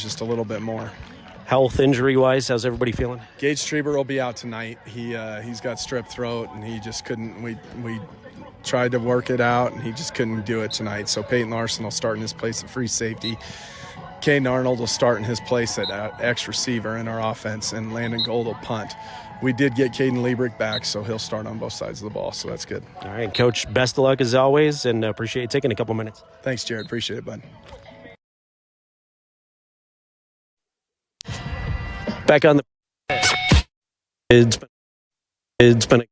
just a little bit more. Health injury-wise, how's everybody feeling? Gage Streber will be out tonight. He's got strep throat, and he just couldn't. We tried to work it out, and he just couldn't do it tonight. So Peyton Larson will start in his place at free safety. Caden Arnold will start in his place at X receiver in our offense, and Landon Gold will punt. We did get Caden Liebrick back, so he'll start on both sides of the ball, so that's good. All right, Coach, best of luck as always, and appreciate you taking a couple minutes. Thanks, Jared. Appreciate it, bud. Back on the it's been a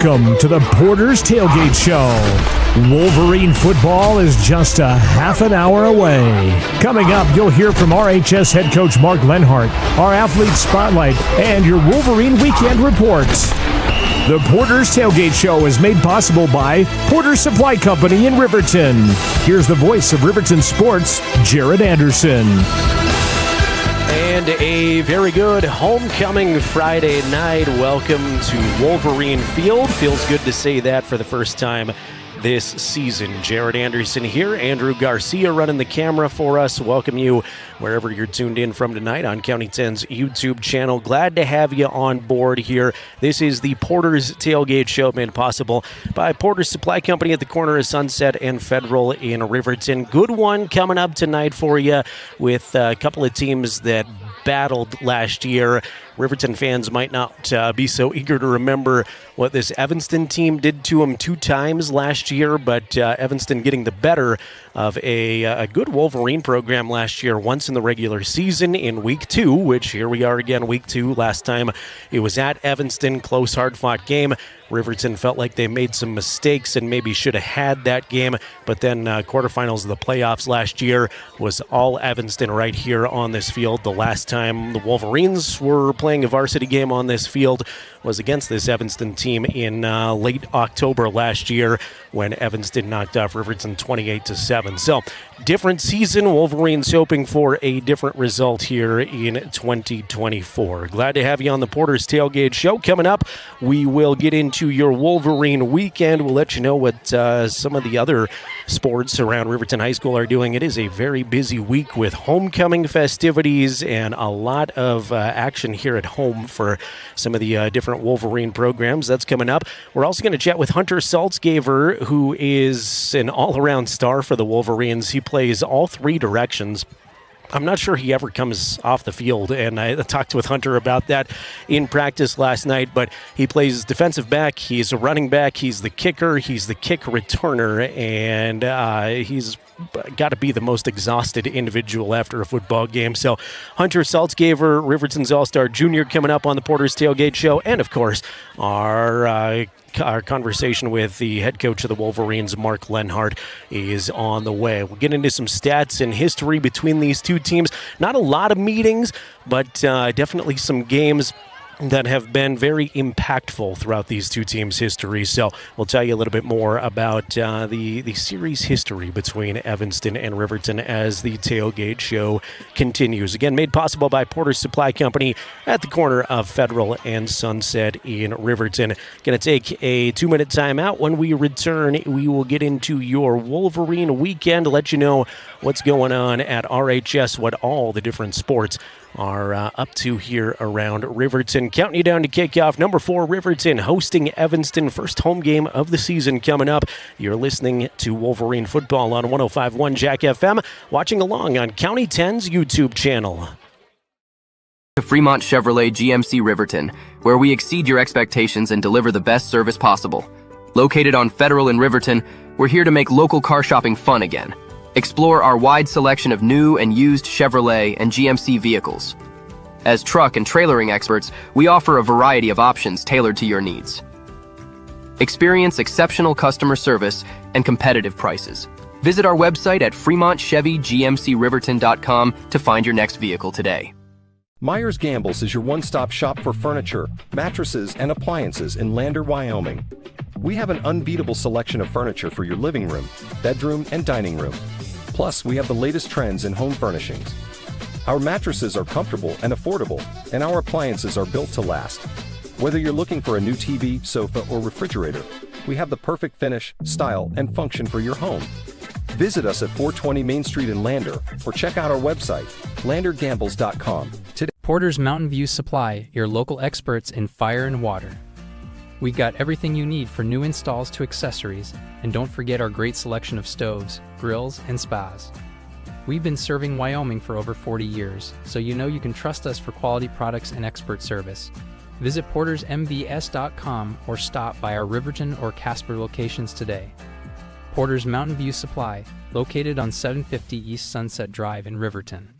Welcome to the Porter's Tailgate Show. Wolverine football is just a half an hour away. Coming up, you'll hear from RHS head coach Mark Lenhardt, our athlete spotlight, and your Wolverine weekend reports. The Porter's Tailgate Show is made possible by Porter's Supply Company in Riverton. Here's the voice of Riverton Sports, Jared Anderson. And a very good homecoming Friday night. Welcome to Wolverine Field. Feels good to say that for the first time this season. Jared Anderson here. Andrew Garcia running the camera for us. Welcome you wherever you're tuned in from tonight on County 10's YouTube channel. Glad to have you on board here. This is the Porter's Tailgate Show, made possible by Porter's Supply Company at the corner of Sunset and Federal in Riverton. Good one coming up tonight for you with a couple of teams that battled last year. Riverton fans might not be so eager to remember what this Evanston team did to them 2 times last year, but Evanston getting the better of a good Wolverine program last year, once in the regular season in week 2, which here we are again, week 2. Last time it was at Evanston, close, hard-fought game. Riverton felt like they made some mistakes and maybe should have had that game, but then quarterfinals of the playoffs last year was all Evanston right here on this field the last time the Wolverines were playing a varsity game on this field was against this Evanston team in late October last year when Evanston knocked off Riverton 28-7. So, different season. Wolverines hoping for a different result here in 2024. Glad to have you on the Porter's Tailgate Show. Coming up, we will get into your Wolverine weekend. We'll let you know what some of the other sports around Riverton High School are doing. It is a very busy week with homecoming festivities and a lot of action here at home for some of the different Wolverine programs. That's coming up. We're also going to chat with Hunter Saltzgaver, who is an all-around star for the Wolverines. He plays all three directions. I'm not sure he ever comes off the field, and I talked with Hunter about that in practice last night, but he plays defensive back, he's a running back, he's the kicker, he's the kick returner, and he's got to be the most exhausted individual after a football game. So Hunter Saltzgaver, Riverton's All-Star Junior, coming up on the Porter's Tailgate Show, and of course our conversation with the head coach of the Wolverines, Mark Lenhardt, is on the way. We'll get into some stats and history between these two teams. Not a lot of meetings, but definitely some games that have been very impactful throughout these two teams' history. So we'll tell you a little bit more about the series history between Evanston and Riverton as the Tailgate Show continues. Again, made possible by Porter's Supply Company at the corner of Federal and Sunset in Riverton. Going to take a 2-minute timeout. When we return, we will get into your Wolverine weekend, let you know what's going on at RHS, what all the different sports are up to here around Riverton. Counting you down to kickoff. Number 4, Riverton hosting Evanston. First home game of the season coming up. You're listening to Wolverine football on 105.1 Jack FM. Watching along on County 10's YouTube channel. Fremont Chevrolet GMC Riverton, where we exceed your expectations and deliver the best service possible. Located on Federal in Riverton, we're here to make local car shopping fun again. Explore our wide selection of new and used Chevrolet and GMC vehicles. As truck and trailering experts, we offer a variety of options tailored to your needs. Experience exceptional customer service and competitive prices. Visit our website at FremontChevyGMCRiverton.com to find your next vehicle today. Myers Gambles is your one-stop shop for furniture, mattresses, and appliances in Lander, Wyoming. We have an unbeatable selection of furniture for your living room, bedroom, and dining room. Plus, we have the latest trends in home furnishings. Our mattresses are comfortable and affordable, and our appliances are built to last. Whether you're looking for a new TV, sofa, or refrigerator, we have the perfect finish, style, and function for your home. Visit us at 420 Main Street in Lander, or check out our website, landergambles.com. Today. Porter's Mountain View Supply, your local experts in fire and water. We got everything you need for new installs to accessories, and don't forget our great selection of stoves, grills, and spas. We've been serving Wyoming for over 40 years, so you know you can trust us for quality products and expert service. Visit portersmvs.com or stop by our Riverton or Casper locations today. Porter's Mountain View Supply, located on 750 East Sunset Drive in Riverton.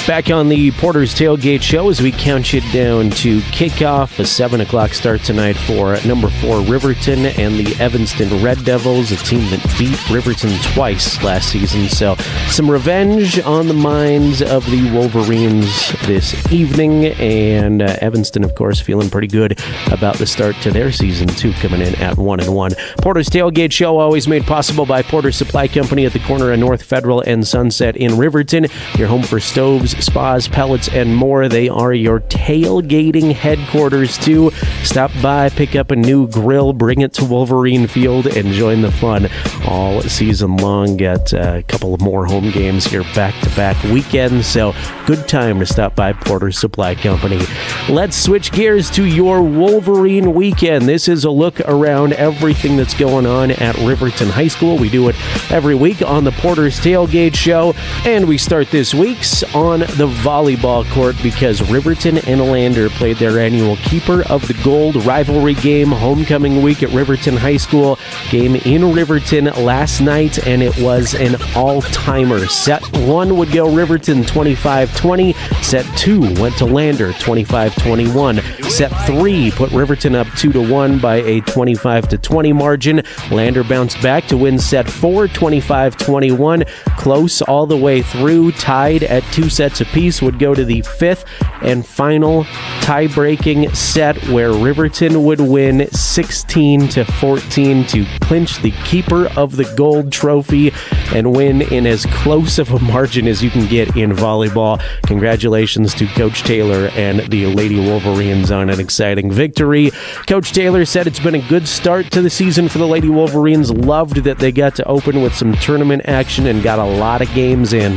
Back on the Porter's Tailgate Show as we count you down to kickoff. A 7 o'clock start tonight for number 4 Riverton and the Evanston Red Devils, a team that beat Riverton twice last season. So some revenge on the minds of the Wolverines this evening. And Evanston, of course, feeling pretty good about the start to their season, too, coming in at 1-1. Porter's Tailgate Show always made possible by Porter's Supply Company at the corner of North Federal and Sunset in Riverton. Your home for stoves, spas, pellets, and more. They are your tailgating headquarters, too. Stop by, pick up a new grill, bring it to Wolverine Field, and join the fun all season long. Got a couple of more home games here back-to-back weekends, so good time to stop by Porter's Supply Company. Let's switch gears to your Wolverine weekend. This is a look around everything that's going on at Riverton High School. We do it every week on the Porter's Tailgate Show, and we start this week's on the volleyball court because Riverton and Lander played their annual Keeper of the Gold rivalry game, homecoming week at Riverton High School. Game in Riverton last night, and it was an all-timer. Set 1 would go Riverton 25-20. Set 2 went to Lander 25-21. Set 3 put Riverton up 2-1 by a 25-20 margin. Lander bounced back to win set 4 25-21. Close all the way through, tied at 2 sets apiece, would go to the 5th and final tie-breaking set where Riverton would win 16-14 to clinch the Keeper of the Gold trophy and win in as close of a margin as you can get in volleyball. Congratulations to Coach Taylor and the Lady Wolverines on an exciting victory. Coach Taylor said it's been a good start to the season for the Lady Wolverines. Loved that they got to open with some tournament action and got a lot of games in.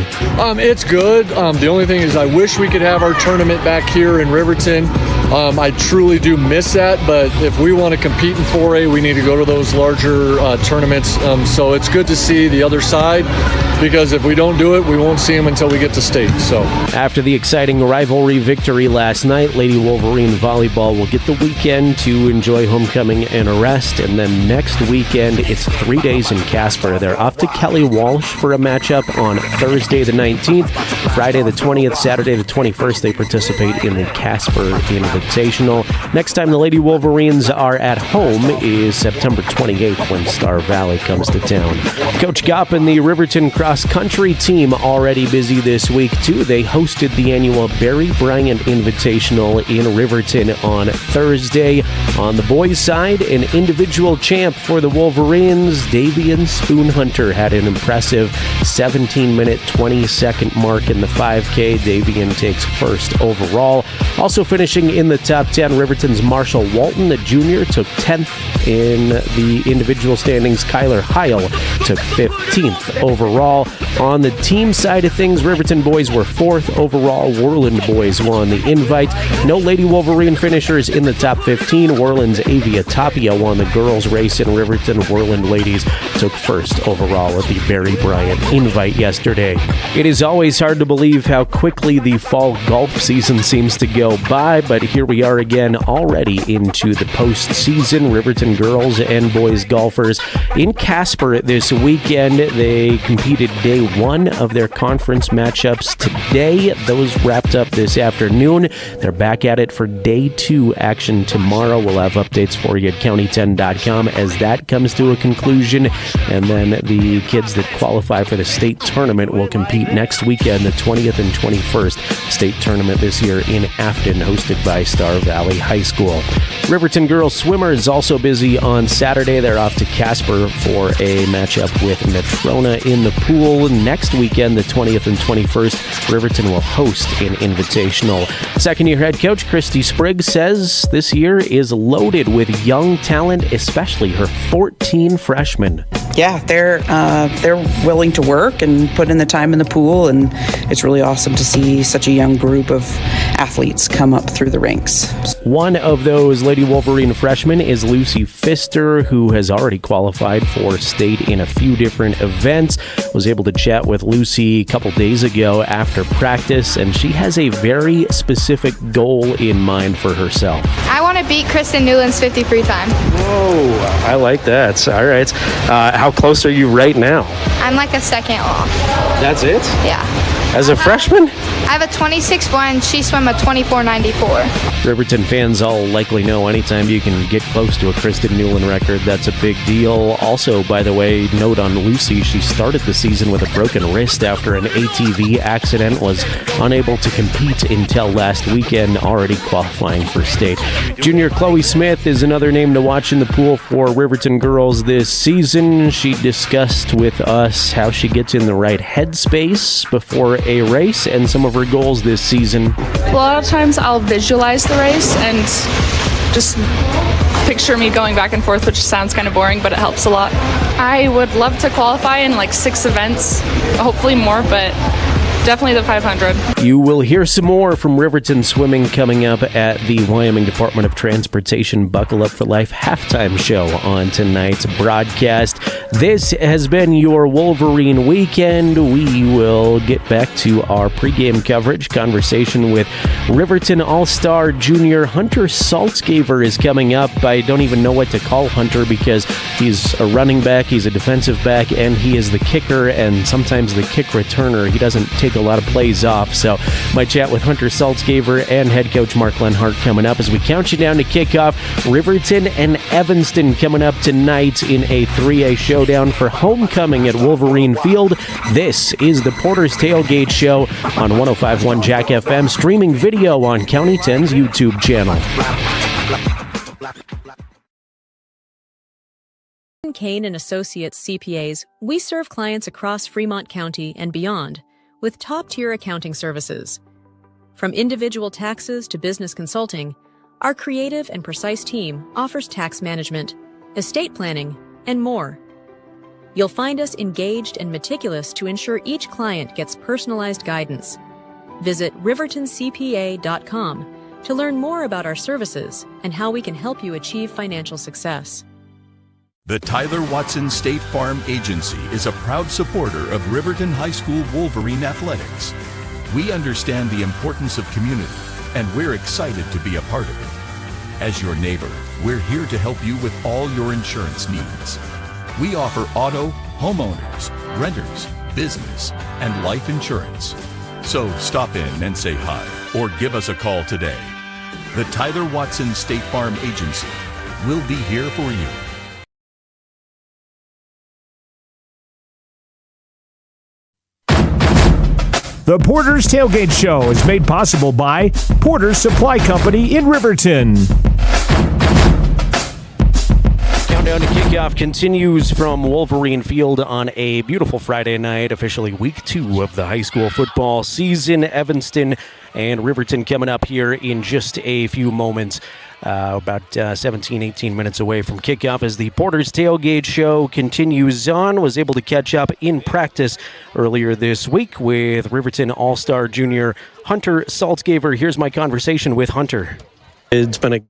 It's good. The only thing is I wish we could have our tournament back here in Riverton. I truly do miss that, but if we want to compete in 4A, we need to go to those larger tournaments. So it's good to see the other side, because if we don't do it, we won't see them until we get to state. So after the exciting rivalry victory last night, Lady Wolverine volleyball will get the weekend to enjoy homecoming and a rest, and then next weekend it's 3 days in Casper. They're off to Kelly Walsh for a matchup on Thursday the 19th, Friday the 20th, Saturday the 21st. They participate in the Casper Invitational. Next time the Lady Wolverines are at home is September 28th when Star Valley comes to town. Coach Gopp and the Riverton cross-country team already busy this week, too. They hosted the annual Barry Bryant Invitational in Riverton on Thursday. On the boys' side, an individual champ for the Wolverines, Davian Spoonhunter, had an impressive 17-minute, 20-second mark in the 5K. Davian takes first overall. Also finishing in the top 10, Riverton's Marshall Walton, the junior, took 10th in the individual standings. Kyler Heil took 15th overall. On the team side of things, Riverton boys were 4th overall. Worland boys won the invite. No Lady Wolverine finishers in the top 15. Worland's Avia Tapia won the girls' race in Riverton. Worland ladies took 1st overall at the Barry Bryant invite yesterday. It is always hard to believe how quickly the fall golf season seems to go by, but here we are again already into the postseason. Riverton girls and boys golfers in Casper this weekend. They competed day 1 of their conference matchups today. Those wrapped up this afternoon. They're back at it for day 2 action tomorrow. We'll have updates for you at county10.com as that comes to a conclusion. And then the kids that qualify for the state tournament will compete next weekend, the 20th and 21st state tournament this year in Afton, hosted by Star Valley High School. Riverton girls swimmers also busy on Saturday. They're off to Casper for a matchup with Natrona in the pool. Next weekend, the 20th and 21st, Riverton will host an invitational. Second-year head coach Christy Spriggs says this year is loaded with young talent, especially her 14 freshmen. Yeah, they're willing to work and put in the time in the pool, and it's really awesome to see such a young group of athletes come up through the ranks. One of those Lady Wolverine freshmen is Lucy Pfister, who has already qualified for state in a few different events. Was able to chat with Lucy a couple days ago after practice, and she has a very specific goal in mind for herself. I want to beat Kristen Newland's 50 free time. Whoa, I like that. All right. How close are you right now? I'm like a second off. That's it? Yeah. As a freshman? I have a 26.1. She swam a 24.94. Riverton fans all likely know anytime you can get close to a Kristen Newland record, that's a big deal. Also, by the way, note on Lucy, she started the season with a broken wrist after an ATV accident, was unable to compete until last weekend, already qualifying for state. Junior Chloe Smith is another name to watch in the pool for Riverton girls this season. She discussed with us how she gets in the right headspace before a race and some of her goals this season. A lot of times I'll visualize the race and just picture me going back and forth, which sounds kind of boring, but it helps a lot. I would love to qualify in like 6 events, hopefully more, but definitely the 500. You will hear some more from Riverton swimming coming up at the Wyoming Department of Transportation Buckle Up for Life halftime show on tonight's broadcast. This has been your Wolverine weekend. We will get back to our pregame coverage. Conversation with Riverton All-Star junior Hunter Saltzgaver is coming up. I don't even know what to call Hunter because he's a running back, he's a defensive back, and he is the kicker and sometimes the kick returner. He doesn't take a lot of plays off. So my chat with Hunter Saltzgaver and head coach Mark Lenhardt coming up as we count you down to kickoff. Riverton and Evanston coming up tonight in a 3A showdown for homecoming at Wolverine Field. This is the Porter's Tailgate Show on 105.1 Jack FM, streaming video on County 10's YouTube channel. Kane and Associates CPAs, we serve clients across Fremont County and beyond with top-tier accounting services. From individual taxes to business consulting, our creative and precise team offers tax management, estate planning, and more. You'll find us engaged and meticulous to ensure each client gets personalized guidance. Visit rivertoncpa.com to learn more about our services and how we can help you achieve financial success. The Tyler Watson State Farm Agency is a proud supporter of Riverton High School Wolverine athletics. We understand the importance of community, and we're excited to be a part of it. As your neighbor, we're here to help you with all your insurance needs. We offer auto, homeowners, renters, business, and life insurance. So stop in and say hi, or give us a call today. The Tyler Watson State Farm Agency will be here for you. The Porter's Tailgate Show is made possible by Porter's Supply Company in Riverton. Countdown to kickoff continues from Wolverine Field on a beautiful Friday night, officially week 2 of the high school football season. Evanston and Riverton coming up here in just a few moments. About 17, 18 minutes away from kickoff as the Porter's Tailgate Show continues on. Was able to catch up in practice earlier this week with Riverton All-Star junior Hunter Saltzgaver. Here's my conversation with Hunter. It's been a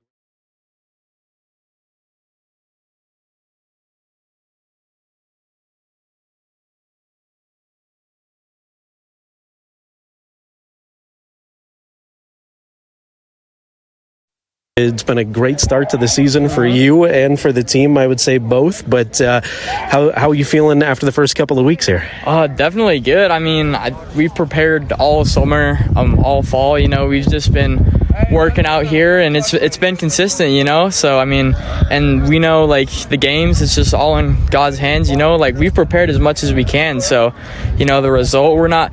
It's been a great start to the season for you and for the team, I would say both. But how are you feeling after the first couple of weeks here? Definitely good. I mean, we've prepared all summer, all fall. You know, we've just been working out here, and it's been consistent. You know, so I mean, and we know like the games, it's just all in God's hands. You know, like we've prepared as much as we can. So, you know, the result, we're not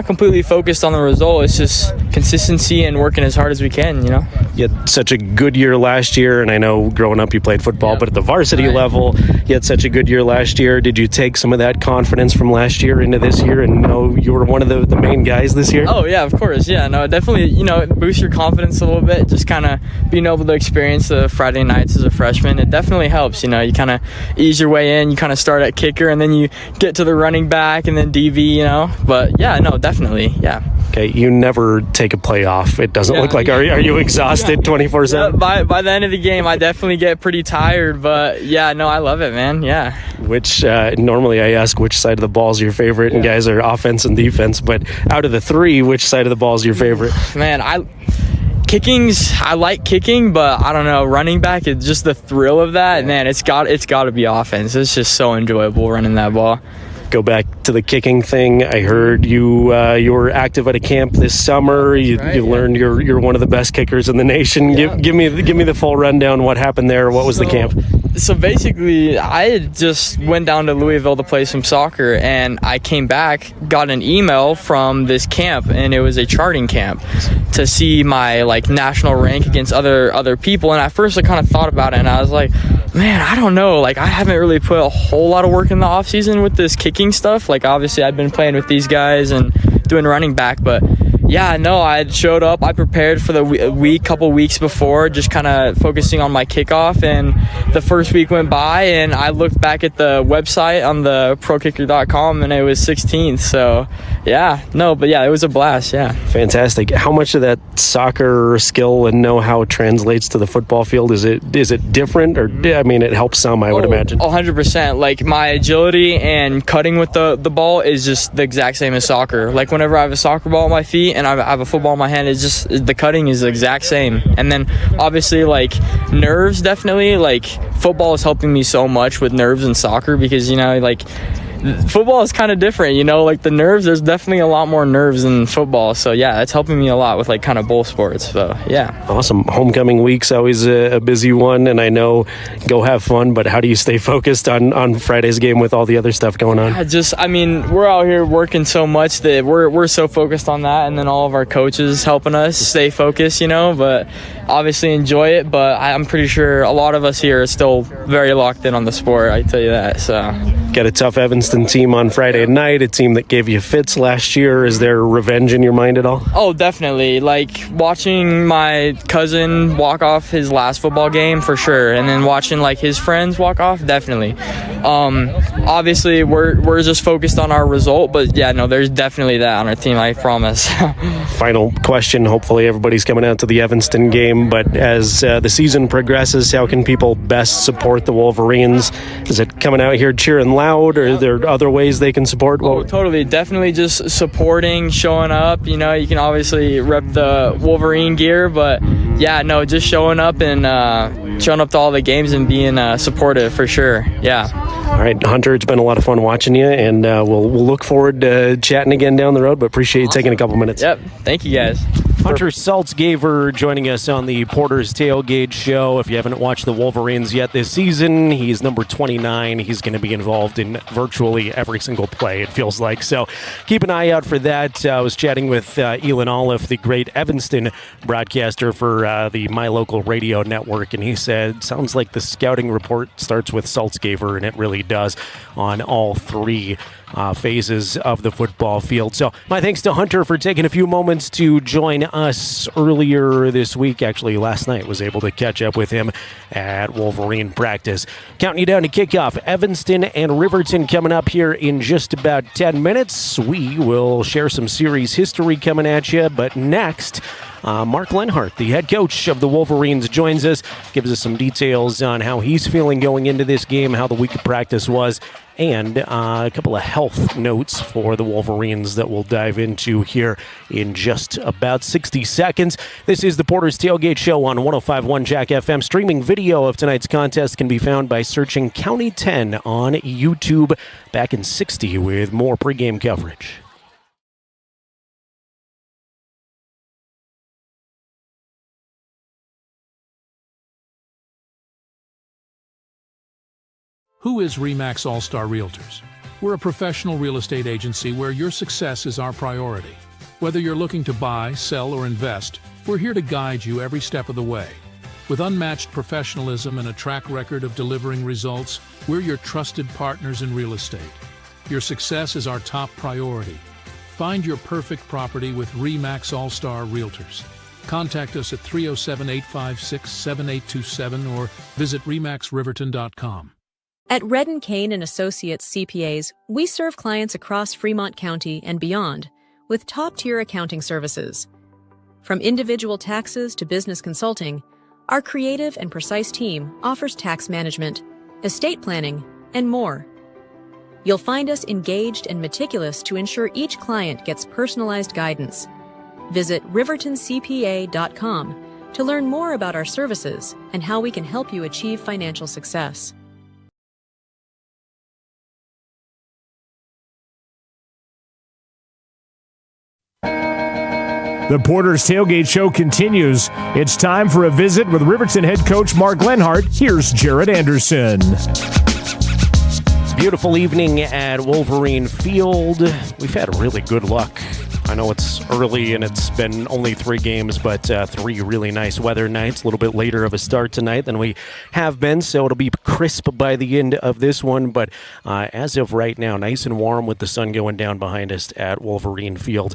completely focused on the result. It's just consistency and working as hard as we can. You know. You had such a good year last year, and I know growing up you played football, but at the varsity level, you had such a good year last year. Did you take some of that confidence from last year into this year and know you were one of the main guys this year? Oh, yeah, of course. Yeah, no, definitely, you know, it boosts your confidence a little bit. Just kind of being able to experience the Friday nights as a freshman, it definitely helps. You know, you kind of ease your way in. You kind of start at kicker, and then you get to the running back and then DV, you know. But, yeah, no, definitely, yeah. Okay, you never take a play off. It doesn't look like. Are you exhausted 24/7? By the end of the game, I definitely get pretty tired. But yeah, no, I love it, man. Yeah. Which normally I ask which side of the ball is your favorite, and guys are offense and defense. But out of the three, which side of the ball is your favorite? Man, I like kicking, but I don't know, running back, it's just the thrill of that. Man, it's got to be offense. It's just so enjoyable running that ball. go back to the kicking thing. I heard you were active at a camp this summer. You learned you're one of the best kickers in the nation. Yeah. Give me the full rundown. What happened there? What was the camp? So basically, I just went down to Louisville to play some soccer, and I came back, got an email from this camp, and it was a charting camp to see my national rank against other people. And at first I kind of thought about it, and I was like, man, I don't know. I haven't really put a whole lot of work in the off season with this kicking stuff. Obviously I've been playing with these guys and doing running back, but yeah, no, I showed up. I prepared for the couple weeks before, just kind of focusing on my kickoff. And the first week went by, and I looked back at the website on the prokicker.com, and it was 16th. So, yeah, it was a blast. Yeah, fantastic. How much of that soccer skill and know-how translates to the football field? Is it different, or it helps some? I would imagine. 100%. My agility and cutting with the ball is just the exact same as soccer. Whenever I have a soccer ball at my feet and I have a football in my hand, it's just the cutting is the exact same. And then obviously nerves, definitely football is helping me so much with nerves in soccer, because football is kind of different, the nerves, there's definitely a lot more nerves in football. So yeah, it's helping me a lot with kind of both sports. So yeah. Awesome. Homecoming week's always a busy one, and I know go have fun, but how do you stay focused on Friday's game with all the other stuff going on? We're out here working so much that we're so focused on that, and then all of our coaches helping us stay focused, but obviously enjoy it. But I'm pretty sure a lot of us here are still very locked in on the sport, I tell you that. So got a tough Evanston team on Friday night, a team that gave you fits last year. Is there revenge in your mind at all? Oh, definitely. Watching my cousin walk off his last football game, for sure, and then watching his friends walk off, definitely. Obviously we're just focused on our result, but yeah, no, there's definitely that on our team, I promise. Final question. Hopefully everybody's coming out to the Evanston game, but as the season progresses, how can people best support the Wolverines? Is it coming out here cheering loud, or are there other ways they can support? Oh, totally. Definitely just supporting, showing up. You can obviously rep the Wolverine gear, but yeah, no, just showing up and showing up to all the games and being supportive, for sure. Yeah. All right, Hunter, it's been a lot of fun watching you, and we'll look forward to chatting again down the road, but appreciate you taking a couple minutes. Yep. Thank you, guys. Hunter Saltzgaver joining us on the Porter's Tailgate Show. If you haven't watched the Wolverines yet this season, he's number 29. He's going to be involved in virtually every single play, it feels like. So keep an eye out for that. I was chatting with Elon Olive, the great Evanston broadcaster for the My Local Radio Network, and he said, sounds like the scouting report starts with Saltzgaver, and it really does on all three phases of the football field. So my thanks to Hunter for taking a few moments to join us earlier this week. Actually, last night was able to catch up with him at Wolverine practice. Counting you down to kickoff, Evanston and Riverton coming up here in just about 10 minutes. We will share some series history coming at you, but next, Mark Lenhardt, the head coach of the Wolverines, joins us, gives us some details on how he's feeling going into this game, how the week of practice was, and a couple of health notes for the Wolverines that we'll dive into here in just about 60 seconds. This is the Porter's Tailgate Show on 105.1 Jack FM. Streaming video of tonight's contest can be found by searching County 10 on YouTube. Back in 60 with more pregame coverage. Who is RE/MAX All-Star Realtors? We're a professional real estate agency where your success is our priority. Whether you're looking to buy, sell, or invest, we're here to guide you every step of the way. With unmatched professionalism and a track record of delivering results, we're your trusted partners in real estate. Your success is our top priority. Find your perfect property with RE/MAX All-Star Realtors. Contact us at 307-856-7827 or visit remaxriverton.com. At Redden Kane and Associates CPAs, we serve clients across Fremont County and beyond with top-tier accounting services. From individual taxes to business consulting, our creative and precise team offers tax management, estate planning, and more. You'll find us engaged and meticulous to ensure each client gets personalized guidance. Visit rivertoncpa.com to learn more about our services and how we can help you achieve financial success. The Porter's Tailgate Show continues. It's time for a visit with Riverton head coach Mark Lenhardt. Here's Jared Anderson. Beautiful evening at Wolverine Field. We've had really good luck. I know it's early and it's been only 3 games, but 3 really nice weather nights. A little bit later of a start tonight than we have been, so it'll be crisp by the end of this one. But as of right now, nice and warm with the sun going down behind us at Wolverine Field.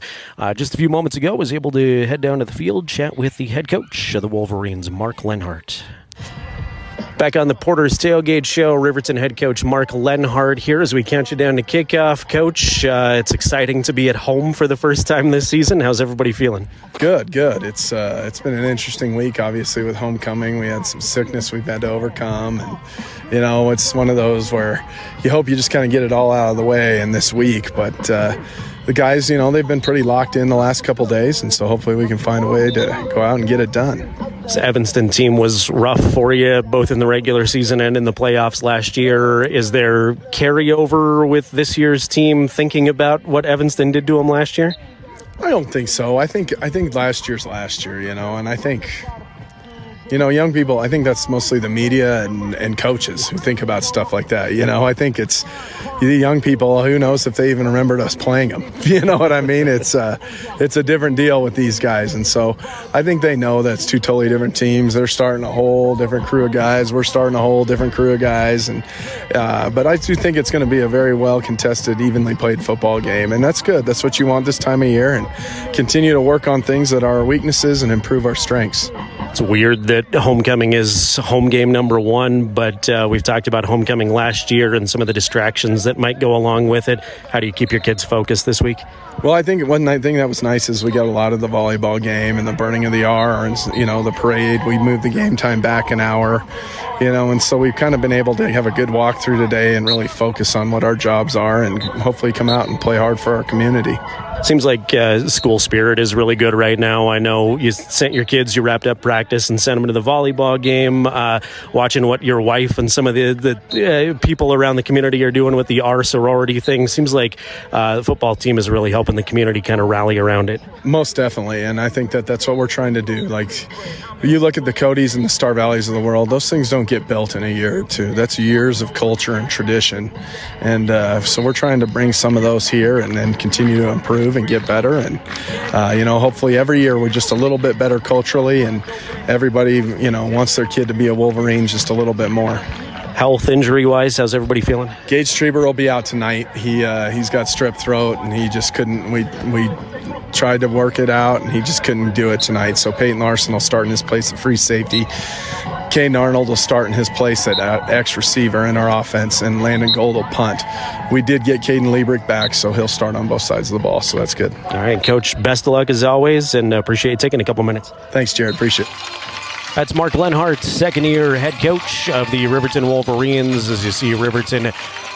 Just a few moments ago, was able to head down to the field, chat with the head coach of the Wolverines, Mark Lenhardt. Back on the Porter's Tailgate Show, Riverton head coach Mark Lenhardt here as we count you down to kickoff. Coach, it's exciting to be at home for the first time this season. How's everybody feeling? Good. It's been an interesting week, obviously, with homecoming. We had some sickness we've had to overcome. And, it's one of those where you hope you just kind of get it all out of the way in this week. But the guys, they've been pretty locked in the last couple days, and so hopefully we can find a way to go out and get it done. This Evanston team was rough for you, both in the regular season and in the playoffs last year. Is there carryover with this year's team thinking about what Evanston did to them last year? I don't think so. I think last year's last year, and I think, young people, I think that's mostly the media and coaches who think about stuff like that. I think it's the young people, who knows if they even remembered us playing them. You know what I mean? It's a different deal with these guys. And so I think they know that's 2 totally different teams. They're starting a whole different crew of guys. We're starting a whole different crew of guys. And but I do think it's going to be a very well-contested, evenly played football game. And that's good. That's what you want this time of year, and continue to work on things that are our weaknesses and improve our strengths. It's weird that homecoming is home game number 1, but we've talked about homecoming last year and some of the distractions that might go along with it. How do you keep your kids focused this week? Well, I think one thing that was nice is we got a lot of the volleyball game and the burning of the R and, the parade. We moved the game time back an hour, and so we've kind of been able to have a good walkthrough today and really focus on what our jobs are and hopefully come out and play hard for our community. Seems like school spirit is really good right now. I know you sent your kids, you wrapped up practice and sent them to the volleyball game, watching what your wife and some of the people around the community are doing with the R sorority thing. Seems like the football team is really helping the community kind of rally around it. Most definitely, and I think that's what we're trying to do. Like, you look at the Codys and the Star Valleys of the world, those things don't get built in a year or 2. That's years of culture and tradition. And so we're trying to bring some of those here and then continue to improve and get better. And, hopefully every year we're just a little bit better culturally, and everybody, wants their kid to be a Wolverine just a little bit more. Health, injury-wise, how's everybody feeling? Gage Streber will be out tonight. He's got strep throat, and he just couldn't. We tried to work it out, and he just couldn't do it tonight. So Peyton Larson will start in his place at free safety. Caden Arnold will start in his place at X receiver in our offense, and Landon Gold will punt. We did get Caden Liebrick back, so he'll start on both sides of the ball, so that's good. All right, Coach, best of luck as always, and appreciate you taking a couple minutes. Thanks, Jared. Appreciate it. That's Mark Lenhardt, second-year head coach of the Riverton Wolverines. As you see Riverton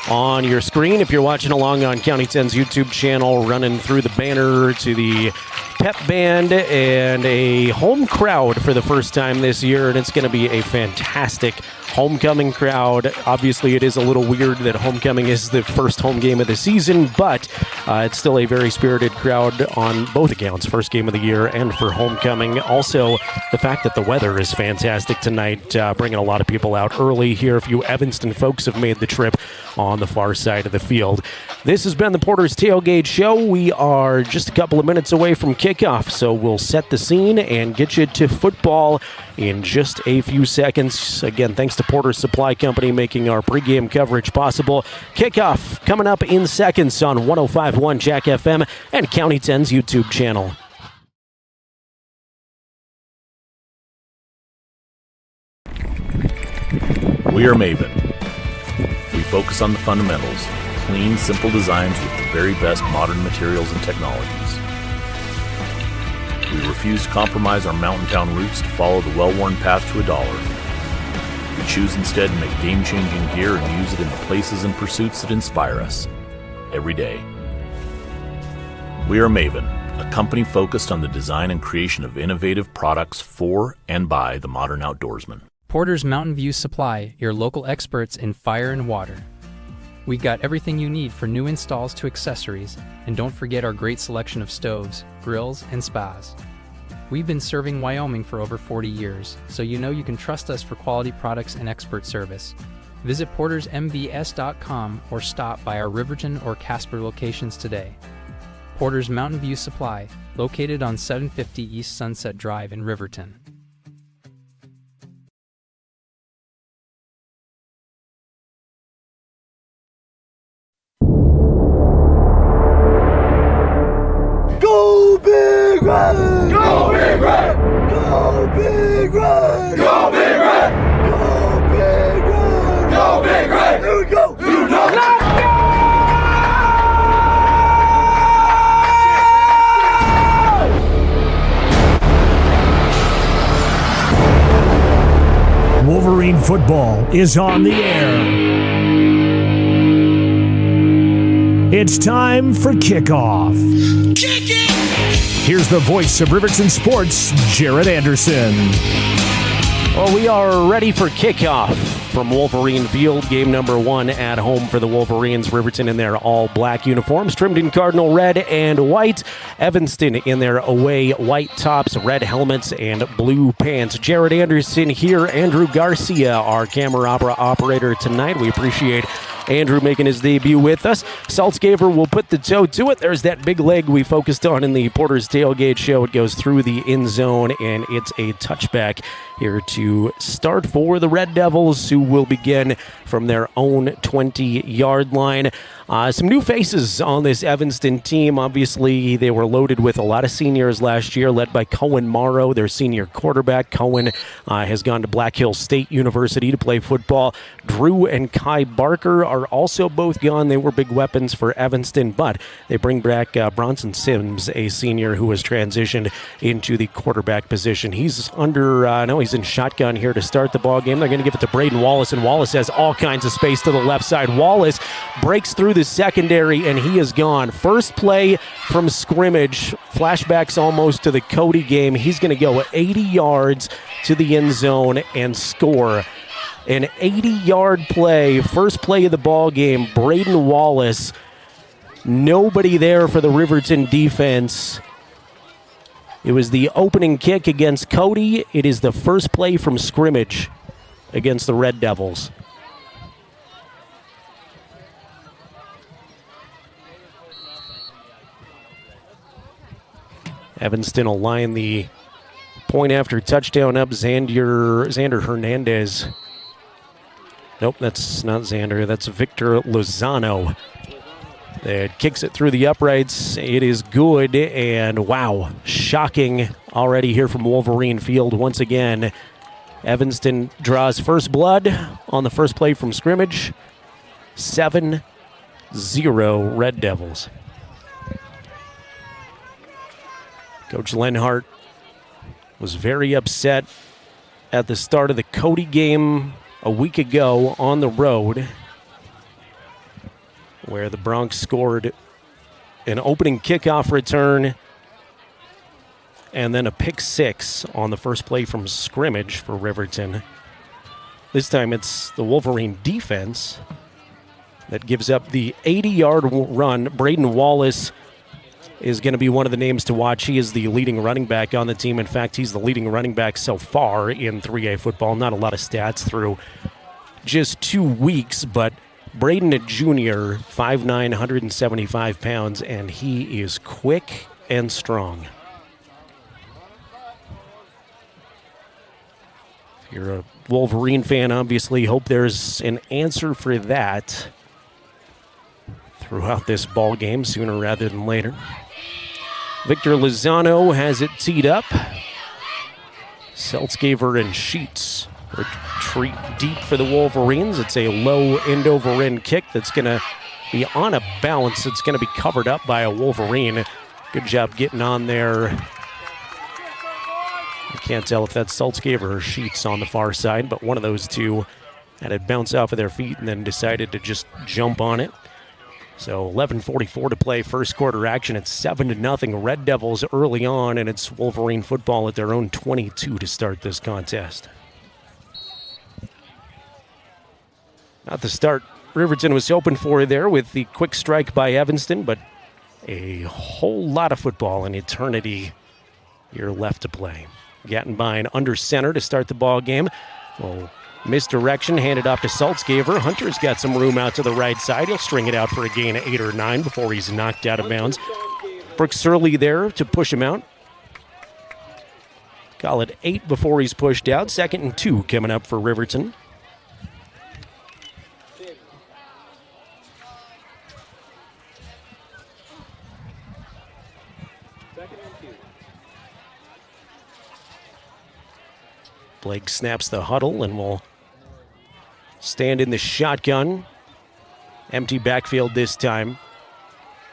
on your screen, if you're watching along on County 10's YouTube channel, running through the banner to the pep band and a home crowd for the first time this year, and it's going to be a fantastic homecoming crowd. Obviously, it is a little weird that homecoming is the first home game of the season, but it's still a very spirited crowd on both accounts, first game of the year and for homecoming. Also, the fact that the weather is fantastic tonight, bringing a lot of people out early here. A few Evanston folks have made the trip on the far side of the field. This has been the Porter's Tailgate Show. We are just a couple of minutes away from kickoff, so we'll set the scene and get you to football in just a few seconds. Again, thanks to Porter's Supply Company making our pregame coverage possible. Kickoff coming up in seconds on 105.1 Jack FM and County 10's YouTube channel. We are Maven. We focus on the fundamentals, clean, simple designs with the very best modern materials and technologies. We refuse to compromise our mountain town roots to follow the well-worn path to $1. We choose instead to make game-changing gear and use it in the places and pursuits that inspire us every day. We are Maven, a company focused on the design and creation of innovative products for and by the modern outdoorsman. Porter's Mountain View Supply, your local experts in fire and water. We got everything you need for new installs to accessories, and don't forget our great selection of stoves, grills, and spas. We've been serving Wyoming for over 40 years, so you know you can trust us for quality products and expert service. Visit portersmbs.com or stop by our Riverton or Casper locations today. Porter's Mountain View Supply, located on 750 East Sunset Drive in Riverton. Go Big Red! Go Big Red! Go Big Red! Go Big Red! Go Big Red! Go Big Red! Here we go! You know. Let's go! Wolverine football is on the air. It's time for kickoff. Kick it! Here's the voice of Riverton Sports, Jared Anderson. Well, we are ready for kickoff from Wolverine Field. Game number 1 at home for the Wolverines. Riverton in their all-black uniforms, trimmed in cardinal red and white. Evanston in their away white tops, red helmets, and blue pants. Jared Anderson here. Andrew Garcia, our camera operator tonight. We appreciate Andrew making his debut with us. Saltzgaver will put the toe to it. There's that big leg we focused on in the Porter's Tailgate show. It goes through the end zone, and it's a touchback here to start for the Red Devils, who will begin from their own 20-yard line. Some new faces on this Evanston team. Obviously, they were loaded with a lot of seniors last year, led by Cohen Morrow, their senior quarterback. Cohen has gone to Black Hills State University to play football. Drew and Kai Barker are also both gone. They were big weapons for Evanston, but they bring back Bronson Sims, a senior who has transitioned into the quarterback position. He's he's in shotgun here to start the ball game. They're going to give it to Braden Wallace, and Wallace has all kinds of space to the left side. Wallace breaks through the secondary, and he is gone. First play from scrimmage, flashbacks almost to the Cody game. He's going to go 80 yards to the end zone and score. An 80-yard play, first play of the ball game. Braden Wallace, nobody there for the Riverton defense. It was the opening kick against Cody. It is the first play from scrimmage against the Red Devils. Evanston will line the point after touchdown up. Xander Hernandez. Nope, that's not Xander. That's Victor Lozano. That kicks it through the uprights. It is good, and wow, shocking already here from Wolverine Field once again. Evanston draws first blood on the first play from scrimmage. 7-0 Red Devils. Coach Lenhardt was very upset at the start of the Cody game a week ago on the road, where the Broncs scored an opening kickoff return and then a pick six on the first play from scrimmage for Riverton. This time it's the Wolverine defense that gives up the 80-yard run. Braden Wallace is going to be one of the names to watch. He is the leading running back on the team. In fact, he's the leading running back so far in 3A football. Not a lot of stats through just 2 weeks, but Braden, a junior, 5'9", 175 pounds, and he is quick and strong. If you're a Wolverine fan, obviously hope there's an answer for that throughout this ball game sooner rather than later. Victor Lozano has it teed up. Saltzgaver and Sheets retreat deep for the Wolverines. It's a low end-over-end kick that's going to be on a bounce. It's going to be covered up by a Wolverine. Good job getting on there. I can't tell if that's Saltzgaver or Sheets on the far side, but one of those two had it bounce off of their feet and then decided to just jump on it. So 11:44 to play, first quarter action. It's 7-0 Red Devils early on, and it's Wolverine football at their own 22 to start this contest. Not the start Riverton was hoping for there with the quick strike by Evanston, but a whole lot of football and eternity here left to play. Gattenbein under center to start the ball game. Well, misdirection, handed off to Saltzgaver. Hunter's got some room out to the right side. He'll string it out for a gain of 8 or 9 before he's knocked out of bounds. Brooks Surley there to push him out. Call it 8 before he's pushed out. 2nd and 2 coming up for Riverton. Blake snaps the huddle and will stand in the shotgun. Empty backfield this time.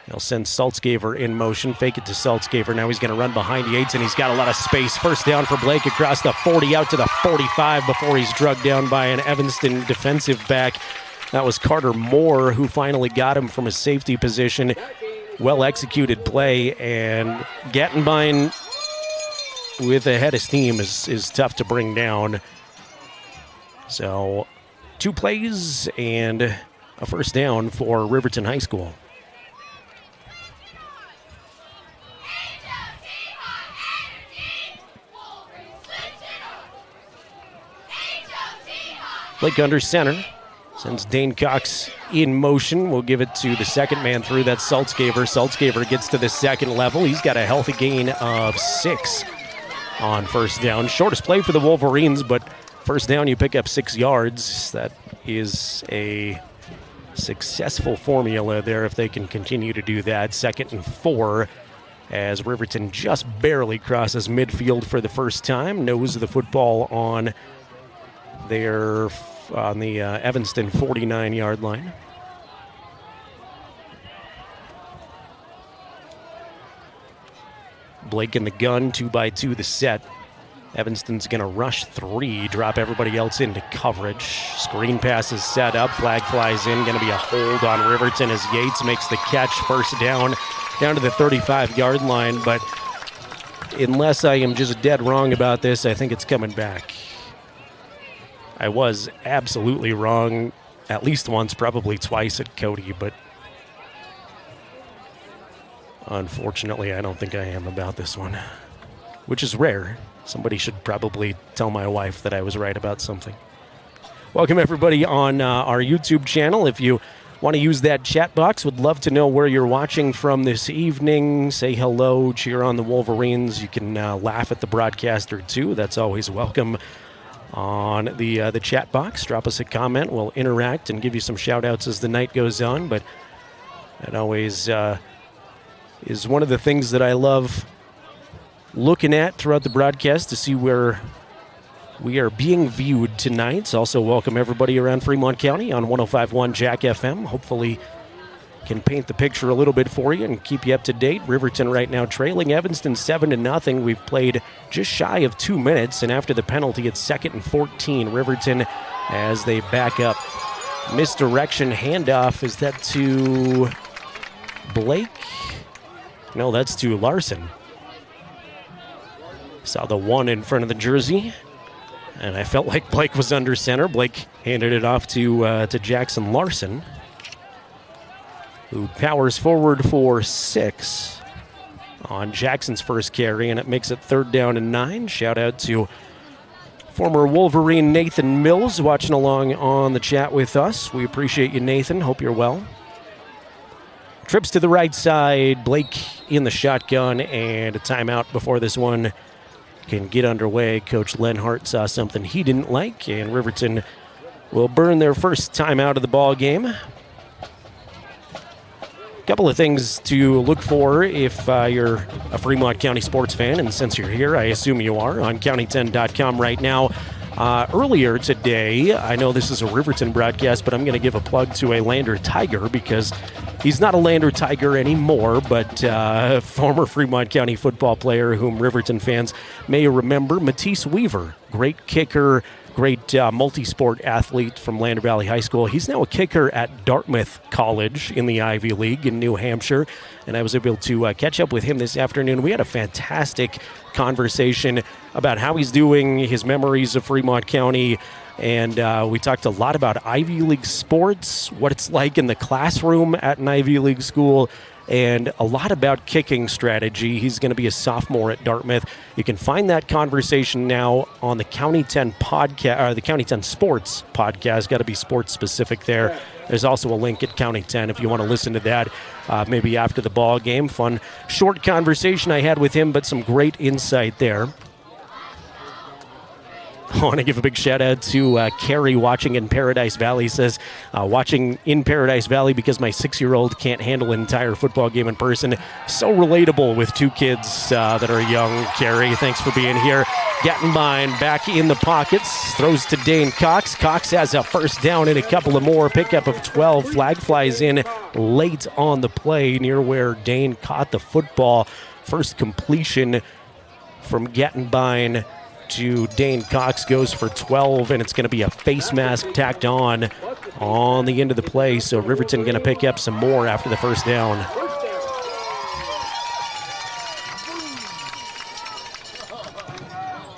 He'll send Saltzgaver in motion, fake it to Saltzgaver. Now he's going to run behind Yates, and he's got a lot of space. First down for Blake across the 40 out to the 45 before he's drugged down by an Evanston defensive back. That was Carter Moore who finally got him from a safety position. Well-executed play, and Gattenbein with a head of steam is tough to bring down. So 2 plays and a first down for Riverton High School. Blake under center. Sends Dane Cox in motion. We'll give it to the second man through. That's Saltzgaver. Saltzgaver gets to the second level. He's got a healthy gain of 6 on first down. Shortest play for the Wolverines, but first down you pick up 6 yards. That is a successful formula there if they can continue to do that. 2nd and 4 as Riverton just barely crosses midfield for the first time. Nose of the football on the Evanston 49-yard line. Blake in the gun, 2x2 the set. Evanston's going to rush 3, drop everybody else into coverage. Screen pass is set up, flag flies in, going to be a hold on Riverton as Yates makes the catch. First down to the 35-yard line, but unless I am just dead wrong about this, I think it's coming back. I was absolutely wrong at least once, probably twice at Cody, but unfortunately I don't think I am about this one, which is rare. Somebody should probably tell my wife that I was right about something. Welcome everybody on our YouTube channel. If you want to use that chat box, would love to know where you're watching from this evening. Say hello, cheer on the Wolverines. You can laugh at the broadcaster too. That's always welcome. On the chat box, drop us a comment. We'll interact and give you some shout-outs as the night goes on. But that always is one of the things that I love looking at throughout the broadcast to see where we are being viewed tonight. Also welcome everybody around Fremont County on 105.1 Jack FM. Hopefully can paint the picture a little bit for you and keep you up to date. Riverton right now trailing Evanston 7-0. We've played just shy of 2 minutes, and after the penalty, it's 2nd and 14. Riverton as they back up. Misdirection handoff. Is that to Blake? No, that's to Larson. Saw the 1 in front of the jersey, and I felt like Blake was under center. Blake handed it off to Jackson Larson, who powers forward for 6 on Jackson's first carry, and it makes it 3rd down and 9. Shout out to former Wolverine Nathan Mills watching along on the chat with us. We appreciate you, Nathan. Hope you're well. Trips to the right side. Blake in the shotgun, and a timeout before this one can get underway. Coach Lenhardt saw something he didn't like, and Riverton will burn their first time out of the ball game. Couple of things to look for if you're a Fremont County sports fan, and since you're here, I assume you are, on county10.com right now. Earlier today, I know this is a Riverton broadcast, but I'm going to give a plug to a Lander Tiger because he's not a Lander Tiger anymore, but former Fremont County football player whom Riverton fans may remember, Matisse Weaver, great kicker, great multi-sport athlete from Lander Valley High School. He's now a kicker at Dartmouth College in the Ivy League in New Hampshire, and I was able to catch up with him this afternoon. We had a fantastic conversation about how he's doing, his memories of Fremont County, And we talked a lot about Ivy League sports, what it's like in the classroom at an Ivy League school, and a lot about kicking strategy. He's going to be a sophomore at Dartmouth. You can find that conversation now on the County 10 podcast, or the County 10 Sports podcast. Got to be sports specific there. There's also a link at County 10 if you want to listen to that, maybe after the ball game. Fun, short conversation I had with him, but some great insight there. I want to give a big shout out to Carrie watching in Paradise Valley. Says, watching in Paradise Valley because my 6-year-old can't handle an entire football game in person. So relatable with 2 kids that are young. Carrie, thanks for being here. Gettenbein back in the pockets. Throws to Dane Cox. Cox has a first down and a couple of more. Pickup of 12. Flag flies in late on the play near where Dane caught the football. First completion from Gettenbein to Dane Cox goes for 12, and it's going to be a face mask tacked on the end of the play. So Riverton going to pick up some more after the first down.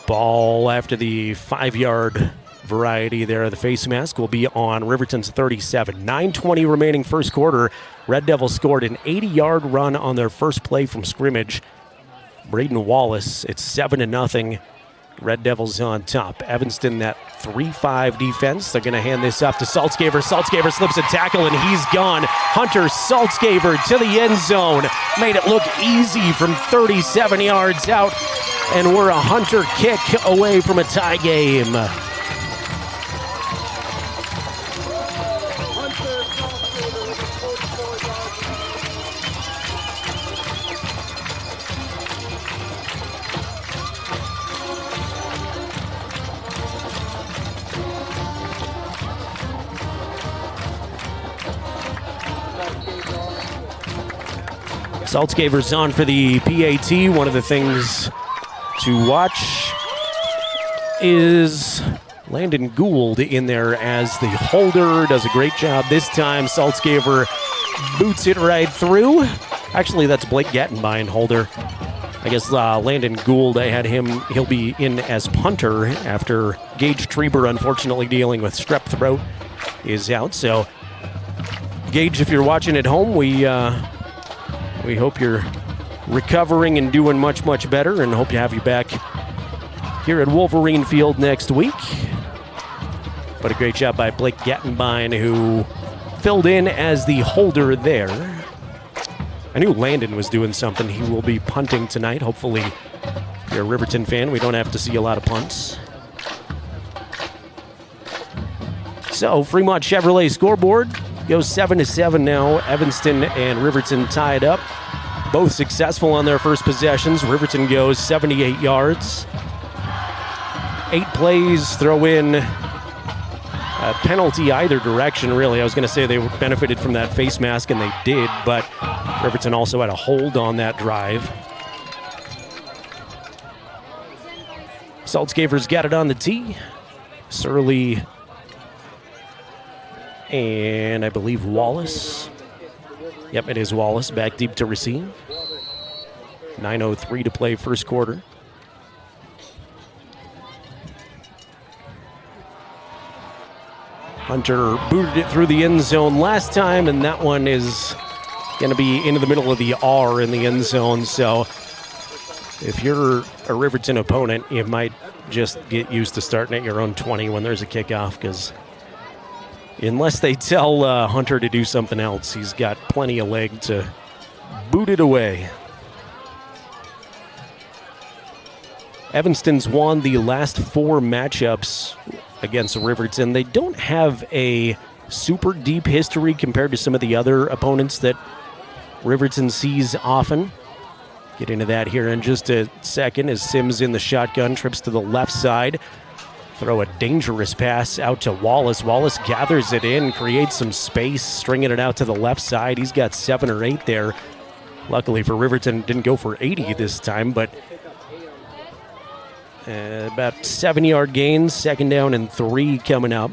Ball after the 5-yard variety there. The face mask will be on Riverton's 37. 9:20 remaining first quarter. Red Devils scored an 80-yard run on their first play from scrimmage. Braden Wallace, it's 7-0. Red Devils on top. Evanston, that 3-5 defense. They're going to hand this off to Saltzgaver. Saltzgaver slips a tackle, and he's gone. Hunter Saltzgaver to the end zone. Made it look easy from 37 yards out, and we're a Hunter kick away from a tie game. Saltzgaver's on for the PAT. One of the things to watch is Landon Gould in there as the holder. Does a great job this time. Saltzgaver boots it right through. Actually, that's Blake Gettenbein, holder. I guess Landon Gould, I had him, he'll be in as punter after Gage Treber, unfortunately dealing with strep throat, is out. So, Gage, if you're watching at home, we hope you're recovering and doing much, much better, and hope to have you back here at Wolverine Field next week. But a great job by Blake Gettenbein, who filled in as the holder there. I knew Landon was doing something. He will be punting tonight. Hopefully, if you're a Riverton fan, we don't have to see a lot of punts. So, Fremont Chevrolet scoreboard goes 7-7 now. Evanston and Riverton tied up. Both successful on their first possessions. Riverton goes 78 yards. 8 plays, throw in a penalty either direction, really. I was going to say they benefited from that face mask, and they did, but Riverton also had a hold on that drive. Saltzgaver's got it on the tee. Surly and I believe Wallace. Yep, it is Wallace back deep to receive. 9:03 to play first quarter. Hunter booted it through the end zone last time, and that one is going to be into the middle of the R in the end zone. So if you're a Riverton opponent, you might just get used to starting at your own 20 when there's a kickoff, because unless they tell Hunter to do something else, he's got plenty of leg to boot it away. Evanston's won the last 4 matchups against Riverton. They don't have a super deep history compared to some of the other opponents that Riverton sees often. Get into that here in just a second as Sims in the shotgun, trips to the left side. Throw a dangerous pass out to Wallace. Wallace gathers it in, creates some space, stringing it out to the left side. He's got 7 or 8 there. Luckily for Riverton, didn't go for 80 this time, but about 7-yard gains, 2nd down and 3 coming up.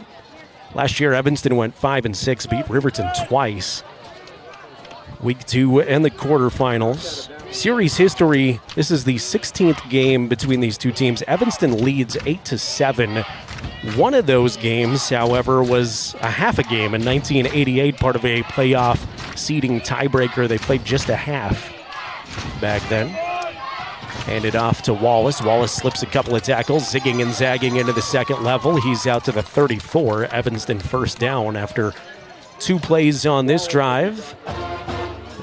Last year, Evanston went 5-6, beat Riverton twice. Week 2 and the quarterfinals. Series history, this is the 16th game between these two teams. Evanston leads 8-7 One of those games, however, was a half a game in 1988, part of a playoff seeding tiebreaker. They played just a half back then. Handed off to Wallace. Wallace slips a couple of tackles, zigging and zagging into the second level. He's out to the 34. Evanston first down after 2 plays on this drive.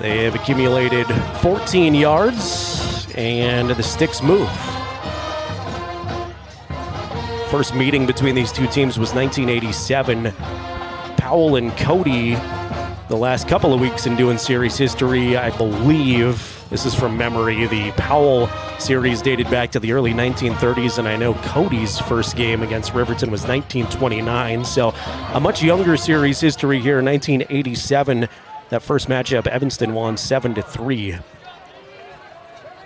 They have accumulated 14 yards, and the sticks move. First meeting between these two teams was 1987. Powell and Cody, the last couple of weeks in doing series history, I believe, this is from memory, the Powell series dated back to the early 1930s, and I know Cody's first game against Riverton was 1929, so a much younger series history here in 1987. That first matchup, Evanston won 7-3.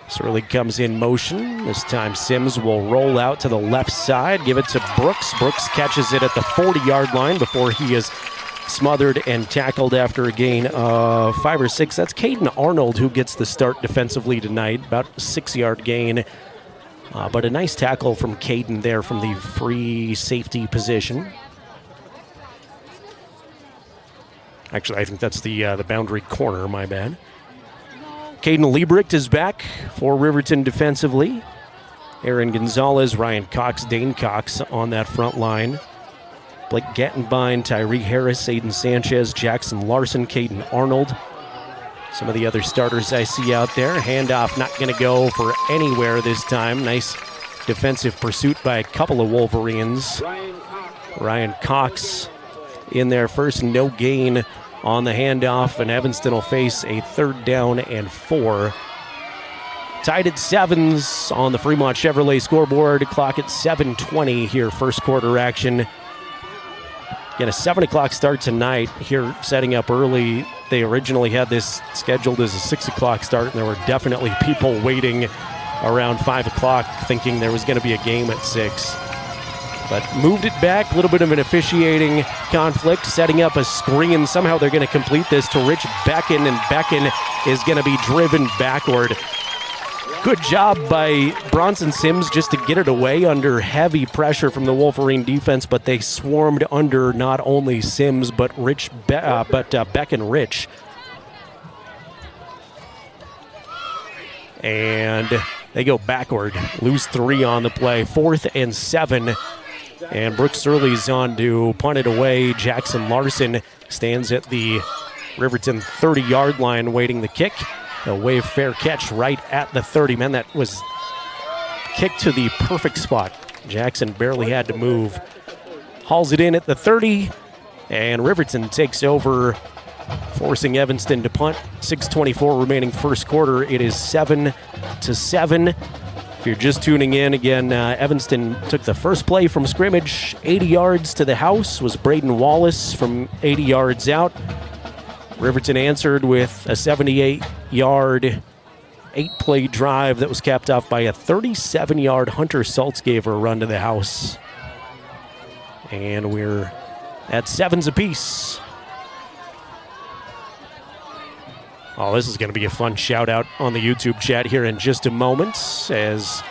Surley comes in motion. This time Sims will roll out to the left side, give it to Brooks. Brooks catches it at the 40-yard line before he is smothered and tackled after a gain of 5 or 6. That's Caden Arnold who gets the start defensively tonight, about a 6-yard gain. But a nice tackle from Caden there from the free safety position. Actually, I think that's the boundary corner, my bad. Caden Liebricht is back for Riverton defensively. Aaron Gonzalez, Ryan Cox, Dane Cox on that front line. Blake Gattenbein, Tyree Harris, Aiden Sanchez, Jackson Larson, Caden Arnold. Some of the other starters I see out there. Handoff not going to go for anywhere this time. Nice defensive pursuit by a couple of Wolverines. Ryan Cox in there first, no gain on the handoff, and Evanston will face a 3rd down and 4. Tied at 7s on the Fremont Chevrolet scoreboard. Clock at 7:20 here, first quarter action. Again, a 7 o'clock start tonight here, setting up early. They originally had this scheduled as a 6 o'clock start, and there were definitely people waiting around 5 o'clock thinking there was going to be a game at 6. But moved it back, a little bit of an officiating conflict, setting up a screen. Somehow they're going to complete this to Rich Becken, and Becken is going to be driven backward. Good job by Bronson Sims just to get it away under heavy pressure from the Wolverine defense, but they swarmed under not only Sims, but Becken Rich. And they go backward, lose 3 on the play, 4th and 7. And Brooks Surley's on to punt it away. Jackson Larson stands at the Riverton 30-yard line waiting the kick. A wave fair catch right at the 30. Man, that was kicked to the perfect spot. Jackson barely had to move. Hauls it in at the 30, and Riverton takes over, forcing Evanston to punt. 6:24 remaining first quarter. It is 7-7. If you're just tuning in, again, Evanston took the first play from scrimmage, 80 yards to the house, was Braden Wallace from 80 yards out. Riverton answered with a 78-yard, 8-play drive that was capped off by a 37-yard Hunter Saltzgaver run to the house. And we're at 7s apiece. Oh, this is going to be a fun shout-out on the YouTube chat here in just a moment as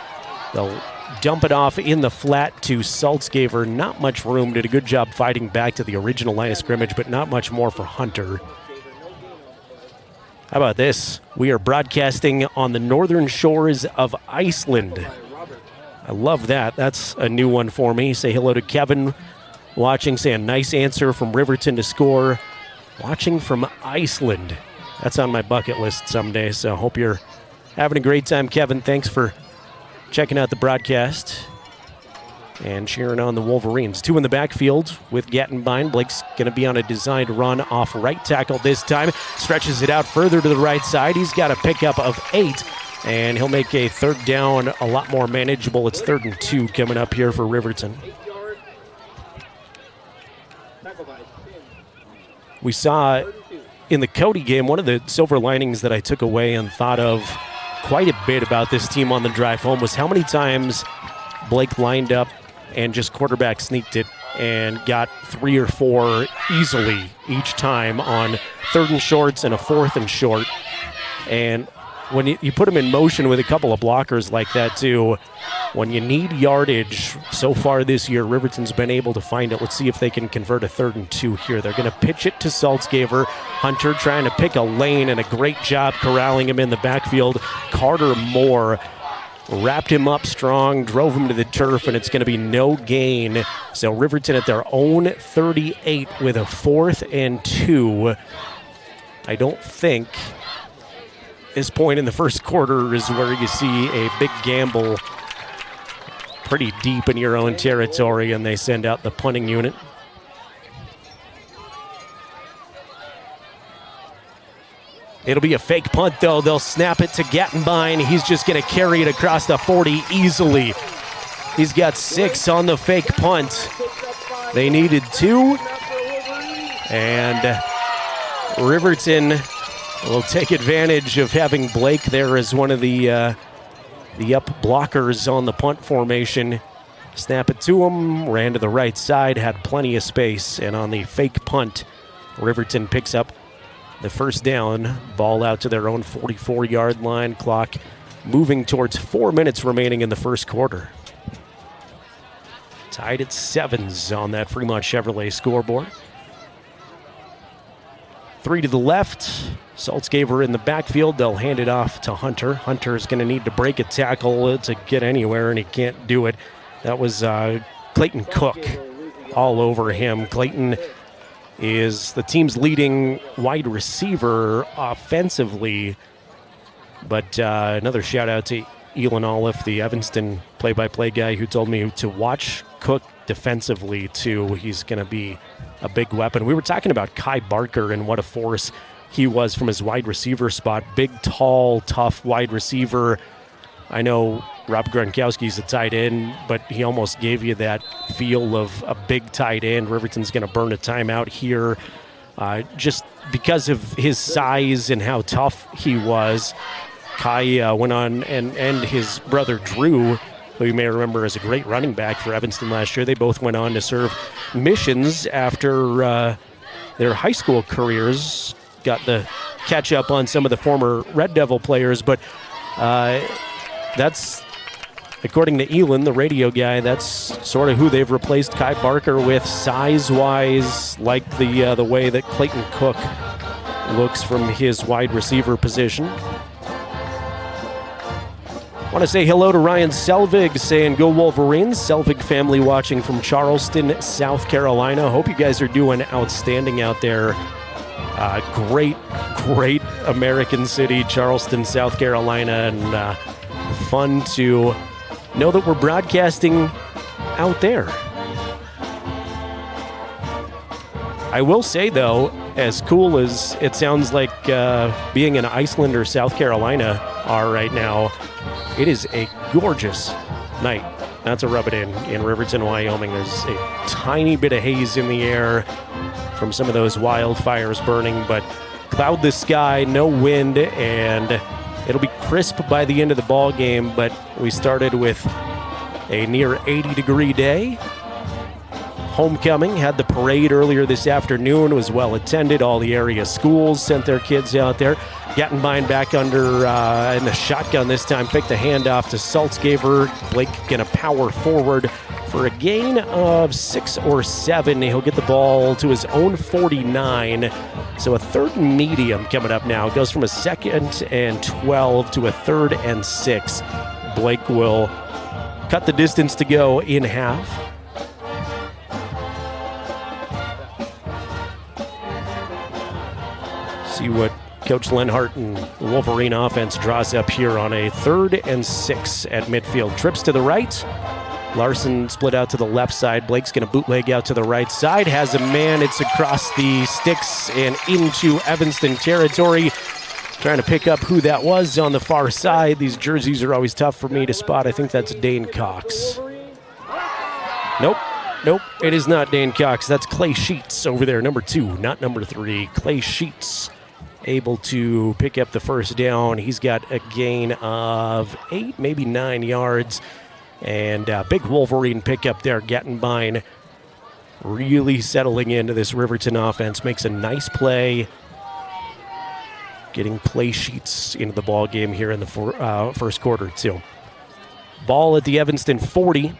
they'll dump it off in the flat to Saltzgaver. Not much room. Did a good job fighting back to the original line of scrimmage, but not much more for Hunter. How about this? We are broadcasting on the northern shores of Iceland. I love that. That's a new one for me. Say hello to Kevin watching. Say a nice answer from Riverton to score. Watching from Iceland. That's on my bucket list someday, so hope you're having a great time, Kevin. Thanks for checking out the broadcast and cheering on the Wolverines. 2 in the backfield with Gattenbein. Blake's going to be on a designed run off right tackle this time. Stretches it out further to the right side. He's got a pickup of 8, and he'll make a 3rd down a lot more manageable. It's 3rd and 2 coming up here for Riverton. We saw in the Cody game, one of the silver linings that I took away and thought of quite a bit about this team on the drive home was how many times Blake lined up and just quarterback sneaked it and got 3 or 4 easily each time on 3rd and shorts and a 4th and short. And when you put him in motion with a couple of blockers like that too, when you need yardage, so far this year, Riverton's been able to find it. Let's see if they can convert a 3rd and 2 here. They're going to pitch it to Saltzgaver. Hunter trying to pick a lane, and a great job corralling him in the backfield. Carter Moore wrapped him up strong, drove him to the turf, and it's going to be no gain. So Riverton at their own 38 with a 4th and 2. I don't think this point in the first quarter is where you see a big gamble pretty deep in your own territory, and they send out the punting unit. It'll be a fake punt, though. They'll snap it to Gattenbein. He's just going to carry it across the 40 easily. He's got 6 on the fake punt. They needed 2. And Riverton will take advantage of having Blake there as one of the up blockers on the punt formation. Snap it to him, ran to the right side, had plenty of space, and on the fake punt, Riverton picks up the first down. Ball out to their own 44-yard line. Clock moving towards 4 minutes remaining in the first quarter. Tied at 7s on that Fremont Chevrolet scoreboard. 3 to the left. Saltzgaver in the backfield. They'll hand it off to Hunter. Hunter's going to need to break a tackle to get anywhere, and he can't do it. That was Clayton Cook all over him. Clayton is the team's leading wide receiver offensively. But another shout out to Elon Olive, the Evanston play-by-play guy, who told me to watch Cook defensively too. He's going to be a big weapon. We were talking about Kai Barker and what a force he was from his wide receiver spot. Big, tall, tough wide receiver. I know Rob Gronkowski's a tight end, but he almost gave you that feel of a big tight end. Riverton's going to burn a timeout here just because of his size and how tough he was. Kai went on, and his brother Drew, who you may remember as a great running back for Evanston last year, they both went on to serve missions after their high school careers. Got the catch up on some of the former Red Devil players, but that's, according to Elon, the radio guy, that's sort of who they've replaced Kai Barker with, size-wise, like the way that Clayton Cook looks from his wide receiver position. Want to say hello to Ryan Selvig saying go Wolverines. Selvig family watching from Charleston, South Carolina. Hope you guys are doing outstanding out there. Great American city, Charleston, South Carolina, and fun to know that we're broadcasting out there. I will say, though, as cool as it sounds like being in Iceland or South Carolina are right now, it is a gorgeous night. Not to rub it in Riverton, Wyoming. There's a tiny bit of haze in the air from some of those wildfires burning, but cloudless sky, no wind, and it'll be crisp by the end of the ball game. But we started with a near 80-degree day. Homecoming had the parade earlier this afternoon. It was well attended. All the area schools sent their kids out there. Gattenbein back under in the shotgun this time. Picked the handoff to Saltzgaver. Blake gonna power forward for a gain of 6 or 7. He'll get the ball to his own 49. So a 3rd and medium coming up now. It goes from a 2nd and 12 to a 3rd and 6. Blake will cut the distance to go in half. See what Coach Lenhardt and the Wolverine offense draws up here on a 3rd and 6 at midfield. Trips to the right. Larson split out to the left side. Blake's going to bootleg out to the right side. Has a man. It's across the sticks and into Evanston territory. Trying to pick up who that was on the far side. These jerseys are always tough for me to spot. I think that's Dane Cox. Nope, it is not Dane Cox. That's Clay Sheets over there, number 2, not number 3. Clay Sheets able to pick up the first down. He's got a gain of 8, maybe 9 yards. And big Wolverine pickup there. Gattenbein really settling into this Riverton offense. Makes a nice play. Getting Clay Sheets into the ball game here in the first quarter, too. Ball at the Evanston 40.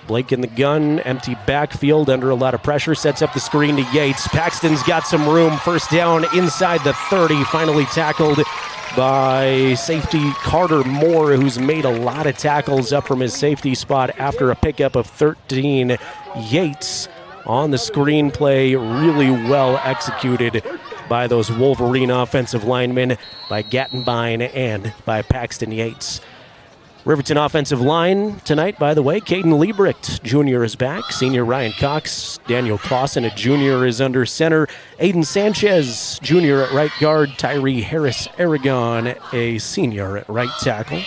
Blake in the gun, empty backfield under a lot of pressure, sets up the screen to Yates. Paxton's got some room, first down inside the 30, finally tackled by safety Carter Moore, who's made a lot of tackles up from his safety spot after a pickup of 13. Yates on the screen play, really well executed by those Wolverine offensive linemen, by Gattenbein and by Paxton Yates. Riverton offensive line tonight, by the way, Caden Liebrecht Jr. is back. Senior Ryan Cox, Daniel Clausen, a junior, is under center. Aiden Sanchez Jr. at right guard. Tyree Harris Aragon, a senior at right tackle.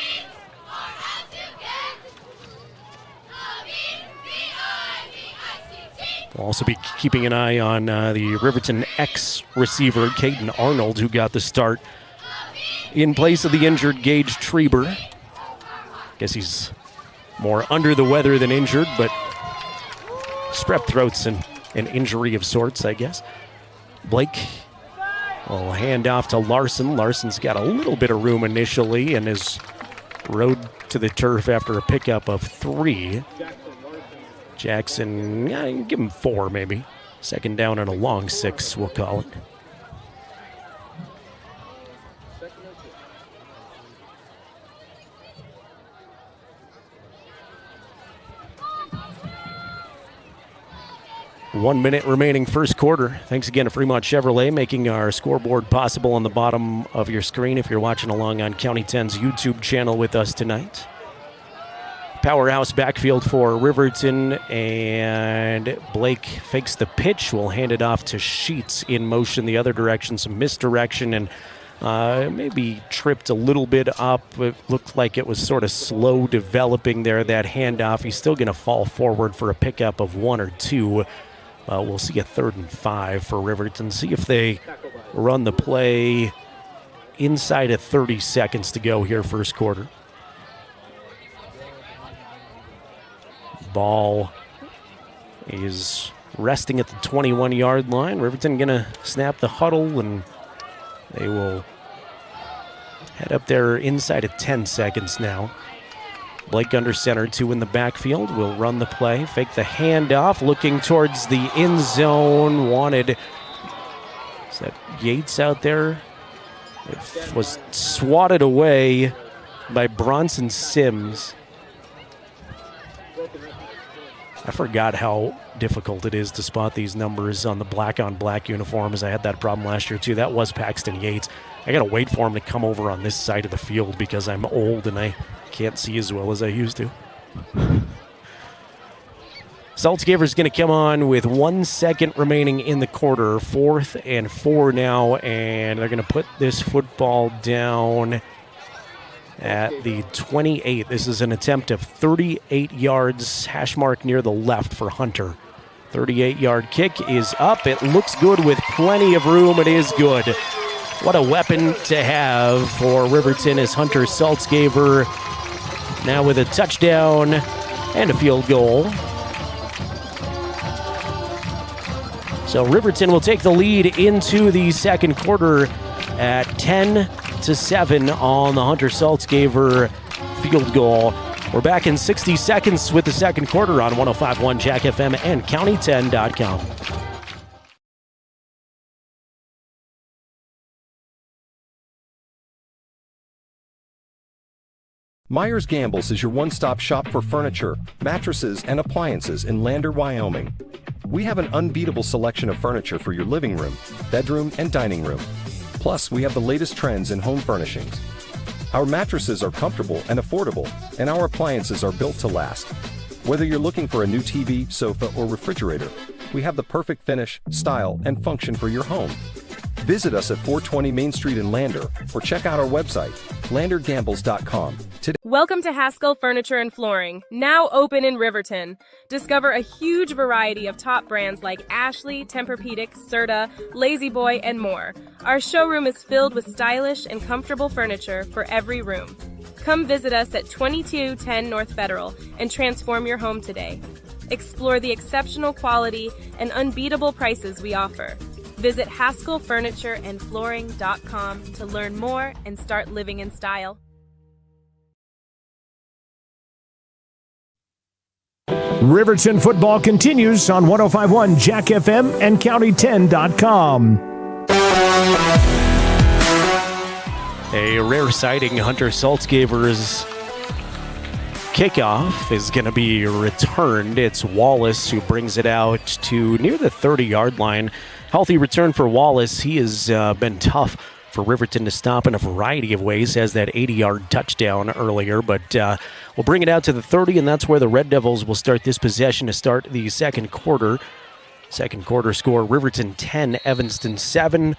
We'll also be keeping an eye on the Riverton X receiver, Caden Arnold, who got the start in place of the injured Gage Treber. Guess he's more under the weather than injured, but strep throat's an injury of sorts, I guess. Blake will hand off to Larson. Larson's got a little bit of room initially and is rode to the turf after a pickup of 3. Jackson, give him 4 maybe. Second down and a long 6, we'll call it. One minute remaining first quarter. Thanks again to Fremont Chevrolet, making our scoreboard possible on the bottom of your screen if you're watching along on County 10's YouTube channel with us tonight. Powerhouse backfield for Riverton, and Blake fakes the pitch. We'll hand it off to Sheets in motion the other direction. Some misdirection and maybe tripped a little bit up. It looked like it was sort of slow developing there, that handoff. He's still going to fall forward for a pickup of 1 or 2. We'll see a 3rd and 5 for Riverton. See if they run the play inside of 30 seconds to go here first quarter. Ball is resting at the 21-yard line. Riverton going to snap the huddle, and they will head up there inside of 10 seconds now. Blake under center, 2 in the backfield. Will run the play, fake the handoff, looking towards the end zone. Is that Yates out there? It was swatted away by Bronson Sims. I forgot how difficult it is to spot these numbers on the black-on-black uniforms. I had that problem last year, too. That was Paxton Yates. I got to wait for him to come over on this side of the field because I'm old and I can't see as well as I used to. Saltzgiver's going to come on with 1 second remaining in the quarter. 4th and 4 now, and they're going to put this football down at the 28. This is an attempt of 38 yards, hash mark near the left for Hunter. 38-yard kick is up. It looks good with plenty of room. It is good. What a weapon to have for Riverton as Hunter Saltzgiver now with a touchdown and a field goal. So Riverton will take the lead into the second quarter at 10-7 on the Hunter Saltzgiver field goal. We're back in 60 seconds with the second quarter on 105.1 Jack FM and County10.com. Myers Gambles is your one-stop shop for furniture, mattresses, and appliances in Lander, Wyoming. We have an unbeatable selection of furniture for your living room, bedroom, and dining room. Plus, we have the latest trends in home furnishings. Our mattresses are comfortable and affordable, and our appliances are built to last. Whether you're looking for a new TV, sofa, or refrigerator, we have the perfect finish, style, and function for your home. Visit us at 420 Main Street in Lander, or check out our website, landergambles.com. Today. Welcome to Haskell Furniture and Flooring, now open in Riverton. Discover a huge variety of top brands like Ashley, Tempur-Pedic, Serta, Lazy Boy, and more. Our showroom is filled with stylish and comfortable furniture for every room. Come visit us at 2210 North Federal and transform your home today. Explore the exceptional quality and unbeatable prices we offer. Visit HaskellFurnitureandFlooring.com to learn more and start living in style. Riverton football continues on 105.1 Jack FM and County10.com. A rare sighting, Hunter Saltzgaber's kickoff is going to be returned. It's Wallace who brings it out to near the 30-yard line. Healthy return for Wallace. He has been tough for Riverton to stop in a variety of ways. Has that 80-yard touchdown earlier, but we'll bring it out to the 30, and that's where the Red Devils will start this possession to start the second quarter. Second quarter score, Riverton 10, Evanston 7.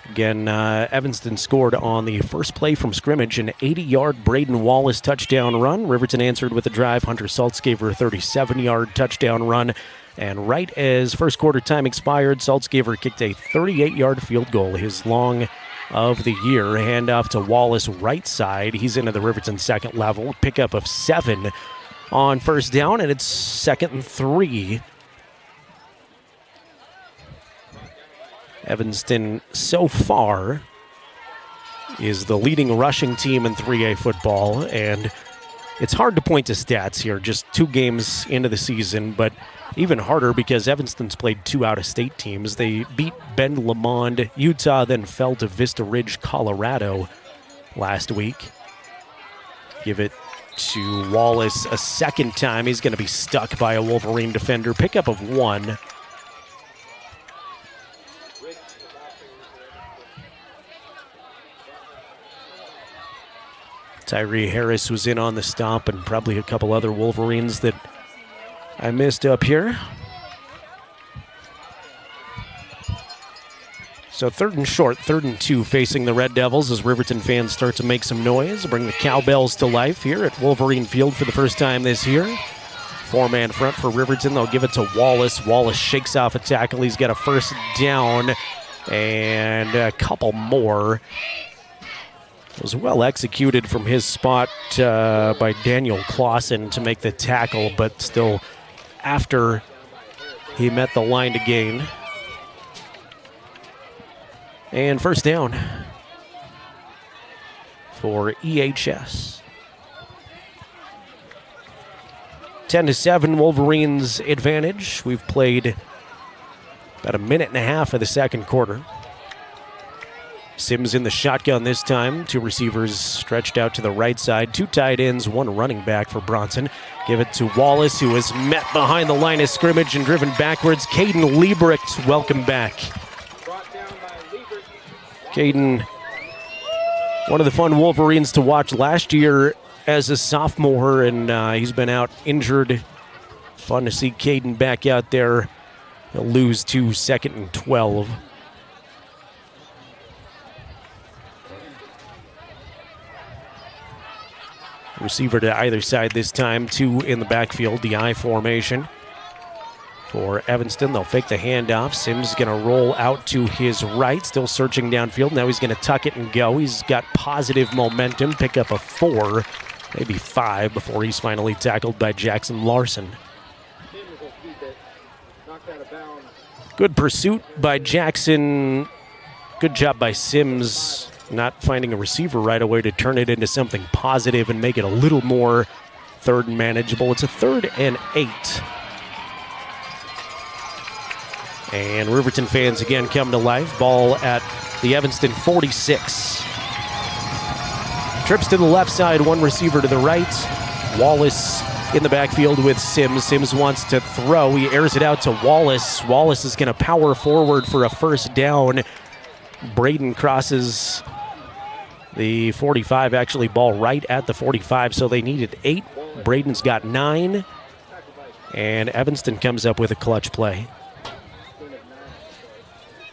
Again, Evanston scored on the first play from scrimmage, an 80-yard Braden Wallace touchdown run. Riverton answered with a drive. Hunter Saltzgaber, a 37-yard touchdown run. And right as first quarter time expired, Saltzgaber kicked a 38-yard field goal, his long of the year. Handoff to Wallace right side. He's into the Riverton second level. Pickup of 7 on first down, and it's 2nd and 3. Evanston so far is the leading rushing team in 3A football, and it's hard to point to stats here, just 2 games into the season, but even harder because Evanston's played 2 out-of-state teams. They beat Bend Lamond, Utah, then fell to Vista Ridge, Colorado last week. Give it to Wallace a second time. He's going to be stuck by a Wolverine defender. Pickup of 1. Tyree Harris was in on the stop, and probably a couple other Wolverines that I missed up here. So 3rd and short, 3rd and 2 facing the Red Devils as Riverton fans start to make some noise, bring the cowbells to life here at Wolverine Field for the first time this year. 4-man front for Riverton. They'll give it to Wallace. Wallace shakes off a tackle. He's got a first down and a couple more. It was well executed from his spot by Daniel Clausen to make the tackle, but still after he met the line to gain. And first down for EHS. 10-7 Wolverines advantage. We've played about a minute and a half of the second quarter. Sims in the shotgun this time. 2 receivers stretched out to the right side. 2 tight ends, 1 running back for Bronson. Give it to Wallace, who is met behind the line of scrimmage and driven backwards. Caden Liebrecht, welcome back. Caden, one of the fun Wolverines to watch last year as a sophomore, and he's been out injured. Fun to see Caden back out there. He'll lose to 2nd and 12. Receiver to either side this time, 2 in the backfield, the I formation. For Evanston, they'll fake the handoff. Sims is going to roll out to his right, still searching downfield. Now he's going to tuck it and go. He's got positive momentum, pick up a 4, maybe 5 before he's finally tackled by Jackson Larson. Good pursuit by Jackson. Good job by Sims. Not finding a receiver right away to turn it into something positive and make it a little more 3rd and manageable. It's a 3rd and 8. And Riverton fans again come to life. Ball at the Evanston 46. Trips to the left side, 1 receiver to the right. Wallace in the backfield with Sims. Sims wants to throw. He airs it out to Wallace. Wallace is going to power forward for a first down. Braden crosses the 45, actually ball right at the 45, so they needed 8. Braden's got 9, and Evanston comes up with a clutch play.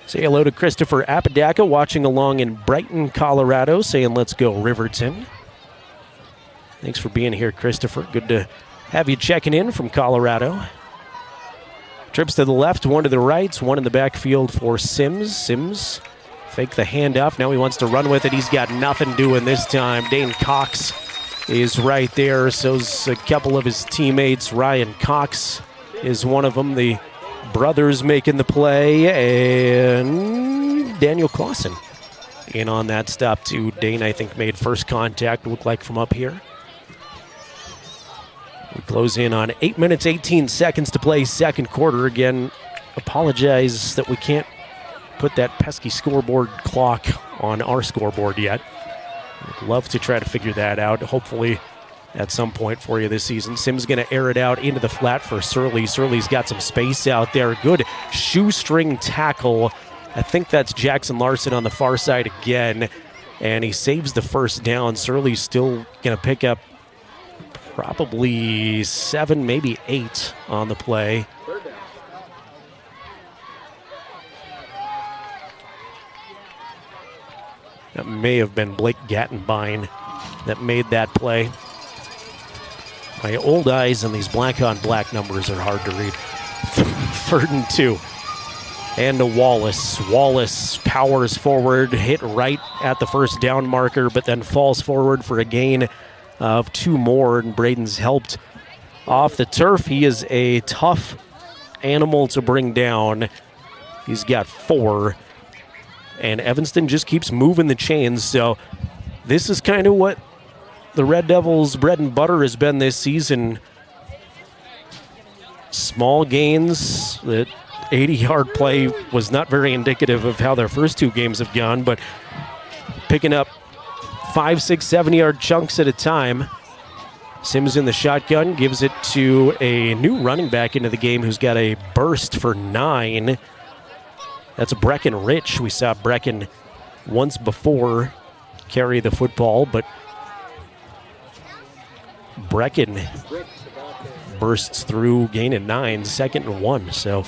Say hello to Christopher Apodaca watching along in Brighton, Colorado, saying let's go Riverton. Thanks for being here, Christopher. Good to have you checking in from Colorado. Trips to the left, 1 to the right, 1 in the backfield for Sims. Sims fake the handoff. Now he wants to run with it. He's got nothing doing this time. Dane Cox is right there. So's a couple of his teammates. Ryan Cox is one of them. The brothers making the play. And Daniel Clausen in on that stop too. Dane, I think, made first contact, looked like from up here. We close in on 8 minutes, 18 seconds to play second quarter. Again, apologize that we can't put that pesky scoreboard clock on our scoreboard yet. I'd love to try to figure that out, hopefully at some point for you this season. Sims going to air it out into the flat for Surly. Surly's got some space out there. Good shoestring tackle. I think that's Jackson Larson on the far side again, and he saves the first down. Surly's still going to pick up probably 7, maybe 8 on the play. That may have been Blake Gattenbein that made that play. My old eyes and these black-on-black numbers are hard to read. 3rd and 2. And to Wallace. Wallace powers forward, hit right at the first down marker, but then falls forward for a gain of 2 more, and Braden's helped off the turf. He is a tough animal to bring down. He's got 4. And Evanston just keeps moving the chains, so this is kind of what the Red Devils' bread and butter has been this season. Small gains. The 80-yard play was not very indicative of how their first 2 games have gone, but picking up 5, 6, 7-yard chunks at a time. Sims in the shotgun, gives it to a new running back into the game who's got a burst for 9. That's Brecken Rich. We saw Brecken once before carry the football, but Brecken bursts through, gain of 9, 2nd and 1. So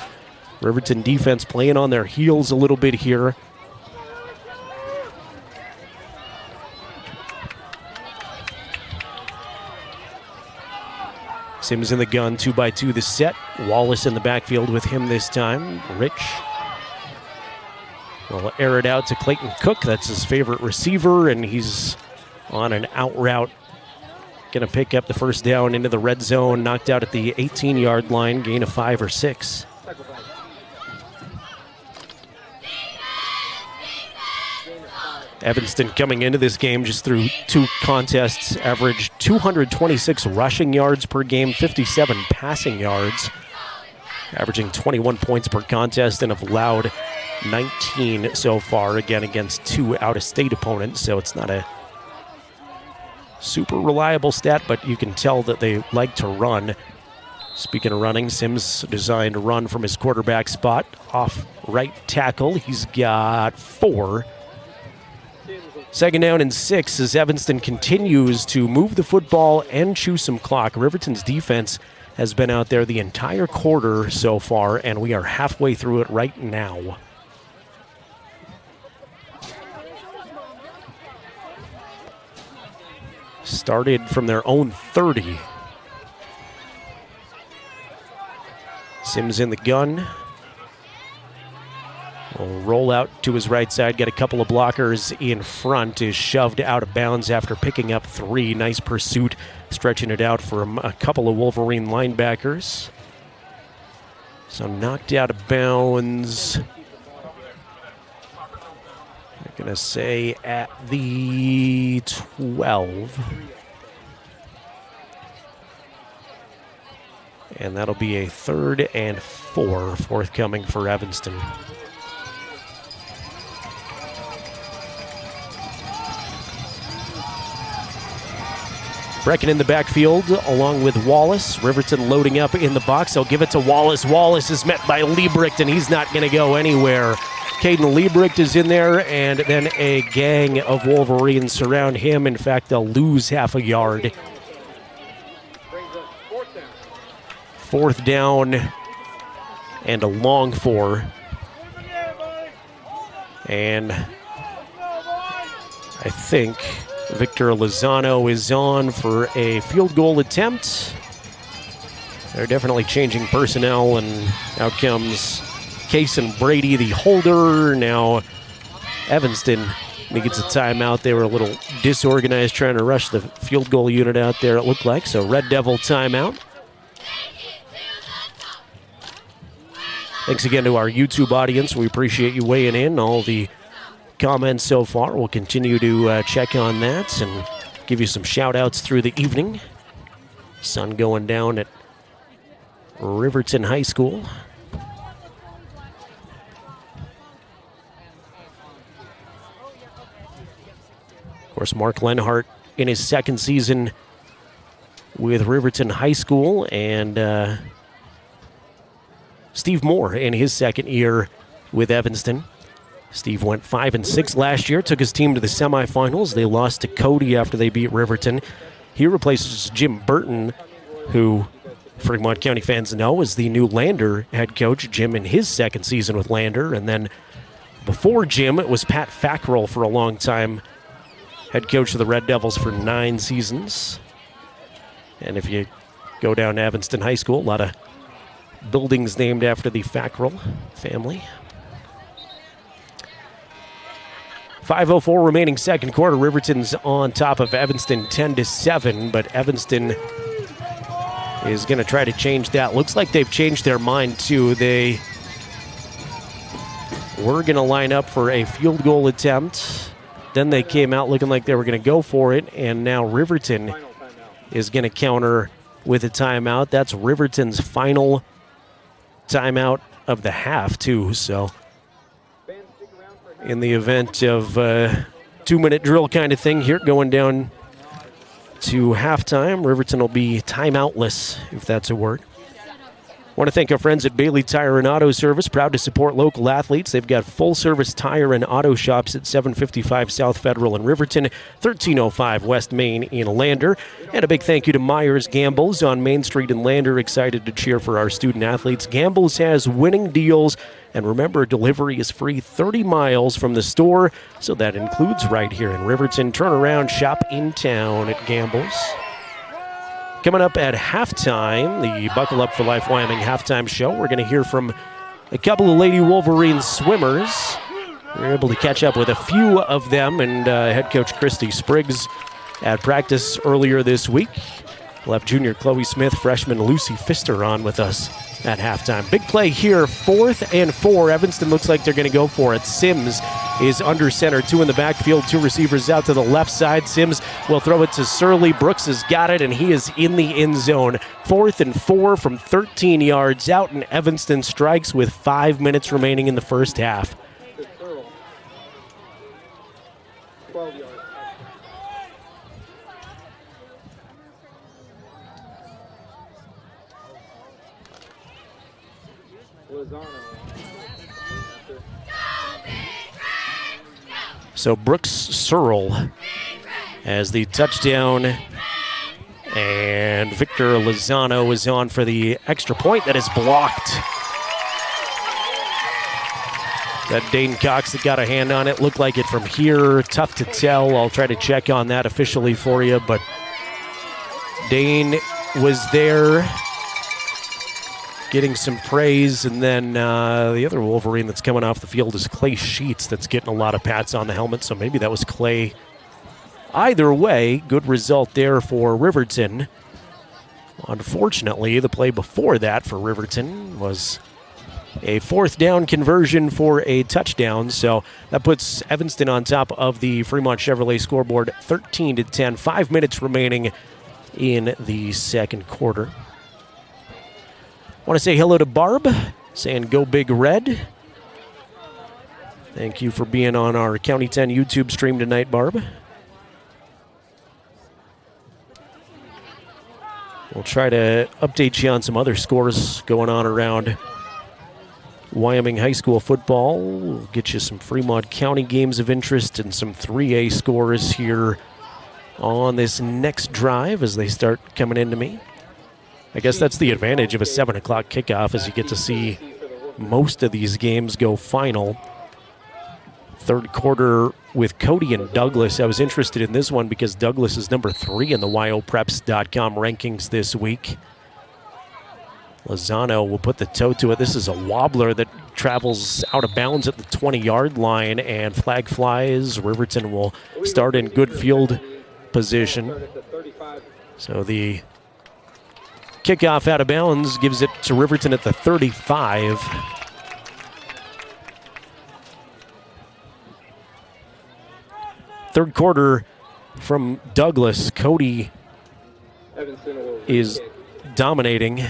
Riverton defense playing on their heels a little bit here. Sims in the gun, 2x2 the set. Wallace in the backfield with him this time. Rich will air it out to Clayton Cook. That's his favorite receiver, and he's on an out route. Going to pick up the first down into the red zone, knocked out at the 18-yard line, gain of 5 or 6. Evanston coming into this game just through 2 contests, averaged 226 rushing yards per game, 57 passing yards, averaging 21 points per contest, and have allowed 19 so far, again against 2 out-of-state opponents, so it's not a super reliable stat, but you can tell that they like to run. Speaking of running, Sims designed to run from his quarterback spot off right tackle. He's got 4. 2nd down and 6 as Evanston continues to move the football and chew some clock. Riverton's defense has been out there the entire quarter so far, and we are halfway through it right now. Started from their own 30. Sims in the gun. Will roll out to his right side, get a couple of blockers in front, is shoved out of bounds after picking up 3. Nice pursuit, stretching it out for a couple of Wolverine linebackers. So knocked out of bounds. I'm going to say at the 12. And that'll be a 3rd and 4 forthcoming for Evanston. Brecken in the backfield along with Wallace. Riverton loading up in the box. They'll give it to Wallace. Wallace is met by Liebricht, and he's not going to go anywhere. Caden Liebricht is in there, and then a gang of Wolverines surround him. In fact, they'll lose half a yard. 4th down and a long 4. And I think Victor Lozano is on for a field goal attempt. They're definitely changing personnel, and out comes Kason Brady, the holder. Now Evanston needs a timeout. They were a little disorganized trying to rush the field goal unit out there, it looked like. So Red Devil timeout. Thanks again to our YouTube audience. We appreciate you weighing in. All the comments so far. We'll continue to check on that and give you some shout outs through the evening. Sun going down at Riverton High School. Of course, Mark Lenhardt in his second season with Riverton High School, and Steve Moore in his second year with Evanston. Steve went 5-6 last year, took his team to the semifinals. They lost to Cody after they beat Riverton. He replaces Jim Burton, who Fremont County fans know is the new Lander head coach. Jim in his second season with Lander, and then before Jim, it was Pat Fackrell for a long time, head coach of the Red Devils for 9 seasons. And if you go down to Evanston High School, a lot of buildings named after the Fackrell family. 5:04 remaining second quarter. Riverton's on top of Evanston 10-7, but Evanston is going to try to change that. Looks like they've changed their mind too. They were going to line up for a field goal attempt. Then they came out looking like they were going to go for it, and now Riverton is going to counter with a timeout. That's Riverton's final timeout of the half too, so in the event of a 2-minute drill kind of thing here, going down to halftime, Riverton will be timeoutless, if that's a word. Want to thank our friends at Bailey Tire and Auto Service, proud to support local athletes. They've got full-service tire and auto shops at 755 South Federal in Riverton, 1305 West Main in Lander. And a big thank you to Myers Gambles on Main Street in Lander, excited to cheer for our student athletes. Gambles has winning deals, and remember, delivery is free 30 miles from the store, so that includes right here in Riverton. Turn around, shop in town at Gambles. Coming up at halftime, the Buckle Up for Life Wyoming halftime show, we're going to hear from a couple of Lady Wolverine swimmers. We were able to catch up with a few of them, and head coach Christy Spriggs at practice earlier this week. We'll have junior Chloe Smith, freshman Lucy Pfister on with us at halftime. Big play here, 4th and 4. Evanston looks like they're going to go for it. Sims is under center, 2 in the backfield, 2 receivers out to the left side. Sims will throw it to Surly. Brooks has got it, and he is in the end zone. 4th and 4 from 13 yards out, and Evanston strikes with 5 minutes remaining in the first half. So Brooks Searle has the touchdown, and Victor Lozano is on for the extra point that is blocked. That Dane Cox that got a hand on it, looked like it from here. Tough to tell. I'll try to check on that officially for you, but Dane was there getting some praise, and then the other Wolverine that's coming off the field is Clay Sheets that's getting a lot of pats on the helmet, so maybe that was Clay. Either way, good result there for Riverton. Unfortunately, the play before that for Riverton was a 4th down conversion for a touchdown, so that puts Evanston on top of the Fremont Chevrolet scoreboard 13-10. 5 minutes remaining in the second quarter. Want to say hello to Barb, saying go Big Red. Thank you for being on our County 10 YouTube stream tonight, Barb. We'll try to update you on some other scores going on around Wyoming High School football. We'll get you some Fremont County games of interest and some 3A scores here on this next drive as they start coming into me. I guess that's the advantage of a 7 o'clock kickoff, is you get to see most of these games go final. Third quarter with Cody and Douglas. I was interested in this one because Douglas is number 3 in the WyoPreps.com rankings this week. Lozano will put the toe to it. This is a wobbler that travels out of bounds at the 20-yard line, and flag flies. Riverton will start in good field position. So the kickoff out of bounds gives it to Riverton at the 35. Third quarter from Douglas. Cody is dominating.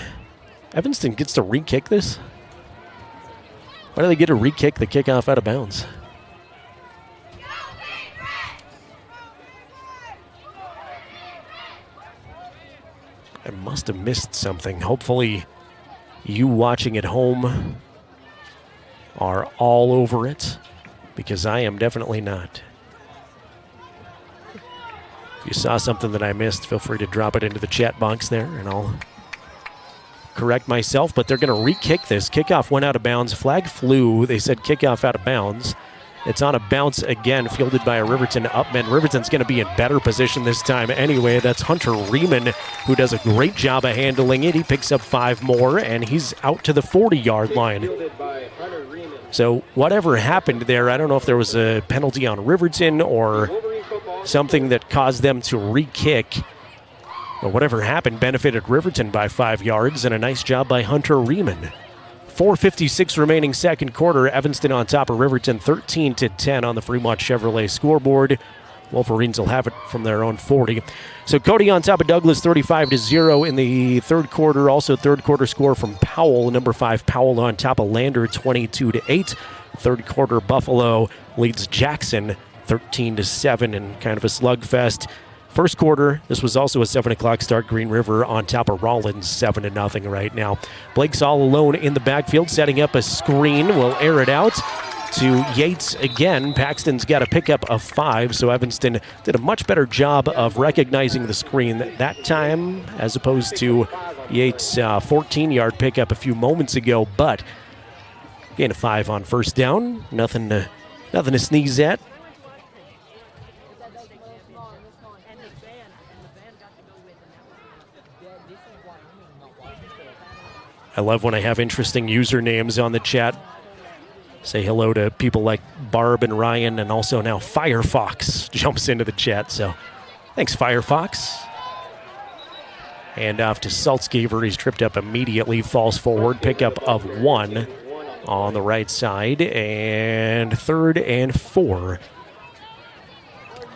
Evanston gets to re-kick this? Why do they get to re-kick the kickoff out of bounds? I must have missed something. Hopefully you watching at home are all over it, because I am definitely not. If you saw something that I missed, feel free to drop it into the chat box there, and I'll correct myself. But they're going to re-kick this. Kickoff went out of bounds. Flag flew. They said kickoff out of bounds. It's on a bounce again, fielded by a Riverton upman. Riverton's going to be in better position this time anyway. That's Hunter Riemann, who does a great job of handling it. He picks up 5 more, and he's out to the 40-yard line. So whatever happened there, I don't know if there was a penalty on Riverton or something that caused them to re-kick. But whatever happened benefited Riverton by 5 yards, and a nice job by Hunter Riemann. 4:56 remaining second quarter. Evanston on top of Riverton, 13-10 on the Fremont Chevrolet scoreboard. Wolverines will have it from their own 40. So Cody on top of Douglas, 35-0 in the third quarter. Also third quarter score from Powell, number 5 Powell on top of Lander, 22-8. Third quarter Buffalo leads Jackson 13-7 in kind of a slugfest. First quarter, this was also a 7 o'clock start. Green River on top of Rollins, 7-0 right now. Blake's all alone in the backfield, setting up a screen. Will air it out to Yates again. Paxton's got a pickup of 5, so Evanston did a much better job of recognizing the screen that time, as opposed to Yates' 14-yard pickup a few moments ago. But gain of 5 on first down. Nothing to sneeze at. I love when I have interesting usernames on the chat. Say hello to people like Barb and Ryan, and also now Firefox jumps into the chat. So thanks, Firefox. Hand off to Saltzgaver. He's tripped up immediately, falls forward. Pickup of 1 on the right side, and 3rd and 4.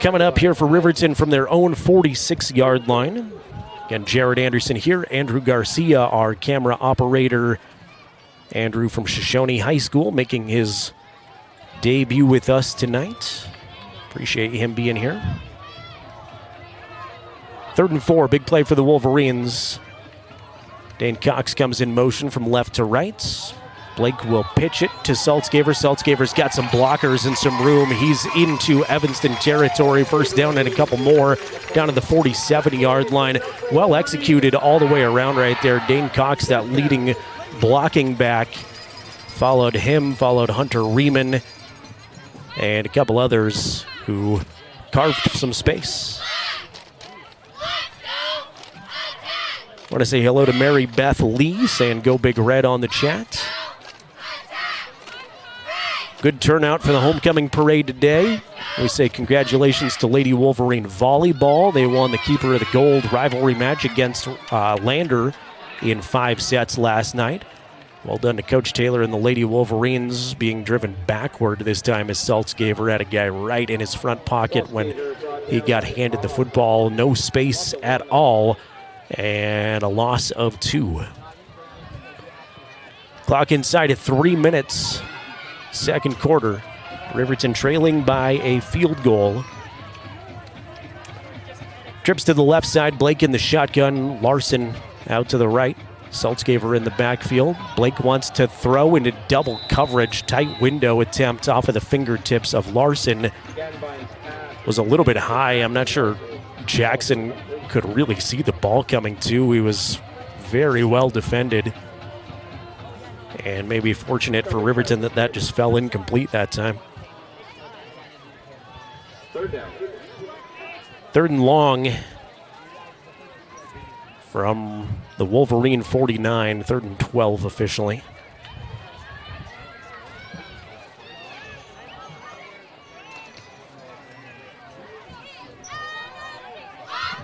Coming up here for Riverton from their own 46-yard line. Again, Jared Anderson here. Andrew Garcia, our camera operator. Andrew from Shoshone High School making his debut with us tonight. Appreciate him being here. 3rd and 4, big play for the Wolverines. Dane Cox comes in motion from left to right. Blake will pitch it to Saltzgaver. Saltzgaver's got some blockers and some room. He's into Evanston territory. First down and a couple more down to the 47-yard line. Well executed all the way around right there. Dane Cox, that leading blocking back, followed Hunter Riemann and a couple others who carved some space. I want to say hello to Mary Beth Lee, saying go Big Red on the chat. Good turnout for the homecoming parade today. We say congratulations to Lady Wolverine Volleyball. They won the Keeper of the Gold rivalry match against Lander in 5 sets last night. Well done to Coach Taylor and the Lady Wolverines, being driven backward this time as Saltzgaver had a guy right in his front pocket when he got handed the football. No space at all, and a loss of 2. Clock inside at 3 minutes. Second quarter, Riverton trailing by a field goal. Trips to the left side, Blake in the shotgun, Larson out to the right. Saltzgaver in the backfield. Blake wants to throw into double coverage. Tight window attempt off of the fingertips of Larson. Was a little bit high. I'm not sure Jackson could really see the ball coming too. He was very well defended. And maybe fortunate for Riverton that just fell incomplete that time. 3rd and long from the Wolverine 49, 3rd and 12 officially.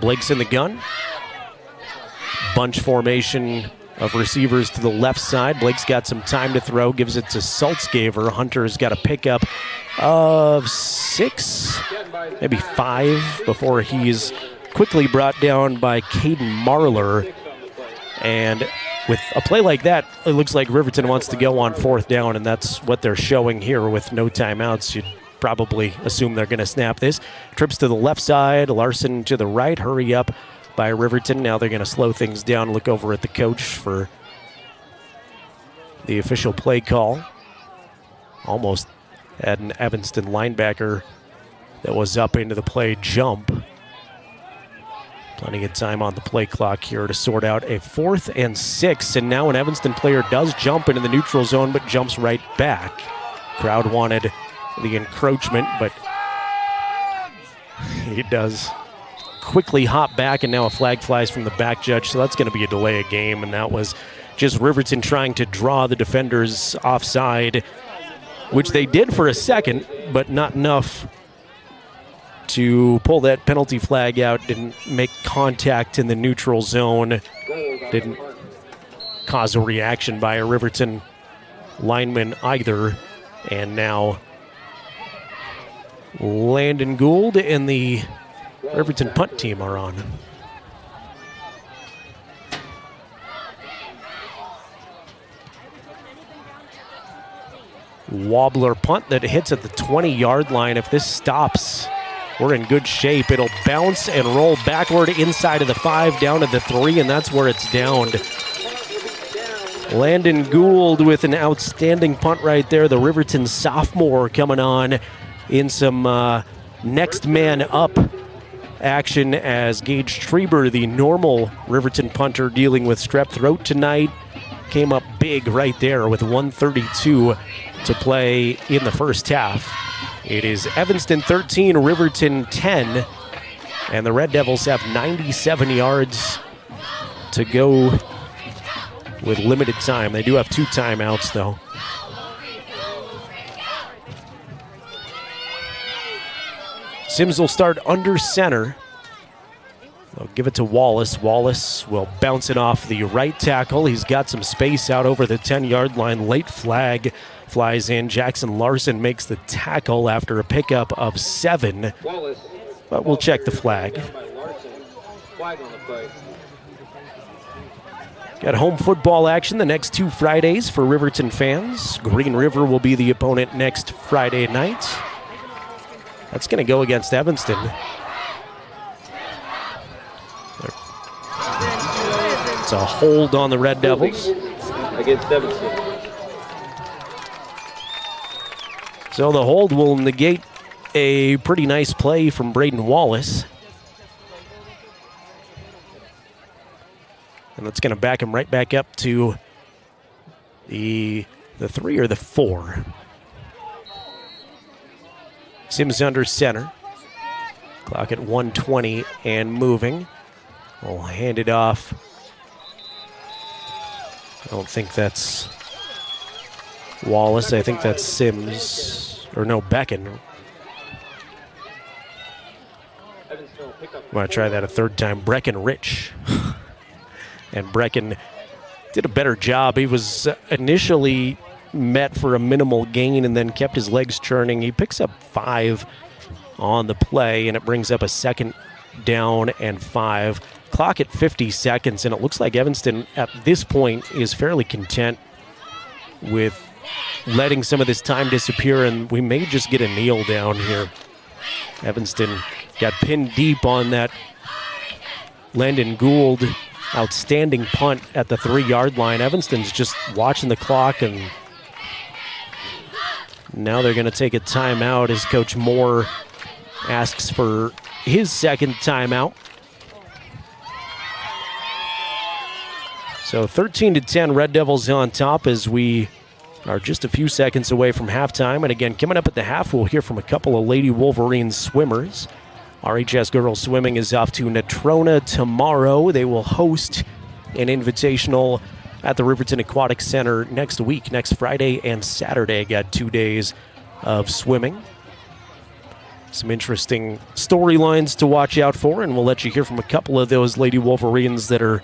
Blake's in the gun. Bunch formation of receivers to the left side. Blake's got some time to throw, gives it to Saltzgaver. Hunter's got a pickup of 6, maybe 5 before he's quickly brought down by Caden Marler. And with a play like that, it looks like Riverton wants to go on 4th down, and that's what they're showing here with no timeouts. You'd probably assume they're going to snap this. Trips to the left side, Larson to the right, hurry up by Riverton. Now they're going to slow things down, look over at the coach for the official play call. Almost had an Evanston linebacker that was up into the play jump. Plenty of time on the play clock here to sort out a 4th and 6. And now an Evanston player does jump into the neutral zone, but jumps right back. Crowd wanted the encroachment, but he does quickly hop back, and now a flag flies from the back judge, so that's going to be a delay of game, and that was just Riverton trying to draw the defenders offside, which they did for a second, but not enough to pull that penalty flag out. Didn't make contact in the neutral zone, didn't cause a reaction by a Riverton lineman either, and now Landon Gould and the Riverton punt team are on. Wobbler punt that hits at the 20-yard line. If this stops, we're in good shape. It'll bounce and roll backward inside of the 5, down to the 3, and that's where it's downed. Landon Gould with an outstanding punt right there. The Riverton sophomore coming on in some next man up action as Gage Treber, the normal Riverton punter dealing with strep throat tonight, came up big right there with 1:32 to play in the first half. It is Evanston 13, Riverton 10, and the Red Devils have 97 yards to go with limited time. They do have 2 timeouts, though. Sims will start under center. They'll give it to Wallace. Wallace will bounce it off the right tackle. He's got some space out over the 10-yard line. Late flag flies in. Jackson Larson makes the tackle after a pickup of 7. But we'll check the flag. Got home football action the next 2 Fridays for Riverton fans. Green River will be the opponent next Friday night. That's going to go against Evanston. It's a hold on the Red Devils. Against Evanston. So the hold will negate a pretty nice play from Braden Wallace. And that's going to back him right back up to the 3 or the 4. Sims under center. Clock at 1:20 and moving. We'll hand it off. I don't think that's Wallace. I think that's Sims. Or no, Becken. I'm going to try that a 3rd time. Breckenridge. And Brecken did a better job. He was initially met for a minimal gain and then kept his legs churning. He picks up 5 on the play, and it brings up a 2nd down and 5. Clock at 50 seconds, and it looks like Evanston at this point is fairly content with letting some of this time disappear, and we may just get a kneel down here. Evanston got pinned deep on that Landon Gould outstanding punt at the 3-yard line. Evanston's just watching the clock, and now they're going to take a timeout as Coach Moore asks for his 2nd timeout. So 13-10, Red Devils on top as we are just a few seconds away from halftime. And again, coming up at the half, we'll hear from a couple of Lady Wolverine swimmers. RHS Girls Swimming is off to Natrona tomorrow. They will host an invitational at the Riverton Aquatic Center next week, next Friday and Saturday. Got 2 days of swimming. Some interesting storylines to watch out for, and we'll let you hear from a couple of those Lady Wolverines that are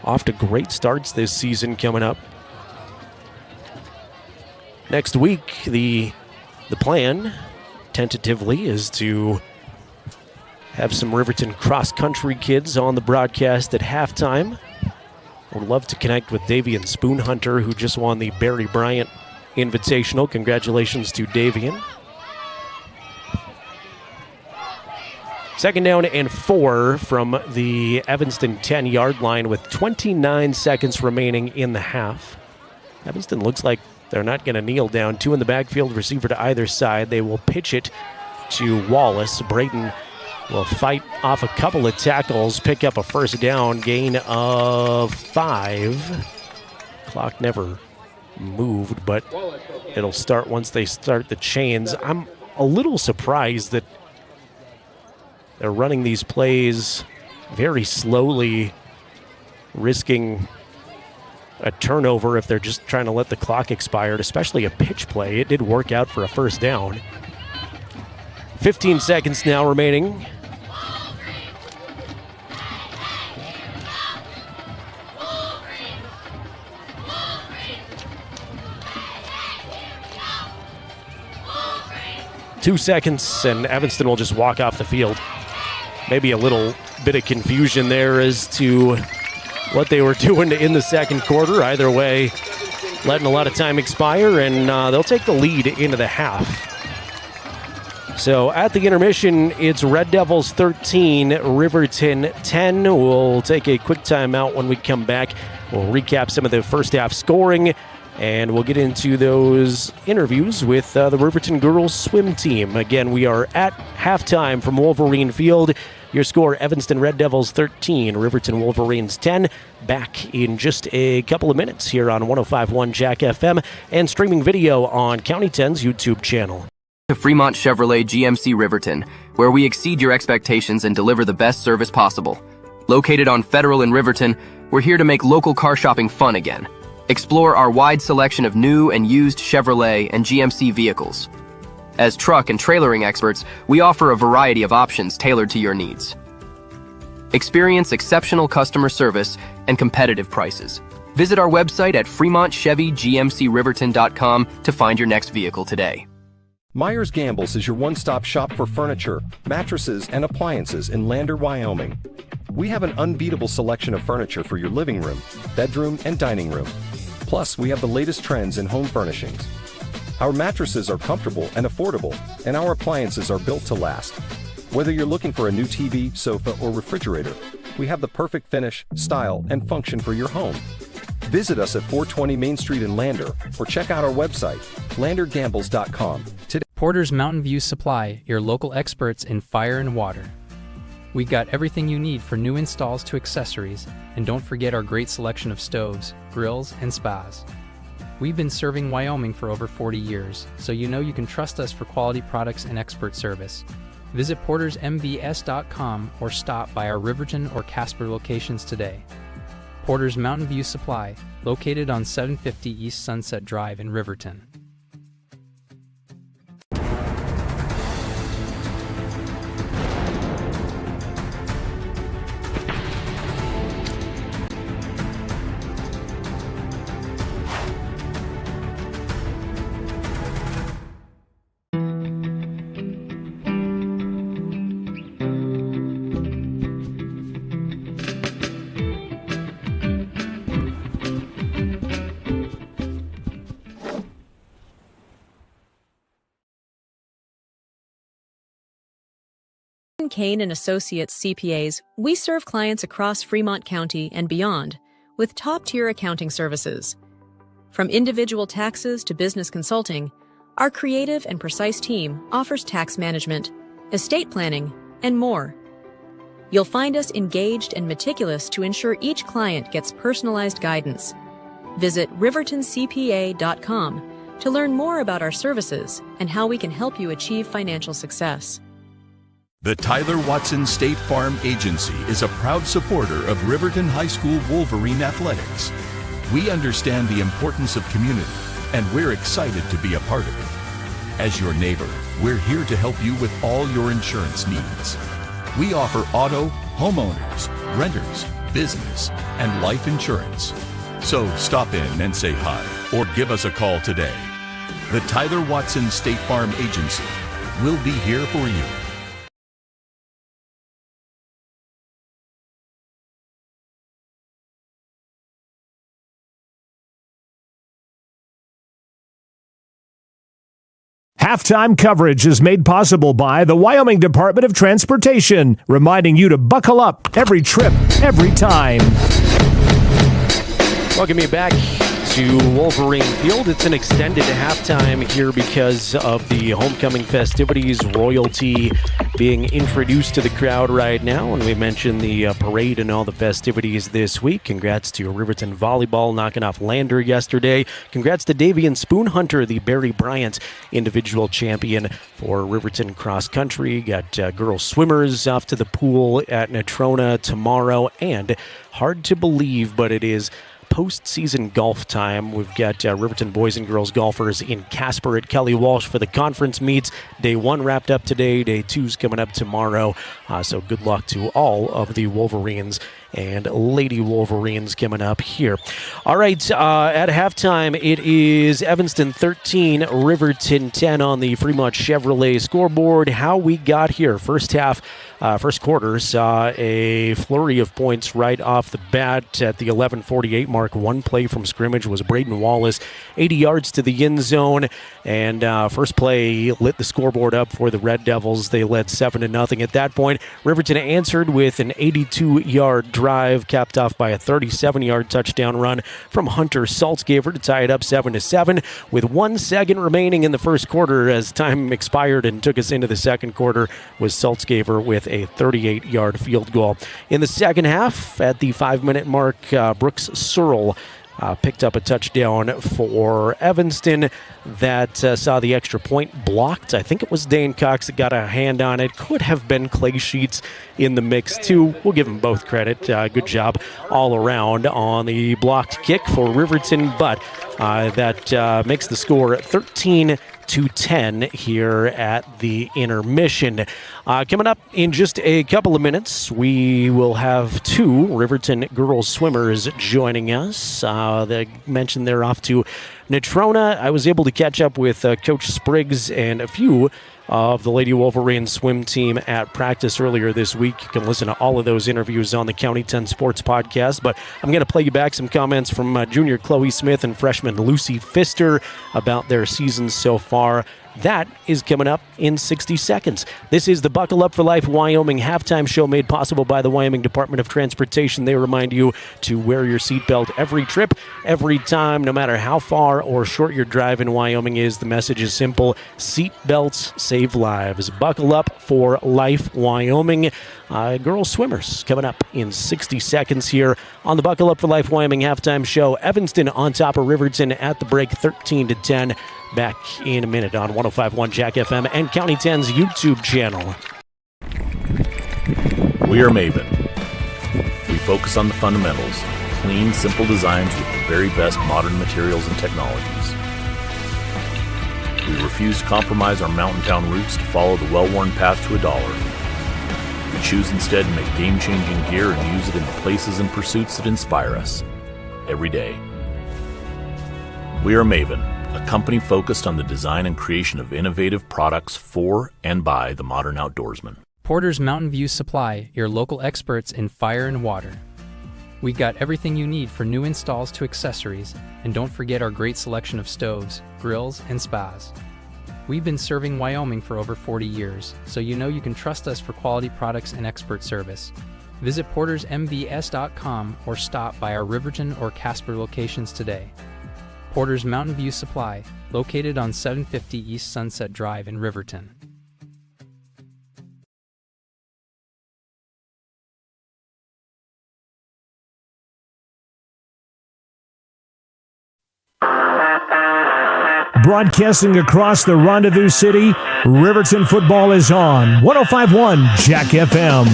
off to great starts this season coming up. Next week, the plan, tentatively, is to have some Riverton cross-country kids on the broadcast at halftime. Would love to connect with Davian Spoonhunter, who just won the Barry Bryant Invitational. Congratulations to Davian. 2nd down and 4 from the Evanston 10-yard line with 29 seconds remaining in the half. Evanston looks like they're not going to kneel down. 2 in the backfield, receiver to either side. They will pitch it to Wallace. Braden will fight off a couple of tackles, pick up a first down, gain of 5. Clock never moved, but it'll start once they start the chains. I'm a little surprised that they're running these plays very slowly, risking a turnover if they're just trying to let the clock expire, especially a pitch play. It did work out for a first down. 15 seconds now remaining. Two seconds, and Evanston will just walk off the field. Maybe a little bit of confusion there as to what they were doing in the second quarter. Either way, letting a lot of time expire, and they'll take the lead into the half. So at the intermission, it's Red Devils 13, Riverton 10. We'll take a quick timeout. When we come back, we'll recap some of the first half scoring, and we'll get into those interviews with the Riverton girls swim team. Again, we are at halftime from Wolverine Field. Your score, Evanston Red Devils 13, Riverton Wolverines 10. Back in just a couple of minutes here on 105.1 Jack FM and streaming video on County 10's YouTube channel. To Fremont Chevrolet GMC Riverton, where we exceed your expectations and deliver the best service possible. Located on Federal in Riverton, we're here to make local car shopping fun again. Explore our wide selection of new and used Chevrolet and GMC vehicles. As truck and trailering experts, we offer a variety of options tailored to your needs. Experience exceptional customer service and competitive prices. Visit our website at fremontchevygmcriverton.com to find your next vehicle today. Myers Gambles is your one-stop shop for furniture, mattresses, and appliances in Lander, Wyoming. We have an unbeatable selection of furniture for your living room, bedroom, and dining room. Plus, we have the latest trends in home furnishings. Our mattresses are comfortable and affordable, and our appliances are built to last. Whether you're looking for a new TV, sofa, or refrigerator, we have the perfect finish, style, and function for your home. Visit us at 420 Main Street in Lander, or check out our website, landergambles.com. Today. Porter's Mountain View Supply, your local experts in fire and water. We've got everything you need for new installs to accessories, and don't forget our great selection of stoves, grills, and spas. We've been serving Wyoming for over 40 years, so you know you can trust us for quality products and expert service. Visit portersmbs.com or stop by our Riverton or Casper locations today. Porter's Mountain View Supply, located on 750 East Sunset Drive in Riverton. Kane and Associates CPAs, we serve clients across Fremont County and beyond with top-tier accounting services. From individual taxes to business consulting, our creative and precise team offers tax management, estate planning, and more. You'll find us engaged and meticulous to ensure each client gets personalized guidance. Visit rivertoncpa.com to learn more about our services and how we can help you achieve financial success. The Tyler Watson State Farm Agency is a proud supporter of Riverton High School Wolverine athletics. We understand the importance of community, and we're excited to be a part of it. As your neighbor, we're here to help you with all your insurance needs. We offer auto, homeowners, renters, business, and life insurance. So stop in and say hi, or give us a call today. The Tyler Watson State Farm Agency will be here for you. Halftime coverage is made possible by the Wyoming Department of Transportation, reminding you to buckle up every trip, every time. Welcome me back to Wolverine Field. It's an extended halftime here because of the homecoming festivities, royalty being introduced to the crowd right now. And we mentioned the parade and all the festivities this week. Congrats to Riverton Volleyball knocking off Lander yesterday. Congrats to Davian Spoonhunter, the Barry Bryant individual champion for Riverton Cross Country. Got girls swimmers off to the pool at Natrona tomorrow. And hard to believe, but it is postseason golf time. We've got Riverton boys and girls golfers in Casper at Kelly Walsh for the conference meets. Day 1 wrapped up today. Day 2's coming up tomorrow. So good luck to all of the Wolverines and Lady Wolverines coming up here. All right, at halftime, it is Evanston 13, Riverton 10 on the Fremont Chevrolet scoreboard. How we got here, first quarter saw a flurry of points right off the bat at the 11:48 mark. One play from scrimmage was Braden Wallace, 80 yards to the end zone, and first play lit the scoreboard up for the Red Devils. They led 7-0. At that point, Riverton answered with an 82-yard drive, capped off by a 37-yard touchdown run from Hunter Saltzgaver to tie it up 7-7. With 1 second remaining in the first quarter as time expired and took us into the second quarter, was Saltzgaver with a 38-yard field goal. In the second half, at the 5-minute mark, Brooks Searle picked up a touchdown for Evanston that saw the extra point blocked. I think it was Dane Cox that got a hand on it. Could have been Clay Sheets in the mix too. We'll give them both credit. Good job all around on the blocked kick for Riverton, but that makes the score 13-10 here at the intermission. Coming up in just a couple of minutes, we will have 2 Riverton girls swimmers joining us. They mentioned they're off to Natrona. I was able to catch up with Coach Spriggs and a few of the Lady Wolverine swim team at practice earlier this week. You can listen to all of those interviews on the County 10 Sports Podcast, but I'm going to play you back some comments from junior Chloe Smith and freshman Lucy Pfister about their season so far. That is coming up in 60 seconds. This is the Buckle Up for Life Wyoming halftime show made possible by the Wyoming Department of Transportation. They remind you to wear your seatbelt every trip, every time, no matter how far or short your drive in Wyoming is. The message is simple. Seatbelts save lives. Buckle up for Life Wyoming. Girls swimmers coming up in 60 seconds here on the Buckle Up for Life Wyoming halftime show. Evanston on top of Riverton at the break, 13-10. Back in a minute on 105.1 Jack FM and County 10's YouTube channel. We are Maven. We focus on the fundamentals, clean, simple designs with the very best modern materials and technologies. We refuse to compromise our mountain town roots to follow the well-worn path to $1. We choose instead to make game-changing gear and use it in the places and pursuits that inspire us every day. We are Maven, a company focused on the design and creation of innovative products for and by the modern outdoorsman. Porter's Mountain View Supply, your local experts in fire and water. We've got everything you need for new installs to accessories, and don't forget our great selection of stoves, grills, and spas. We've been serving Wyoming for over 40 years, so you know you can trust us for quality products and expert service. Visit portersmvs.com or stop by our Riverton or Casper locations today. Porter's Mountain View Supply, located on 750 East Sunset Drive in Riverton. Broadcasting across the Rendezvous City, Riverton football is on 105.1 Jack FM.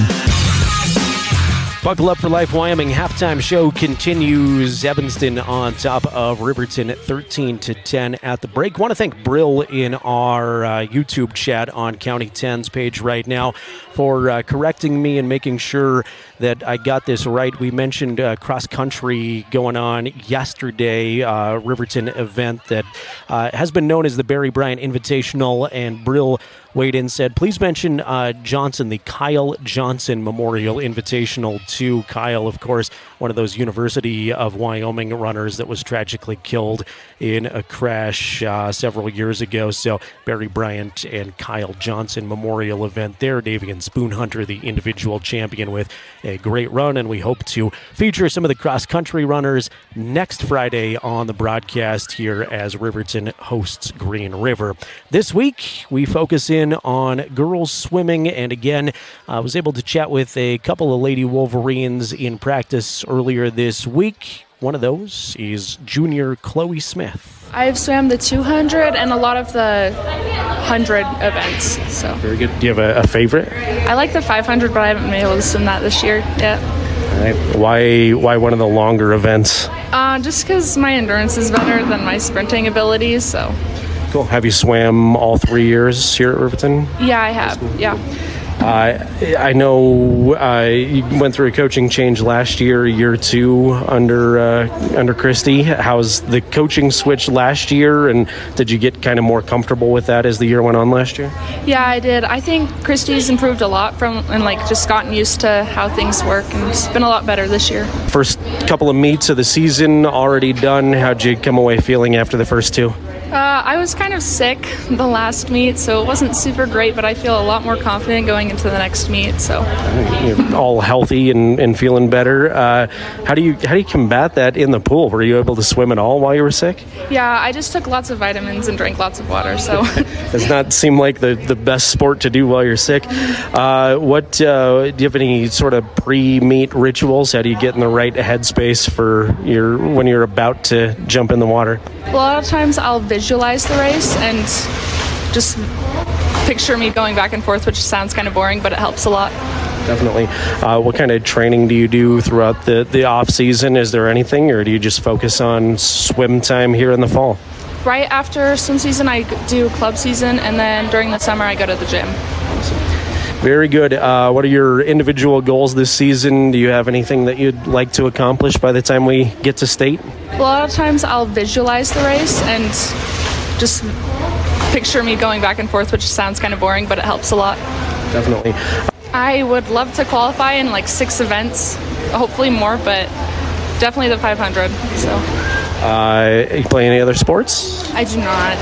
Buckle Up for Life Wyoming halftime show continues. Evanston on top of Riverton 13-10 at the break. Want to thank Brill in our YouTube chat on County 10's page right now for correcting me and making sure that I got this right. We mentioned cross country going on yesterday, Riverton event that has been known as the Barry Bryant Invitational, and Brill weighed in, said, please mention Johnson, the Kyle Johnson Memorial Invitational to Kyle, of course, one of those University of Wyoming runners that was tragically killed in a crash several years ago. So Barry Bryant and Kyle Johnson Memorial event there. Davian Spoonhunter, the individual champion, with a great run, and we hope to feature some of the cross-country runners next Friday on the broadcast here as Riverton hosts Green River. This week, we focus in on girls swimming, and again, I was able to chat with a couple of Lady Wolverines in practice earlier this week. One of those is junior Chloe Smith. I've swam the 200 and a lot of the 100 events. So Very good. Do you have a favorite? I like the 500, but I haven't been able to swim that this year yet. All right. Why one of the longer events? Just because my endurance is better than my sprinting abilities. So Cool. Have you swam all 3 years here at Riverton? yeah, I have. Yeah. I know you went through a coaching change last year, year two under Christy. How's the coaching switch last year, and did you get kind of more comfortable with that as the year went on last year? Yeah, I did. I think Christy's improved a lot and just gotten used to how things work, and it's been a lot better this year. First couple of meets of the season already done. How'd you come away feeling after the first two? I was kind of sick the last meet, so it wasn't super great, but I feel a lot more confident going into the next meet. So you're all healthy and feeling better. How do you combat that in the pool? Were you able to swim at all while you were sick? yeah, I just took lots of vitamins and drank lots of water. So does not seem like the best sport to do while you're sick. What do you have any sort of pre-meet rituals? How do you get in the right headspace for when you're about to jump in the water? a lot of times I'll visualize the race and just picture me going back and forth, which sounds kind of boring, but it helps a lot. Definitely. What kind of training do you do throughout the off season? Is there anything, or do you just focus on swim time here in the fall? Right after swim season, I do club season, and then during the summer, I go to the gym. Very good. What are your individual goals this season? Do you have anything that you'd like to accomplish by the time we get to state? A lot of times I'll visualize the race and just picture me going back and forth, which sounds kind of boring, but it helps a lot. Definitely. I would love to qualify in 6 events, hopefully more, but definitely the 500. So. You play any other sports? I do not.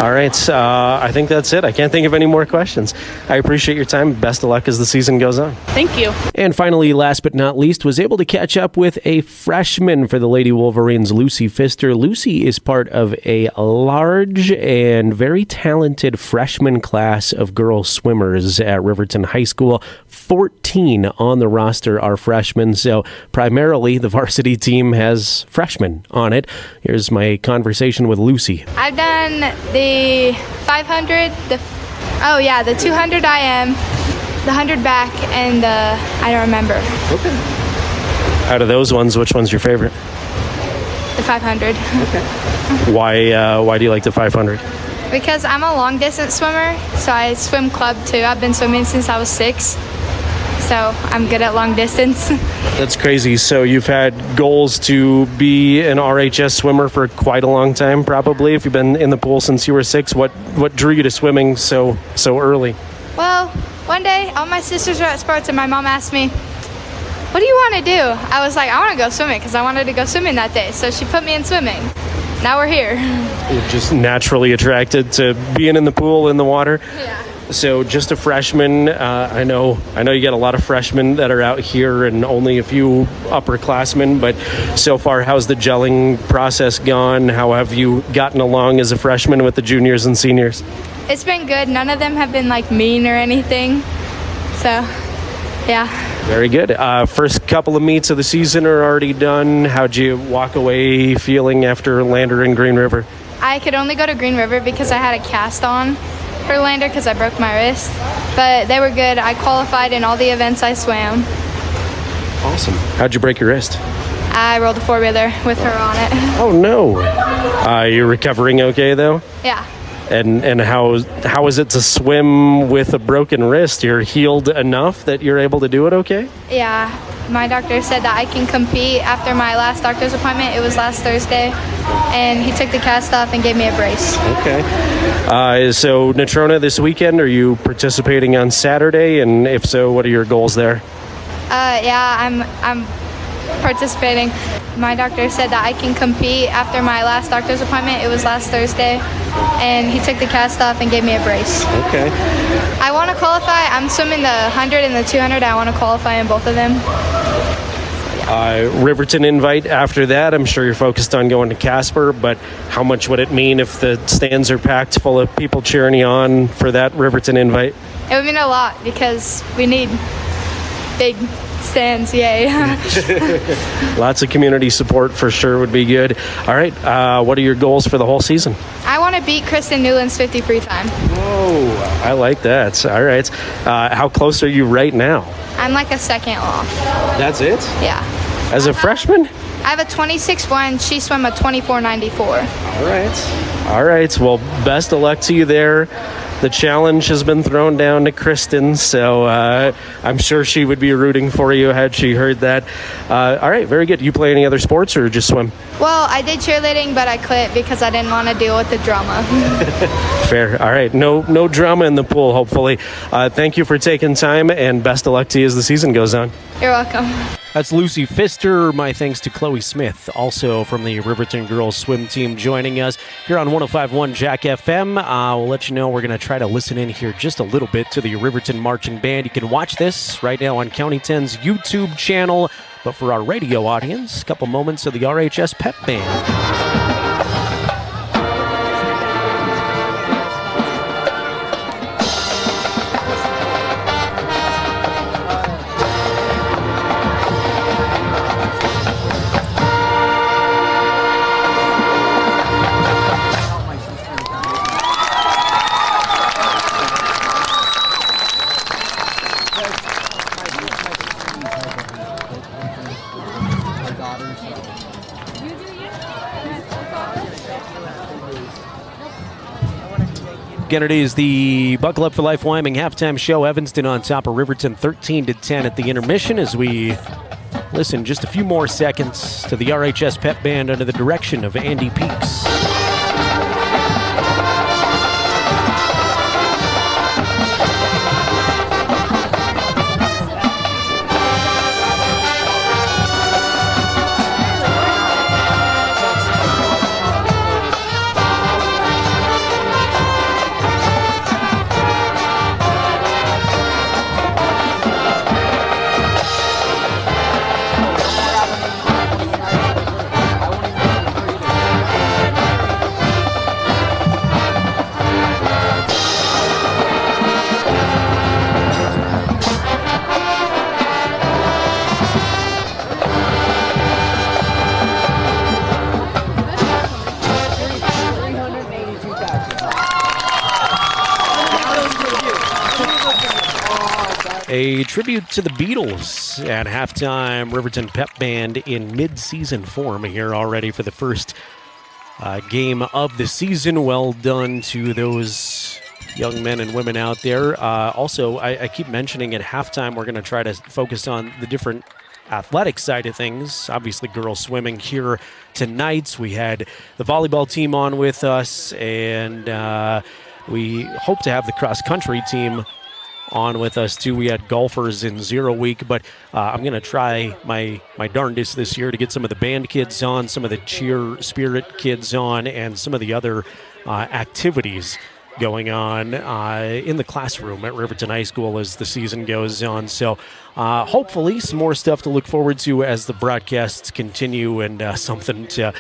All right. I think that's it. I can't think of any more questions. I appreciate your time. Best of luck as the season goes on. Thank you. And finally, last but not least, was able to catch up with a freshman for the Lady Wolverines, Lucy Pfister. Lucy is part of a large and very talented freshman class of girl swimmers at Riverton High School. 14 on the roster are freshmen, so primarily the varsity team has freshmen on it. Here's my conversation with Lucy. I've done the 500, the 200 IM, the 100 back, and I don't remember. Okay. Out of those ones, which one's your favorite? The 500. Okay. Why do you like the 500? Because I'm a long distance swimmer, so I swim club too. I've been swimming since I was 6. So I'm good at long distance. That's crazy. So you've had goals to be an RHS swimmer for quite a long time, probably, if you've been in the pool since you were 6. What drew you to swimming so early? Well, one day all my sisters were at sports and my mom asked me, what do you want to do? I was like, I want to go swimming because I wanted to go swimming that day. So she put me in swimming. Now we're here. You're just naturally attracted to being in the pool, in the water? Yeah. So just a freshman. I know you get a lot of freshmen that are out here and only a few upperclassmen, but so far, how's the gelling process gone? How have you gotten along as a freshman with the juniors and seniors? It's been good. None of them have been mean or anything. So, yeah. Very good. First couple of meets of the season are already done. How'd you walk away feeling after Lander and Green River? I could only go to Green River because I had a cast on for Lander because I broke my wrist. But they were good. I qualified in all the events I swam. Awesome. How'd you break your wrist? I rolled a 4-wheeler with her on it. Oh, no. You're recovering okay, though? Yeah. And how is it to swim with a broken wrist? You're healed enough that you're able to do it okay? Yeah, my doctor said that I can compete after my last doctor's appointment. It was last Thursday, and he took the cast off and gave me a brace. Okay. So Natrona this weekend, are you participating on Saturday? And if so, what are your goals there? Yeah, I'm participating. My doctor said that I can compete after my last doctor's appointment. It was last Thursday, and he took the cast off and gave me a brace. Okay. I want to qualify. I'm swimming the 100 and the 200. I want to qualify in both of them. Riverton invite after that. I'm sure you're focused on going to Casper, but how much would it mean if the stands are packed full of people cheering you on for that Riverton invite? It would mean a lot because we need big stands. Yay. Lots of community support for sure would be good. All right. What are your goals for the whole season? I want to beat Kristen Newland's 50 free time. Whoa, I like that. All right. How close are you right now? I'm like a second off. That's it? Yeah. As a freshman? I have a 26.1. She swam a 24.94. All right. Well, best of luck to you there. The challenge has been thrown down to Kristen, so I'm sure she would be rooting for you had she heard that. All right, very good. You play any other sports or just swim? Well, I did cheerleading, but I quit because I didn't want to deal with the drama. Fair. All right. No drama in the pool, hopefully. Thank you for taking time, and best of luck to you as the season goes on. You're welcome. That's Lucy Pfister. My thanks to Chloe Smith, also from the Riverton girls swim team, joining us here on 105.1 Jack FM. We'll let you know we're going to try to listen in here just a little bit to the Riverton Marching Band. You can watch this right now on County 10's YouTube channel. But for our radio audience, a couple moments of the RHS Pep Band. Again, it is the Buckle Up for Life Wyoming halftime show. Evanston on top of Riverton 13-10 at the intermission as we listen just a few more seconds to the RHS Pep Band under the direction of Andy Peaks. A tribute to the Beatles at halftime. Riverton Pep Band in mid-season form here already for the first game of the season. Well done to those young men and women out there. Also, I keep mentioning at halftime we're going to try to focus on the different athletic side of things. Obviously, girls swimming here tonight. We had the volleyball team on with us, and we hope to have the cross-country team on with us too. We had golfers in 0 week, but I'm going to try my darndest this year to get some of the band kids on, some of the cheer spirit kids on, and some of the other activities going on in the classroom at Riverton High School as the season goes on. So hopefully some more stuff to look forward to as the broadcasts continue, and something to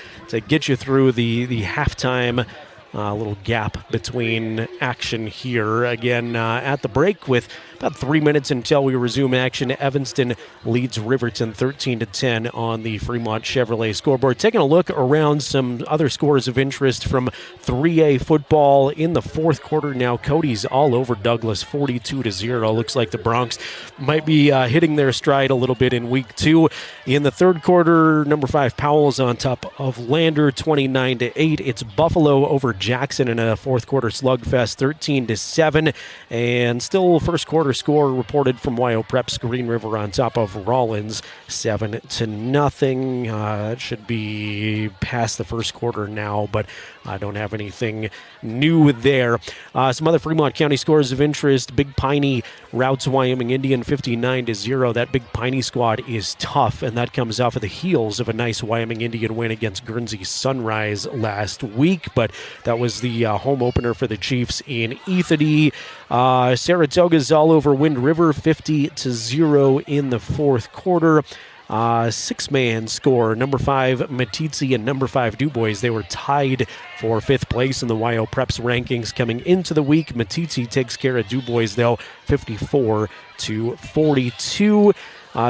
get you through the halftime little gap between action here. Again, at the break with about 3 minutes until we resume action. Evanston leads Riverton 13-10 on the Fremont Chevrolet scoreboard. Taking a look around some other scores of interest from 3A football in the fourth quarter now. Cody's all over Douglas, 42-0. Looks like the Broncs might be hitting their stride a little bit in week 2. In the third quarter, number 5 Powell's on top of Lander, 29-8. It's Buffalo over Jackson in a fourth quarter slugfest, 13-7. And still first quarter score reported from Wyo Prep's Green River on top of Rollins, 7-0. It should be past the first quarter now, but I don't have anything new there. Some other Fremont County scores of interest. Big Piney routs Wyoming Indian 59-0. That Big Piney squad is tough, and that comes off of the heels of a nice Wyoming Indian win against Guernsey Sunrise last week, but that was the home opener for the Chiefs in Ethody. Saratoga's all over Wind River, 50-0 in the fourth quarter. 6-man score. Number 5 Matitsi and number 5 DuBois. They were tied for 5th place in the Wyo Preps rankings coming into the week. Matitsi takes care of DuBois though, 54-42.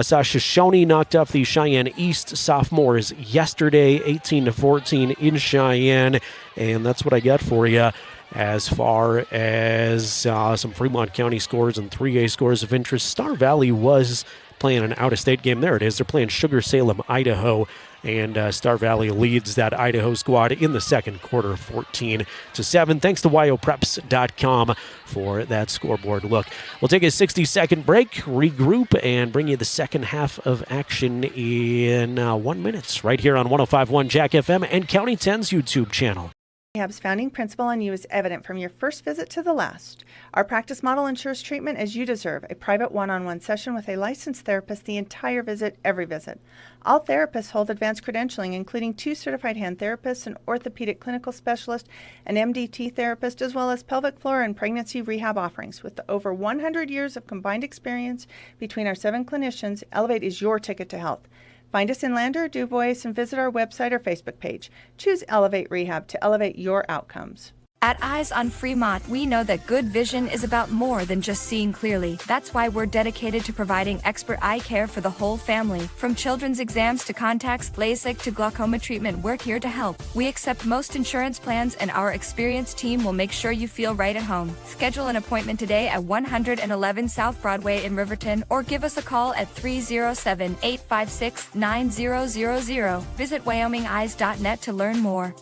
Saw Shoshone knocked off the Cheyenne East sophomores yesterday, 18-14 in Cheyenne, and that's what I got for you as far as some Fremont County scores and 3A scores of interest. Star Valley was playing an out-of-state game. There it is. They're playing Sugar Salem, Idaho, and Star Valley leads that Idaho squad in the second quarter, 14-7. Thanks to WyoPreps.com for that scoreboard look. We'll take a 60-second break, regroup, and bring you the second half of action in 1 minute right here on 105.1 Jack FM and County 10's YouTube channel. Rehab's founding principle on you is evident from your first visit to the last. Our practice model ensures treatment as you deserve, a private one-on-one session with a licensed therapist the entire visit, every visit. All therapists hold advanced credentialing, including 2 certified hand therapists, an orthopedic clinical specialist, an MDT therapist, as well as pelvic floor and pregnancy rehab offerings. With over 100 years of combined experience between our 7 clinicians, Elevate is your ticket to health. Find us in Lander or DuBois and visit our website or Facebook page. Choose Elevate Rehab to elevate your outcomes. At Eyes on Fremont, we know that good vision is about more than just seeing clearly. That's why we're dedicated to providing expert eye care for the whole family. From children's exams to contacts, LASIK to glaucoma treatment, we're here to help. We accept most insurance plans, and our experienced team will make sure you feel right at home. Schedule an appointment today at 111 South Broadway in Riverton, or give us a call at 307-856-9000. Visit WyomingEyes.net to learn more.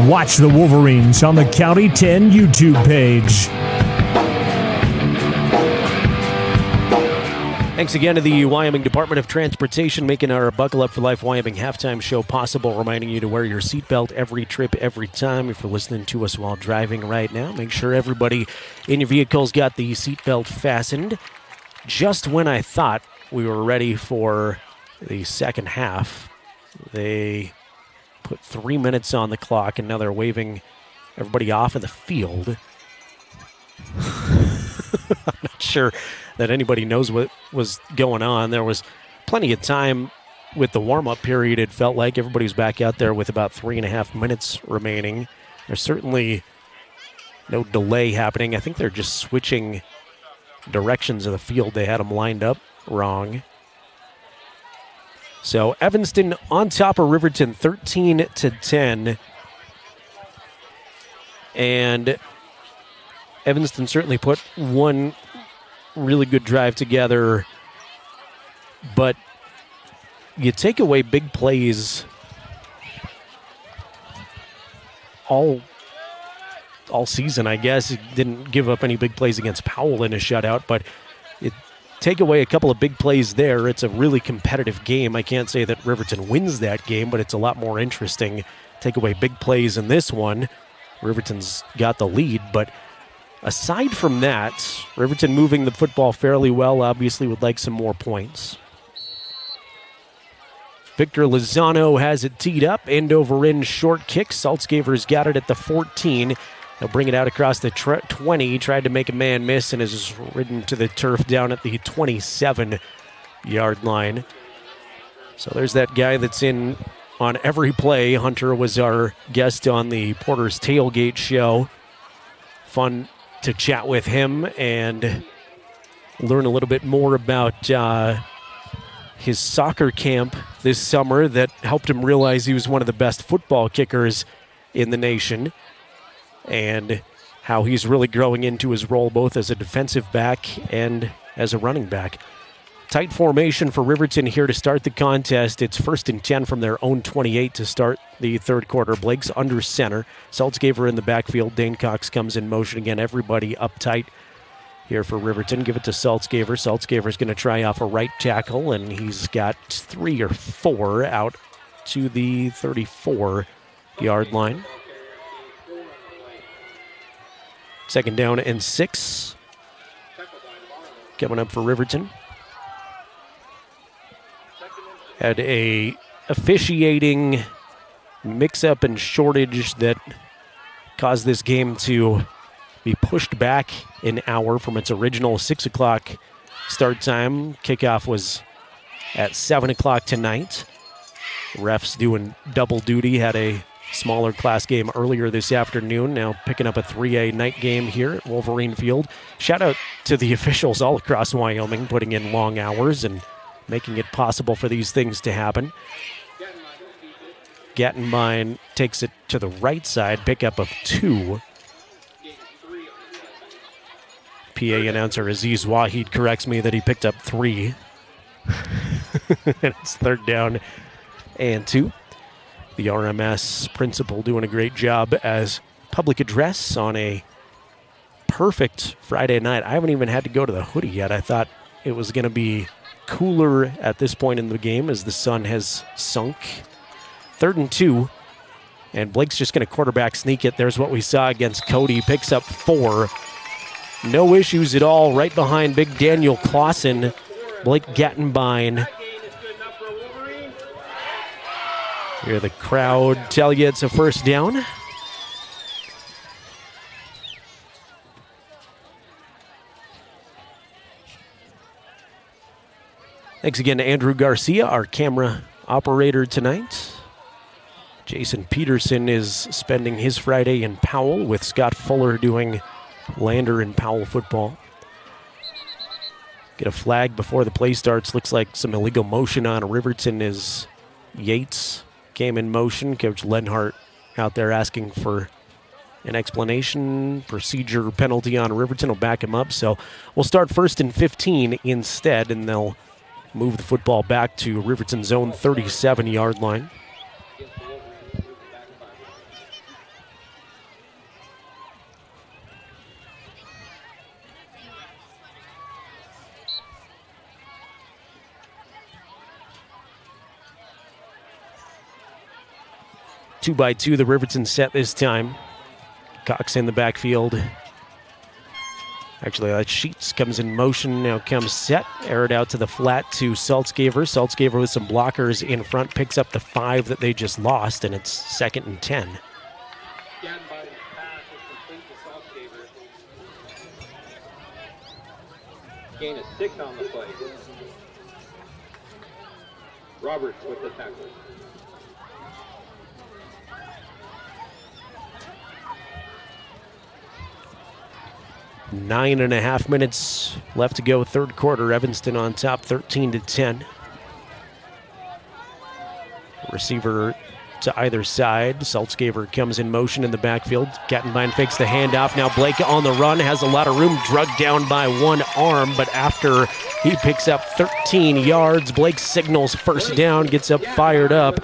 Watch the Wolverines on the County 10 YouTube page. Thanks again to the Wyoming Department of Transportation making our Buckle Up for Life Wyoming halftime show possible, reminding you to wear your seatbelt every trip, every time. If you're listening to us while driving right now, make sure everybody in your vehicle's got the seatbelt fastened. Just when I thought we were ready for the second half, they put 3 minutes on the clock, and now they're waving everybody off of the field. I'm not sure that anybody knows what was going on. There was plenty of time with the warm-up period. It felt like everybody was back out there with about 3.5 minutes remaining. There's certainly no delay happening. I think they're just switching directions of the field. They had them lined up wrong. So Evanston on top of Riverton, 13-10. And Evanston certainly put one really good drive together. But you take away big plays all season, I guess. It didn't give up any big plays against Powell in a shutout, but it take away a couple of big plays there. It's a really competitive game. I can't say that Riverton wins that game, but it's a lot more interesting. Take away big plays in this one. Riverton's got the lead, but aside from that, Riverton moving the football fairly well, obviously would like some more points. Victor Lozano has it teed up, end over end short kick. Saltzgaver's got it at the 14. They'll bring it out across the 20, tried to make a man miss, and is ridden to the turf down at the 27-yard line. So there's that guy that's in on every play. Hunter was our guest on the Porter's Tailgate show. Fun to chat with him and learn a little bit more about his soccer camp this summer that helped him realize he was one of the best football kickers in the nation, and how he's really growing into his role both as a defensive back and as a running back. Tight formation for Riverton here to start the contest. It's 1st and 10 from their own 28 to start the third quarter. Blake's under center. Saltzgaver in the backfield. Dane Cox comes in motion again. Everybody up tight here for Riverton. Give it to Saltzgaver. Saltzgaver's going to try off a right tackle, and he's got 3 or 4 out to the 34-yard line. 2nd down and 6. Coming up for Riverton. Had a officiating mix-up and shortage that caused this game to be pushed back an hour from its original 6 o'clock start time. Kickoff was at 7 o'clock tonight. Refs doing double duty. Had a smaller class game earlier this afternoon. Now picking up a 3A night game here at Wolverine Field. Shout out to the officials all across Wyoming putting in long hours and making it possible for these things to happen. Gattenbein takes it to the right side, pickup of 2. PA announcer Aziz Wahid corrects me that he picked up 3. And it's 3rd down and 2. The RMS principal doing a great job as public address on a perfect Friday night. I haven't even had to go to the hoodie yet. I thought it was going to be cooler at this point in the game as the sun has sunk. 3rd and 2, and Blake's just going to quarterback sneak it. There's what we saw against Cody. Picks up 4. No issues at all right behind big Daniel Clausen. Blake Gattenbein. Hear the crowd tell you it's a 1st down. Thanks again to Andrew Garcia, our camera operator tonight. Jason Peterson is spending his Friday in Powell with Scott Fuller doing Lander and Powell football. Get a flag before the play starts. Looks like some illegal motion on Riverton as Yates came in motion. Coach Lenhardt out there asking for an explanation. Procedure penalty on Riverton will back him up. So we'll start 1st and 15 instead, and they'll move the football back to Riverton's own 37-yard line. Two by two, the Riverton set this time. Cox in the backfield. Actually, Sheets comes in motion, now comes set. Aired out to the flat to Saltzgaver. Saltzgaver with some blockers in front, picks up the 5 that they just lost, and it's 2nd and 10. Gain of 6 on the play. Roberts with the tackle. Nine and a half minutes left to go, third quarter. Evanston on top, 13-10. Receiver to either side. Saltzgaver comes in motion in the backfield. Gattenbein fakes the handoff. Now Blake on the run, has a lot of room, drugged down by one arm, but after he picks up 13 yards, Blake signals 1st down, gets up, fired up.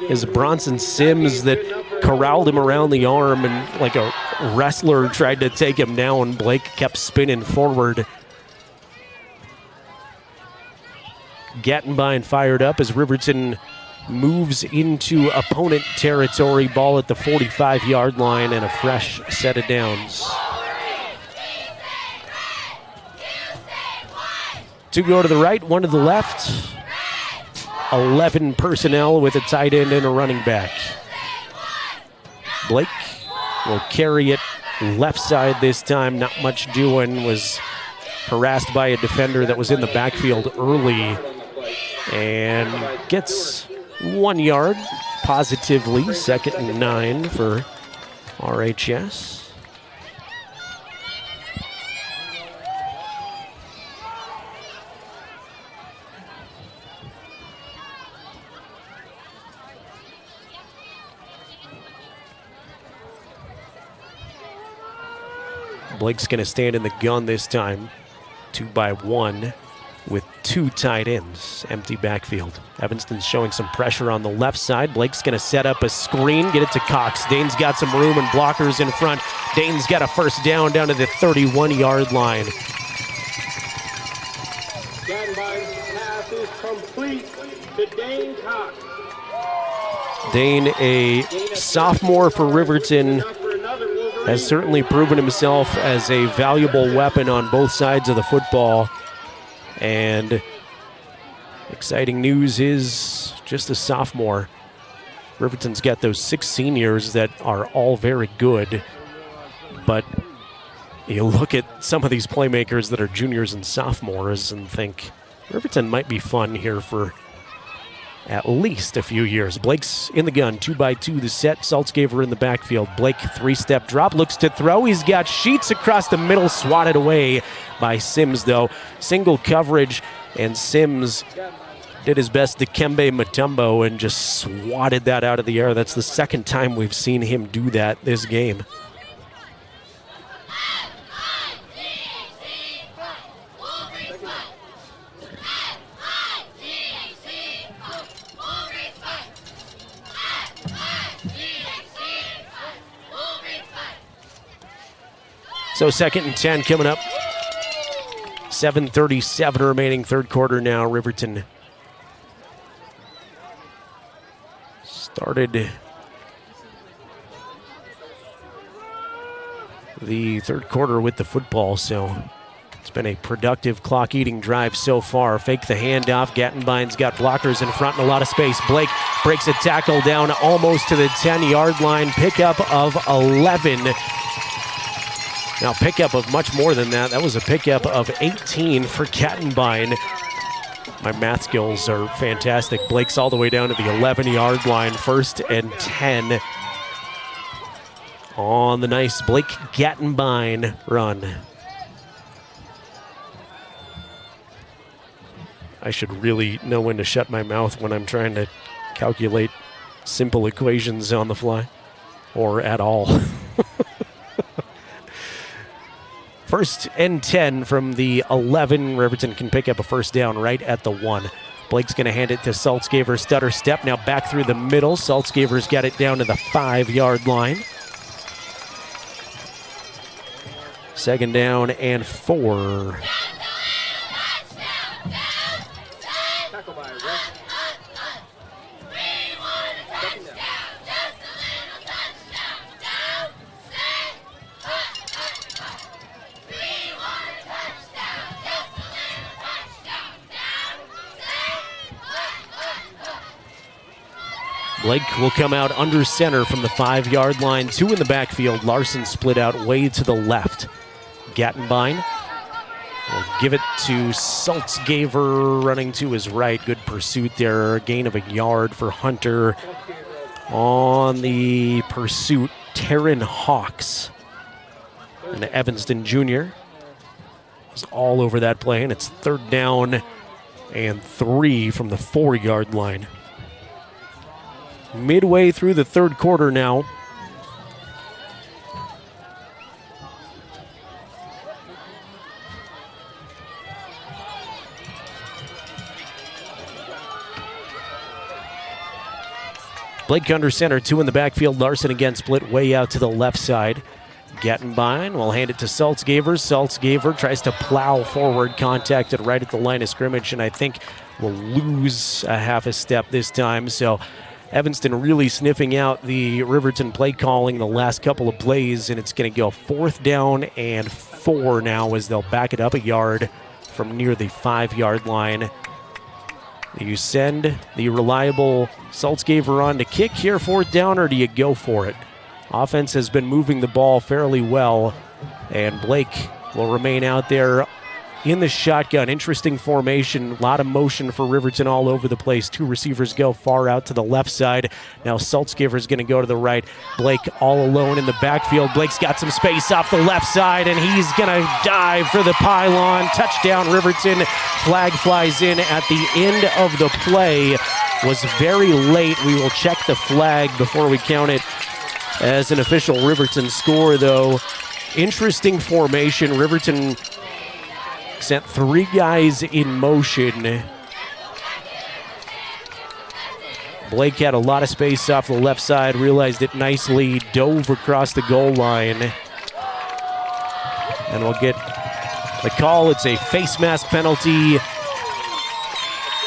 Is Bronson Sims that corralled him around the arm and like a wrestler tried to take him down. Blake kept spinning forward. Gattenbein fired up as Riverton moves into opponent territory. Ball at the 45-yard line and a fresh set of downs. 2 go to the right, 1 to the left. 11 personnel with a tight end and a running back. Blake will carry it left side this time. Not much doing. Was harassed by a defender that was in the backfield early and gets 1 yard positively. 2nd and 9 for RHS. Blake's going to stand in the gun this time. 2-by-1 with 2 tight ends. Empty backfield. Evanston's showing some pressure on the left side. Blake's going to set up a screen, get it to Cox. Dane's got some room and blockers in front. Dane's got a first down to the 31-yard line. Gattenbein's pass is complete to Dane Cox. Dane, a sophomore for Riverton, has certainly proven himself as a valuable weapon on both sides of the football. And exciting news is just a sophomore. Riverton's got those 6 seniors that are all very good. But you look at some of these playmakers that are juniors and sophomores and think Riverton might be fun here for at least a few years. Blake's in the gun, 2-by-2 the set. Saltzgaver in the backfield. Blake, 3-step drop, looks to throw. He's got Sheets across the middle, swatted away by Sims, though. Single coverage, and Sims did his best to Kembe Mutombo and just swatted that out of the air. That's the second time we've seen him do that this game. So 2nd and 10 coming up. 7:37 remaining, third quarter now. Riverton started the third quarter with the football, so it's been a productive clock-eating drive so far. Fake the handoff. Gattenbein's got blockers in front and a lot of space. Blake breaks a tackle down almost to the 10-yard line. Pickup of 11. Now, pickup of much more than that. That was a pickup of 18 for Gattenbein. My math skills are fantastic. Blake's all the way down to the 11-yard line. 1st and 10 on the nice Blake Gattenbein run. I should really know when to shut my mouth when I'm trying to calculate simple equations on the fly, or at all. 1st and 10 from the 11. Riverton can pick up a first down right at the 1. Blake's going to hand it to Saltzgaver. Stutter step. Now back through the middle. Saltzgaver's got it down to the 5-yard line. 2nd down and 4. Blake will come out under center from the 5-yard line. 2 in the backfield. Larson split out way to the left. Gattenbein will give it to Saltzgaver running to his right. Good pursuit there. Gain of a yard for Hunter. On the pursuit, Taryn Hawks. And Evanston Jr. is all over that play, and it's 3rd down and 3 from the 4-yard line. Midway through the third quarter now. Blake under center, 2 in the backfield. Larson again split way out to the left side. Gattenbein will hand it to Saltzgaver. Saltzgaver tries to plow forward, contacted right at the line of scrimmage, and I think will lose a half a step this time. So Evanston really sniffing out the Riverton play calling the last couple of plays, and it's going to go 4th down and 4 now as they'll back it up a yard from near the 5-yard line. Do you send the reliable Saltzgaver on to kick here 4th down, or do you go for it? Offense has been moving the ball fairly well, and Blake will remain out there in the shotgun. Interesting formation. A lot of motion for Riverton all over the place. Two receivers go far out to the left side. Now Saltzgiver's going to go to the right. Blake all alone in the backfield. Blake's got some space off the left side, and he's going to dive for the pylon. Touchdown, Riverton. Flag flies in at the end of the play. Was very late. We will check the flag before we count it as an official Riverton score, though. Interesting formation. Riverton sent three guys in motion. Blake had a lot of space off the left side, realized it nicely, dove across the goal line. And we'll get the call. It's a face mask penalty.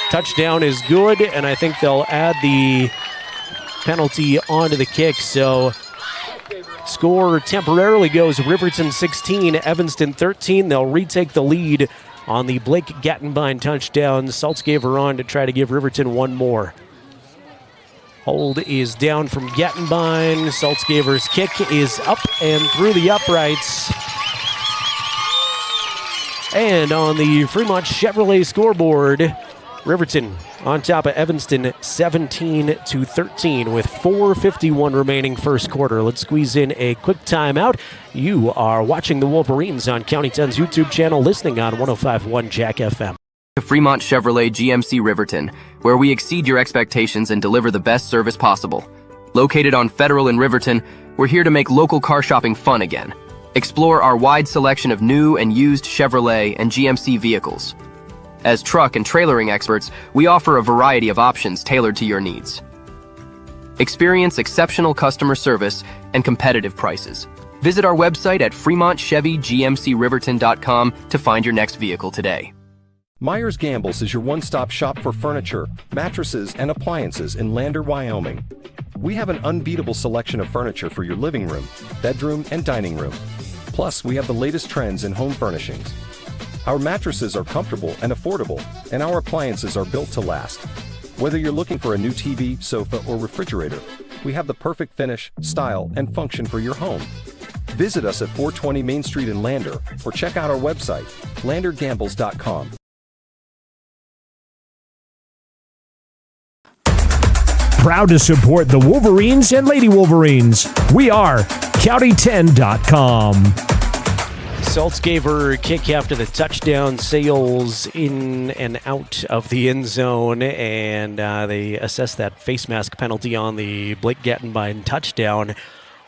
Touchdown is good, and I think they'll add the penalty onto the kick. So score temporarily goes Riverton 16, Evanston 13. They'll retake the lead on the Blake Gattenbein touchdown. Saltzgiver on to try to give Riverton one more. Hold is down from Gattenbein. Saltzgiver's kick is up and through the uprights. And on the Fremont Chevrolet scoreboard, Riverton on top of Evanston 17-13 with 4:51 remaining first quarter. Let's squeeze in a quick timeout. You are watching the Wolverines on County 10's YouTube channel, listening on 105.1 Jack FM. Fremont Chevrolet GMC Riverton, where we exceed your expectations and deliver the best service possible. Located on Federal in Riverton, we're here to make local car shopping fun again. Explore our wide selection of new and used Chevrolet and GMC vehicles. As truck and trailering experts, we offer a variety of options tailored to your needs. Experience exceptional customer service and competitive prices. Visit our website at FremontChevyGMCRiverton.com to find your next vehicle today. Myers Gambles is your one-stop shop for furniture, mattresses, and appliances in Lander, Wyoming. We have an unbeatable selection of furniture for your living room, bedroom, and dining room. Plus, we have the latest trends in home furnishings. Our mattresses are comfortable and affordable, and our appliances are built to last. Whether you're looking for a new TV, sofa, or refrigerator, we have the perfect finish, style, and function for your home. Visit us at 420 Main Street in Lander, or check out our website, landergambles.com. Proud to support the Wolverines and Lady Wolverines. We are County10.com. Saltzgiver kick after the touchdown, sails in and out of the end zone, and they assess that face mask penalty on the Blake Gattenbein touchdown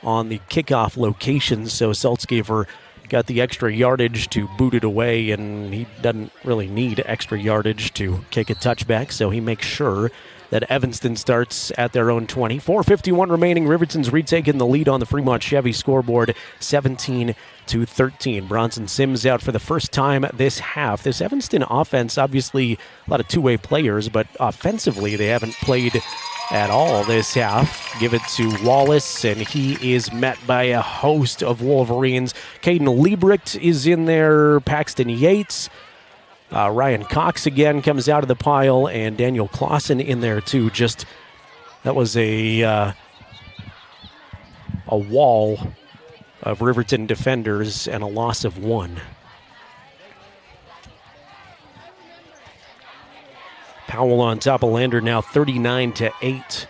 on the kickoff location. So Saltzgiver got the extra yardage to boot it away, and he doesn't really need extra yardage to kick a touchback, so he makes sure that Evanston starts at their own 20. 4:51 remaining. Riverton's retaking the lead on the Fremont Chevy scoreboard, 17-13. Bronson Sims out for the first time this half. This Evanston offense, obviously a lot of two-way players, but offensively they haven't played at all this half. Give it to Wallace, and he is met by a host of Wolverines. Caden Liebrecht is in there, Paxton Yates. Ryan Cox again comes out of the pile, and Daniel Clausen in there too. Just that was a wall of Riverton defenders and a loss of one. Powell on top of Lander now 39-8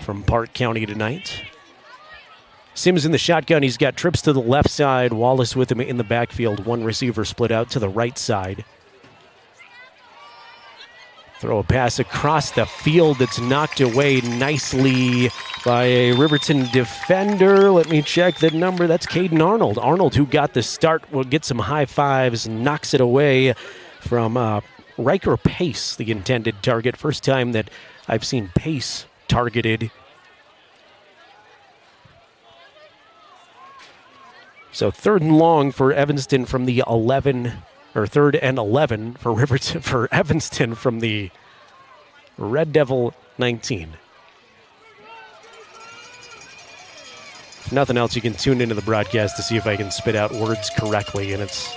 from Park County tonight. Sims in the shotgun. He's got trips to the left side. Wallace with him in the backfield. One receiver split out to the right side. Throw a pass across the field that's knocked away nicely by a Riverton defender. Let me check the number. That's Caden Arnold. Arnold, who got the start, will get some high fives, knocks it away from Riker Pace, the intended target. First time that I've seen Pace targeted. So 3rd and long for Evanston from the 11. Or 3rd and 11 for Riverton, for Evanston from the Red Devil 19. If nothing else, you can tune into the broadcast to see if I can spit out words correctly, and it's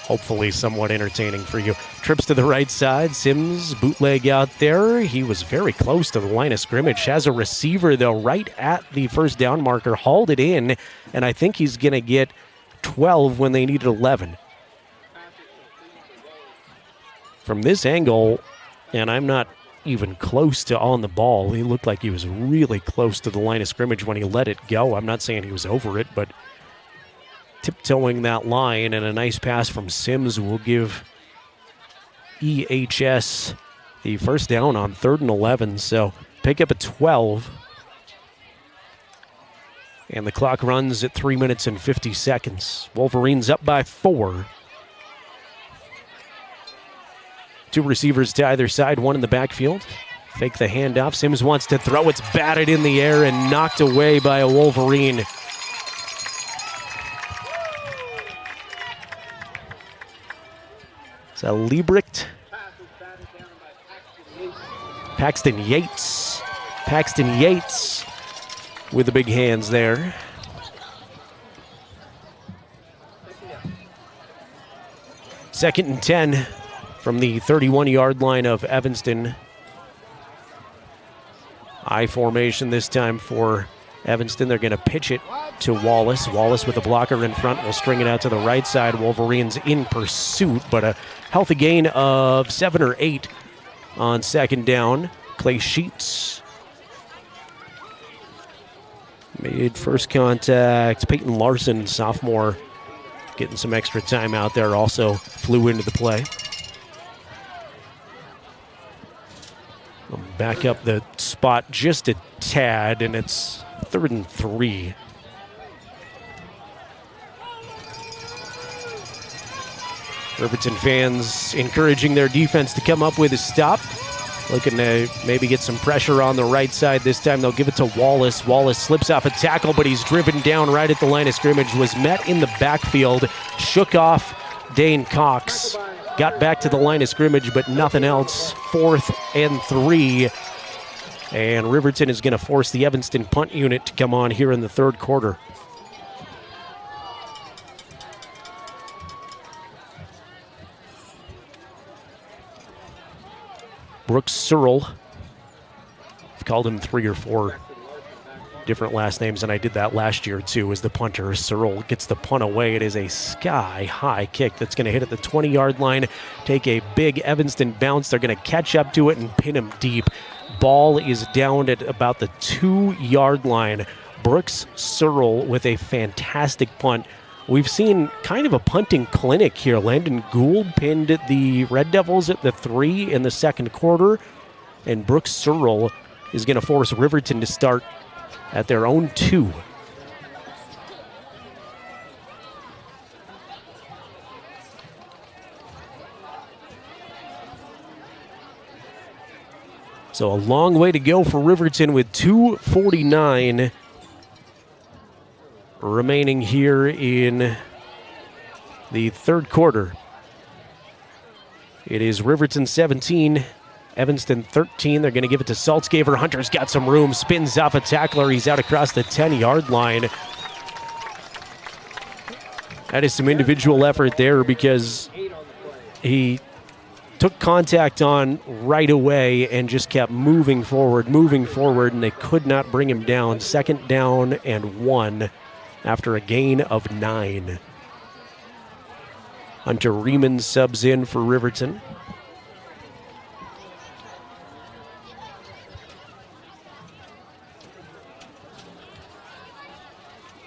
hopefully somewhat entertaining for you. Trips to the right side. Sims bootleg out there. He was very close to the line of scrimmage. Has a receiver, though, right at the first down marker. Hauled it in, and I think he's going to get 12 when they needed 11. from this angle, and I'm not even close to on the ball. He looked like he was really close to the line of scrimmage when he let it go. I'm not saying he was over it, but tiptoeing that line, and a nice pass from Sims will give EHS the first down on 3rd and 11. So pick up a 12. And the clock runs at 3 minutes and 50 seconds. Wolverines up by 4. 2 receivers to either side, one in the backfield. Fake the handoff. Sims wants to throw. It's batted in the air and knocked away by a Wolverine. It's a Liebricht. Paxton Yates. Paxton Yates with the big hands there. Second and 10 from the 31-yard line of Evanston. I formation this time for Evanston. They're going to pitch it to Wallace. Wallace with a blocker in front will string it out to the right side. Wolverines in pursuit, but a healthy gain of 7 or 8 on second down. Clay Sheets made first contact. Peyton Larson, sophomore, getting some extra time out there, also flew into the play. Back up the spot just a tad, and it's 3rd and 3. Riverton fans encouraging their defense to come up with a stop. Looking to maybe get some pressure on the right side. This time they'll give it to Wallace. Wallace slips off a tackle, but he's driven down right at the line of scrimmage. Was met in the backfield. Shook off Dane Cox. Got back to the line of scrimmage, but nothing else. 4th and 3. And Riverton is going to force the Evanston punt unit to come on here in the 3rd quarter. Brooks Searle. I've called him 3 or 4 different last names, and I did that last year too, as the punter. Searle gets the punt away. It is a sky-high kick that's going to hit at the 20-yard line, take a big Evanston bounce. They're going to catch up to it and pin him deep. Ball is down at about the 2-yard line. Brooks Searle with a fantastic punt. We've seen kind of a punting clinic here. Landon Gould pinned the Red Devils at the 3 in the 2nd quarter, and Brooks Searle is going to force Riverton to start at their own 2. So a long way to go for Riverton with 2:49 remaining here in the 3rd quarter. It is Riverton 17, Evanston 13. They're going to give it to Saltzgaver. Hunter's got some room, spins off a tackler. He's out across the 10-yard line. That is some individual effort there, because he took contact on right away and just kept moving forward, and they could not bring him down. 2nd down and 1 after a gain of 9. Hunter Riemann subs in for Riverton.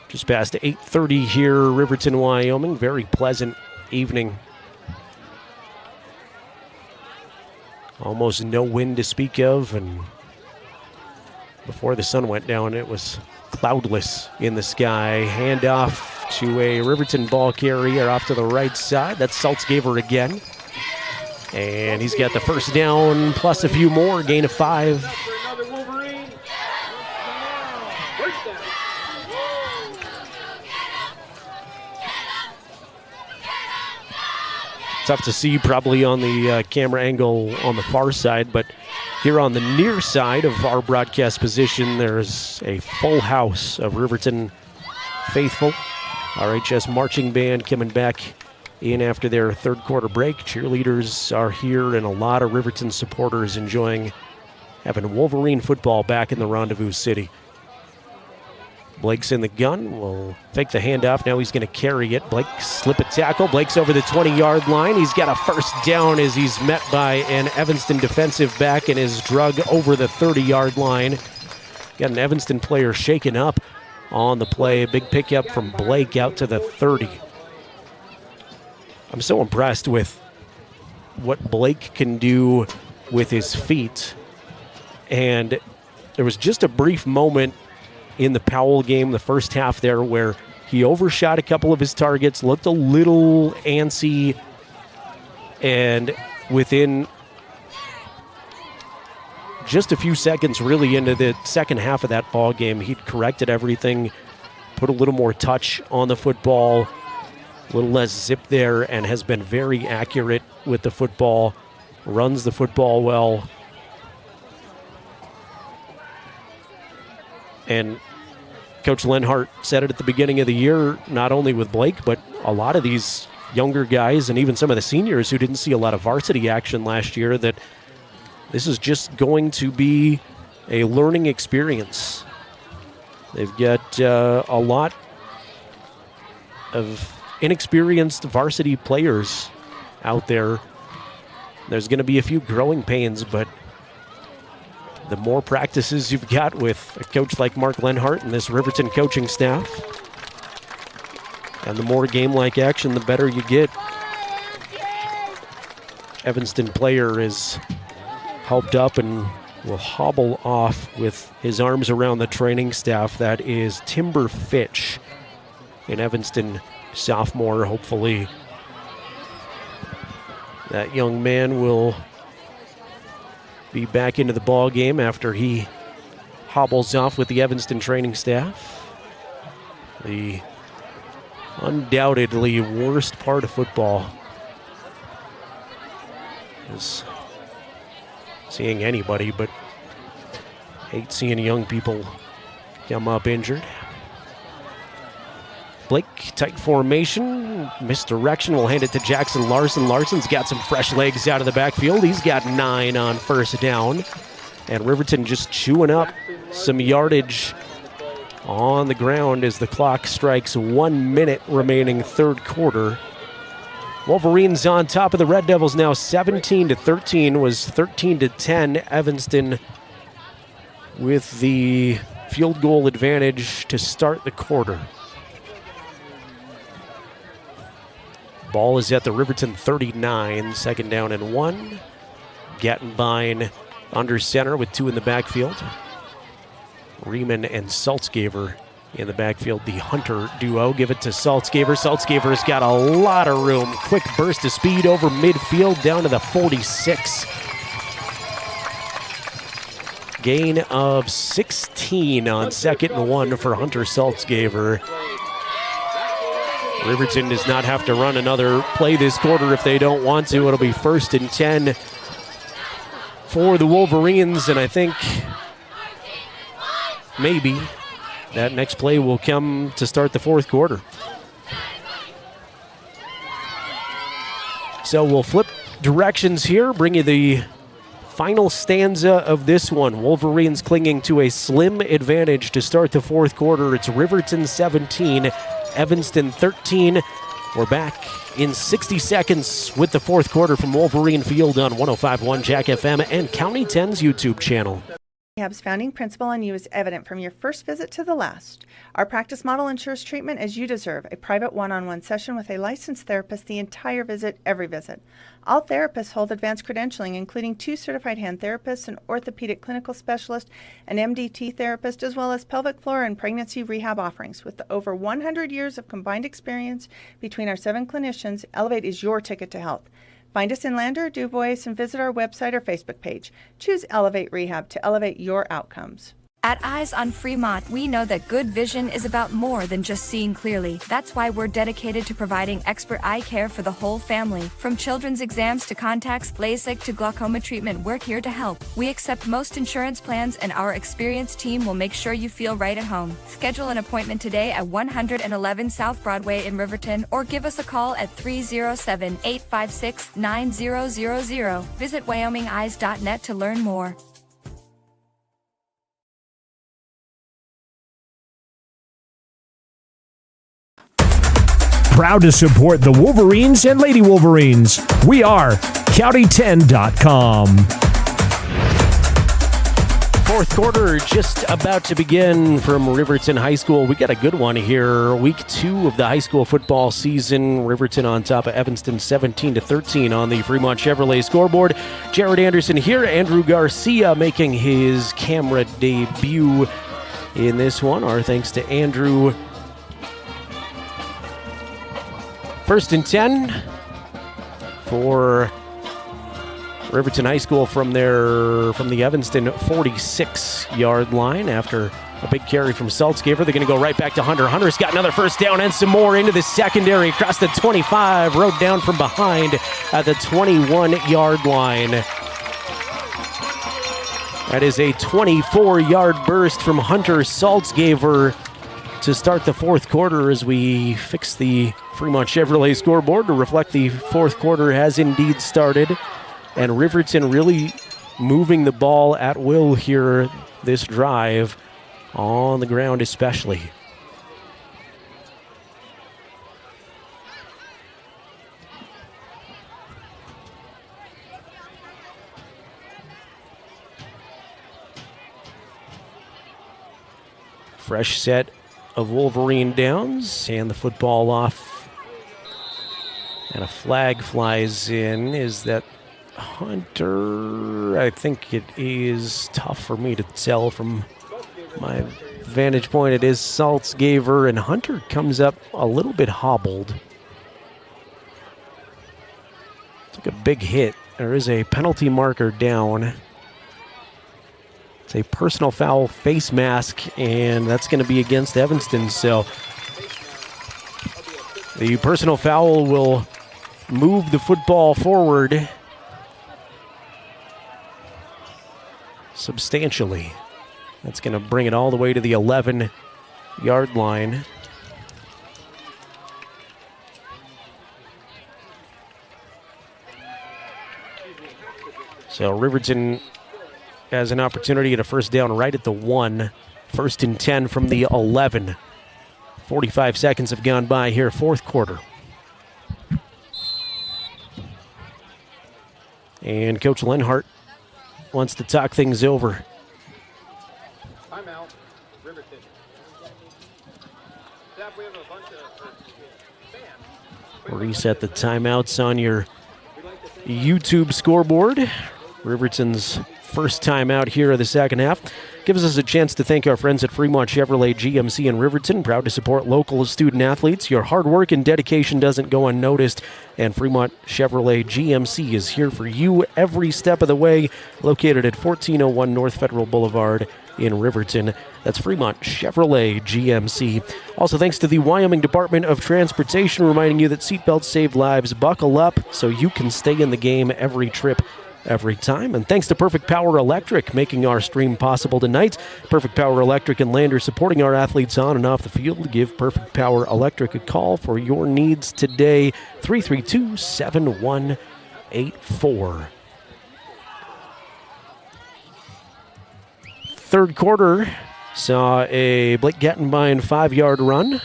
Just past 8:30 here, Riverton, Wyoming. Very pleasant evening. Almost no wind to speak of, and before the sun went down, it was cloudless in the sky. Handoff to a Riverton ball carrier off to the right side. That's Saltzgaver again. And he's got the first down plus a few more, gain of 5. Tough to see probably on the camera angle on the far side, but here on the near side of our broadcast position, there's a full house of Riverton faithful. RHS marching band coming back in after their 3rd quarter break. Cheerleaders are here, and a lot of Riverton supporters enjoying having Wolverine football back in the Rendezvous City. Blake's in the gun. Will fake the handoff. Now he's going to carry it. Blake slip a tackle. Blake's over the 20-yard line. He's got a first down as he's met by an Evanston defensive back and is drug over the 30-yard line. Got an Evanston player shaken up on the play. A big pickup from Blake out to the 30. I'm so impressed with what Blake can do with his feet. And there was just a brief moment in the Powell game, the first half there, where he overshot a couple of his targets, looked a little antsy, and within just a few seconds really into the second half of that ball game, he'd corrected everything, put a little more touch on the football, a little less zip there, and has been very accurate with the football, runs the football well. And Coach Lenhardt said it at the beginning of the year, not only with Blake, but a lot of these younger guys and even some of the seniors who didn't see a lot of varsity action last year, that this is just going to be a learning experience. They've got a lot of inexperienced varsity players out there. There's going to be a few growing pains, but the more practices you've got with a coach like Mark Lenhardt and this Riverton coaching staff, and the more game-like action, the better you get. Evanston player is helped up and will hobble off with his arms around the training staff. That is Timber Fitch, an Evanston sophomore. Hopefully that young man will be back into the ball game after he hobbles off with the Evanston training staff. The undoubtedly worst part of football is seeing anybody, but hate seeing young people come up injured. Blake, tight formation, misdirection, will hand it to Jackson Larson. Larson's got some fresh legs out of the backfield. He's got 9 on first down. And Riverton just chewing up some yardage on the ground as the clock strikes 1 minute remaining third quarter. Wolverines on top of the Red Devils now 17-13, was 13-10. Evanston with the field goal advantage to start the quarter. Ball is at the Riverton 39, second down and 1. Gattenbein under center with 2 in the backfield. Riemann and Saltzgaver in the backfield, the Hunter duo. Give it to Saltzgaver. Saltzgaver's got a lot of room. Quick burst of speed over midfield down to the 46. Gain of 16 on second and 1 for Hunter Saltzgaver. Riverton does not have to run another play this quarter if they don't want to. It'll be 1st and 10 for the Wolverines, and I think maybe that next play will come to start the fourth quarter. So we'll flip directions here, bring you the final stanza of this one. Wolverines clinging to a slim advantage to start the fourth quarter. It's Riverton 17, Evanston 13. We're back in 60 seconds with the fourth quarter from Wolverine Field on 105.1 Jack FM and County 10's YouTube channel. Rehab's founding principle on you is evident from your first visit to the last. Our practice model ensures treatment as you deserve, a private one-on-one session with a licensed therapist the entire visit, every visit. All therapists hold advanced credentialing, including 2 certified hand therapists, an orthopedic clinical specialist, an MDT therapist, as well as pelvic floor and pregnancy rehab offerings. With over 100 years of combined experience between our 7 clinicians, Elevate is your ticket to health. Find us in Lander, DuBois, and visit our website or Facebook page. Choose Elevate Rehab to elevate your outcomes. At Eyes on Fremont, we know that good vision is about more than just seeing clearly. That's why we're dedicated to providing expert eye care for the whole family. From children's exams to contacts, LASIK to glaucoma treatment, we're here to help. We accept most insurance plans, and our experienced team will make sure you feel right at home. Schedule an appointment today at 111 South Broadway in Riverton, or give us a call at 307-856-9000. Visit WyomingEyes.net to learn more. proud to support the Wolverines and Lady Wolverines. We are County10.com. Fourth quarter just about to begin from Riverton High School. We got a good one here. Week 2 of the high school football season. Riverton on top of Evanston 17-13 on the Fremont Chevrolet scoreboard. Jared Anderson here. Andrew Garcia making his camera debut in this one. Our thanks to Andrew. 1st and 10 for Riverton High School from the Evanston 46-yard line after a big carry from Saltzgaver. They're going to go right back to Hunter. Hunter's got another first down and some more into the secondary across the 25, rode down from behind at the 21-yard line. That is a 24-yard burst from Hunter Saltzgaver to start the fourth quarter as we fix the Fremont Chevrolet scoreboard to reflect the fourth quarter has indeed started. And Riverton really moving the ball at will here this drive, on the ground especially. Fresh set of Wolverine downs, and the football off. And a flag flies in. Is that Hunter? I think it is tough for me to tell from my vantage point. It is Saltzgaver, and Hunter comes up a little bit hobbled. Took a big hit. There is a penalty marker down. It's a personal foul face mask, and that's going to be against Evanston. So the personal foul will move the football forward substantially. That's going to bring it all the way to the 11-yard line. So Riverton has an opportunity at a first down right at the 1. 1st and 10 from the 11. 45 seconds have gone by here, fourth quarter. And Coach Lenhardt wants to talk things over. Timeout, Riverton. We have a bunch of Reset the timeouts on your YouTube scoreboard. Riverton's first timeout here of the second half. Gives us a chance to thank our friends at Fremont Chevrolet GMC in Riverton. Proud to support local student athletes. Your hard work and dedication doesn't go unnoticed, and Fremont Chevrolet GMC is here for you every step of the way. Located at 1401 North Federal Boulevard in Riverton. That's Fremont Chevrolet GMC. Also thanks to the Wyoming Department of Transportation, reminding you that seatbelts save lives. Buckle up so you can stay in the game every trip, every time. And thanks to Perfect Power Electric, making our stream possible tonight. Perfect Power Electric and Lander supporting our athletes on and off the field. Give Perfect Power Electric a call for your needs today. 332-7184. Third quarter saw a Blake Gattenbein 5-yard run.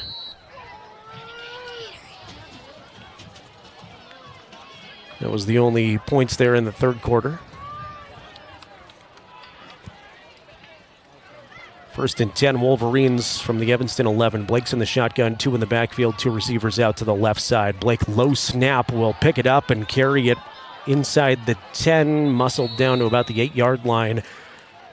That was the only points there in the third quarter. 1st and 10, Wolverines from the Evanston 11. Blake's in the shotgun, 2 in the backfield, 2 receivers out to the left side. Blake, low snap, will pick it up and carry it inside the 10, muscled down to about the 8-yard line.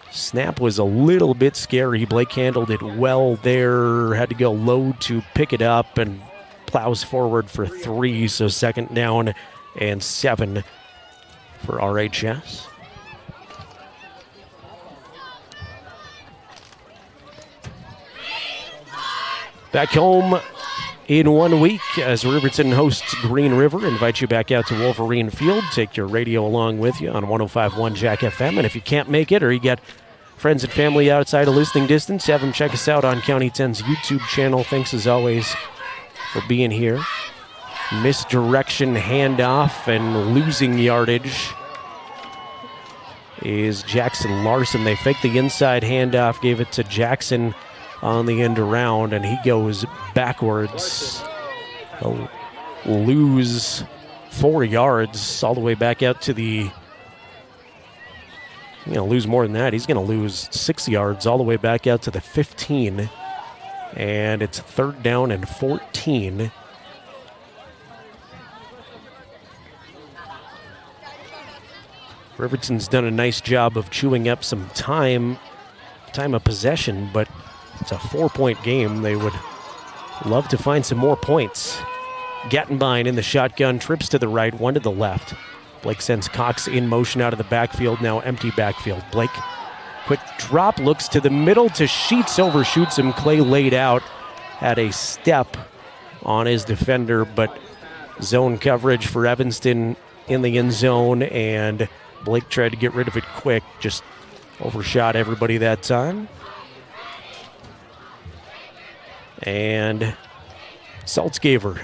Snap was a little bit scary. Blake handled it well there, had to go low to pick it up, and plows forward for 3, so 2nd down and 7 for RHS. Back home in 1 week as Riverton hosts Green River. Invite you back out to Wolverine Field. Take your radio along with you on 105.1 Jack FM. And if you can't make it, or you got friends and family outside of listening distance, have them check us out on County 10's YouTube channel. Thanks as always for being here. Misdirection handoff and losing yardage is Jackson Larson. They faked the inside handoff, gave it to Jackson on the end around, and he goes backwards. lose 4 yards all the way back out to the... He's going to lose more than that. He's going to lose 6 yards all the way back out to the 15. And it's 3rd down and 14. Riverton's done a nice job of chewing up some time of possession, but it's a 4-point game. They would love to find some more points. Gattenbein in the shotgun, trips to the right, one to the left. Blake sends Cox in motion out of the backfield, now empty backfield. Blake, quick drop, looks to the middle to Sheets, overshoots him. Clay laid out, had a step on his defender, but zone coverage for Evanston in the end zone, and Blake tried to get rid of it quick, just overshot everybody that time. And Saltzgaver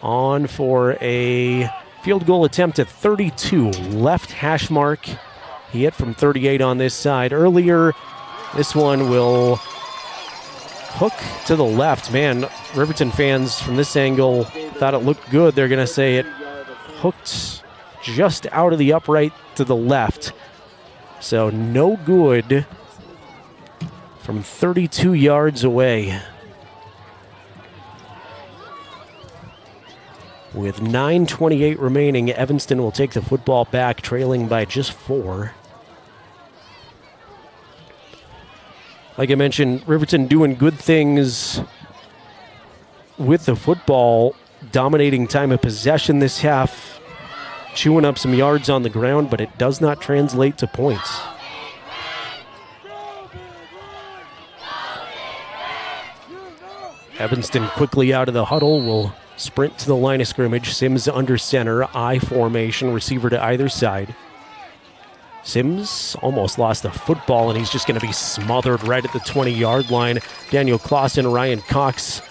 on for a field goal attempt at 32, left hash mark. He hit from 38 on this side earlier. This one will hook to the left. Man, Riverton fans from this angle thought it looked good. They're going to say it hooked just out of the upright to the left. So no good from 32 yards away. With 9:28 remaining, Evanston will take the football back, trailing by just 4. Like I mentioned, Riverton doing good things with the football, dominating time of possession this half, chewing up some yards on the ground, but it does not translate to points. Evanston quickly out of the huddle will sprint to the line of scrimmage. Sims under center, I formation, receiver to either side. Sims almost lost the football, and he's just going to be smothered right at the 20-yard line. Daniel Clausen, Ryan Cox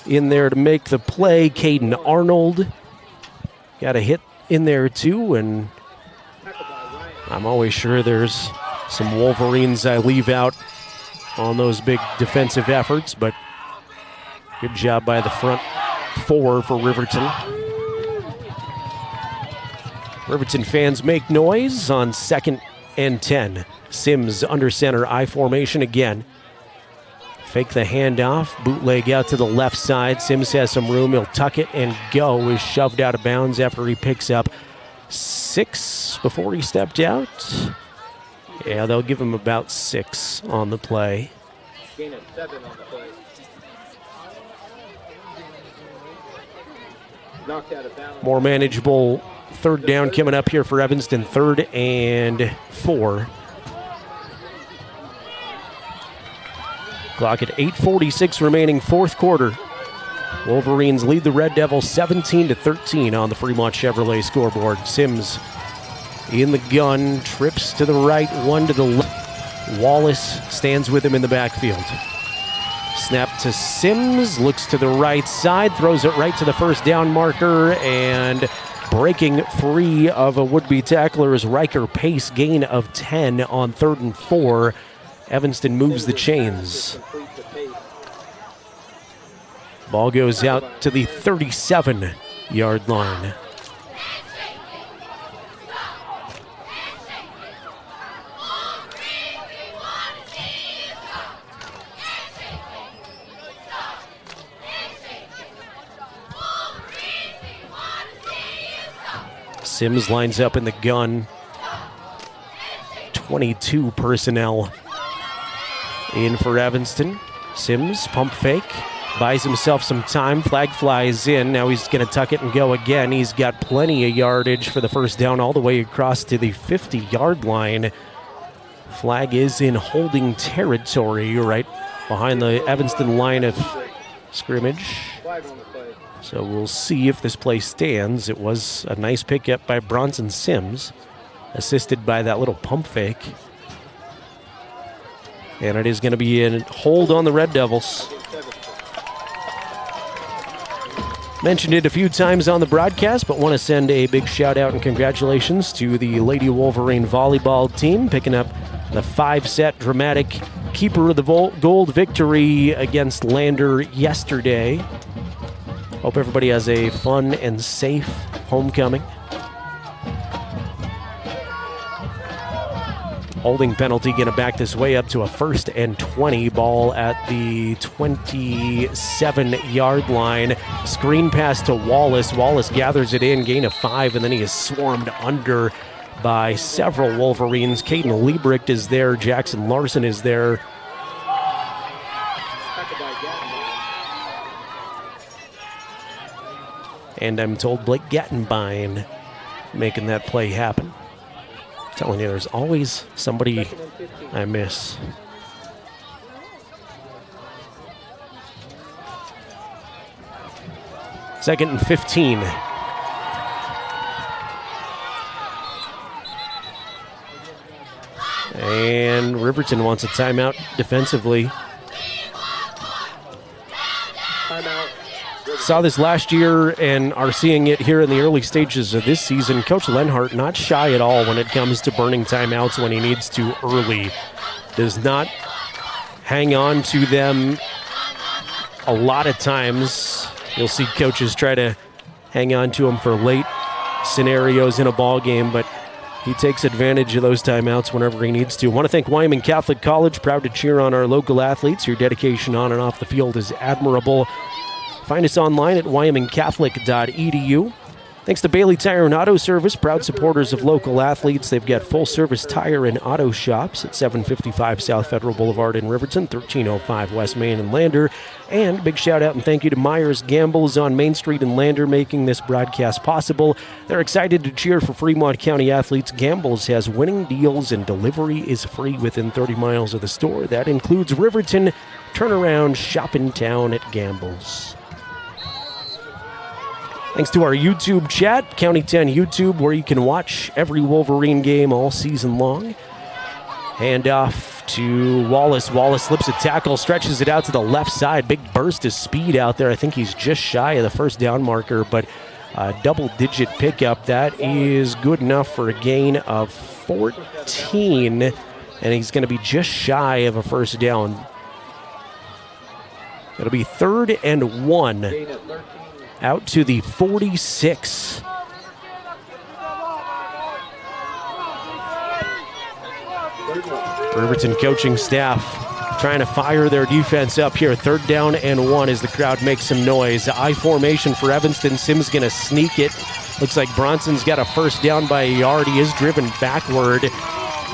in there to make the play. Caden Arnold got a hit in there too, and I'm always sure there's some Wolverines I leave out on those big defensive efforts, but good job by the front 4 for Riverton. Riverton fans make noise on 2nd and 10. Sims under center, I formation again. Fake the handoff, bootleg out to the left side. Sims has some room, he'll tuck it and go. Is shoved out of bounds after he picks up 6 before he stepped out. Yeah, they'll give him about 6 on the play. Gain of 7 on the play. Knocked out of bounds. More manageable 3rd down coming up here for Evanston. 3rd and 4. Clock at 8:46 remaining, 4th quarter. Wolverines lead the Red Devils 17-13 on the Fremont Chevrolet scoreboard. Sims in the gun, trips to the right, one to the left. Wallace stands with him in the backfield. Snap to Sims, looks to the right side, throws it right to the first down marker, and breaking free of a would-be tackler is Riker Pace, gain of 10 on 3rd and 4. Evanston moves the chains. Ball goes out to the 37-yard line. Sims lines up in the gun. 22 personnel in for Evanston. Sims, pump fake, buys himself some time. Flag flies in. Now he's going to tuck it and go again. He's got plenty of yardage for the first down all the way across to the 50-yard line. Flag is in holding territory right behind the Evanston line of scrimmage. So we'll see if this play stands. It was a nice pickup by Bronson Sims, assisted by that little pump fake. And it is going to be a hold on the Red Devils. Mentioned it a few times on the broadcast, but want to send a big shout out and congratulations to the Lady Wolverine volleyball team, picking up the 5-set dramatic Keeper of the Gold victory against Lander yesterday. Hope everybody has a fun and safe homecoming. Holding penalty going to back this way up to a 1st and 20. Ball at the 27-yard line. Screen pass to Wallace. Wallace gathers it in, gain of 5, and then he is swarmed under by several Wolverines. Caden Liebricht is there. Jackson Larson is there. And I'm told Blake Gattenbein making that play happen. Telling you, there's always somebody I miss. Second and 15. And Riverton wants a timeout defensively. Timeout. Saw this last year and are seeing it here in the early stages of this season. Coach Lenhardt not shy at all when it comes to burning timeouts when he needs to early. Does not hang on to them a lot of times. You'll see coaches try to hang on to them for late scenarios in a ball game, but he takes advantage of those timeouts whenever he needs to. I want to thank Wyoming Catholic College, proud to cheer on our local athletes. Your dedication on and off the field is admirable. Find us online at wyomingcatholic.edu. Thanks to Bailey Tire and Auto Service, proud supporters of local athletes. They've got full-service tire and auto shops at 755 South Federal Boulevard in Riverton, 1305 West Main in Lander. And big shout-out and thank you to Myers Gambles on Main Street in Lander, making this broadcast possible. They're excited to cheer for Fremont County athletes. Gambles has winning deals and delivery is free within 30 miles of the store. That includes Riverton. Turnaround shop in town at Gambles. Thanks to our YouTube chat, County 10 YouTube, where you can watch every Wolverine game all season long. Hand off to Wallace. Wallace slips a tackle, stretches it out to the left side. Big burst of speed out there. I think he's just shy of the first down marker, but a double-digit pickup. That is good enough for a gain of 14, and he's going to be just shy of a first down. It'll be 3rd and 1. Out to the 46. Riverton coaching staff trying to fire their defense up here. 3rd down and 1 as the crowd makes some noise. I formation for Evanston. Sims going to sneak it. Looks like Bronson's got a first down by a yard. He is driven backward,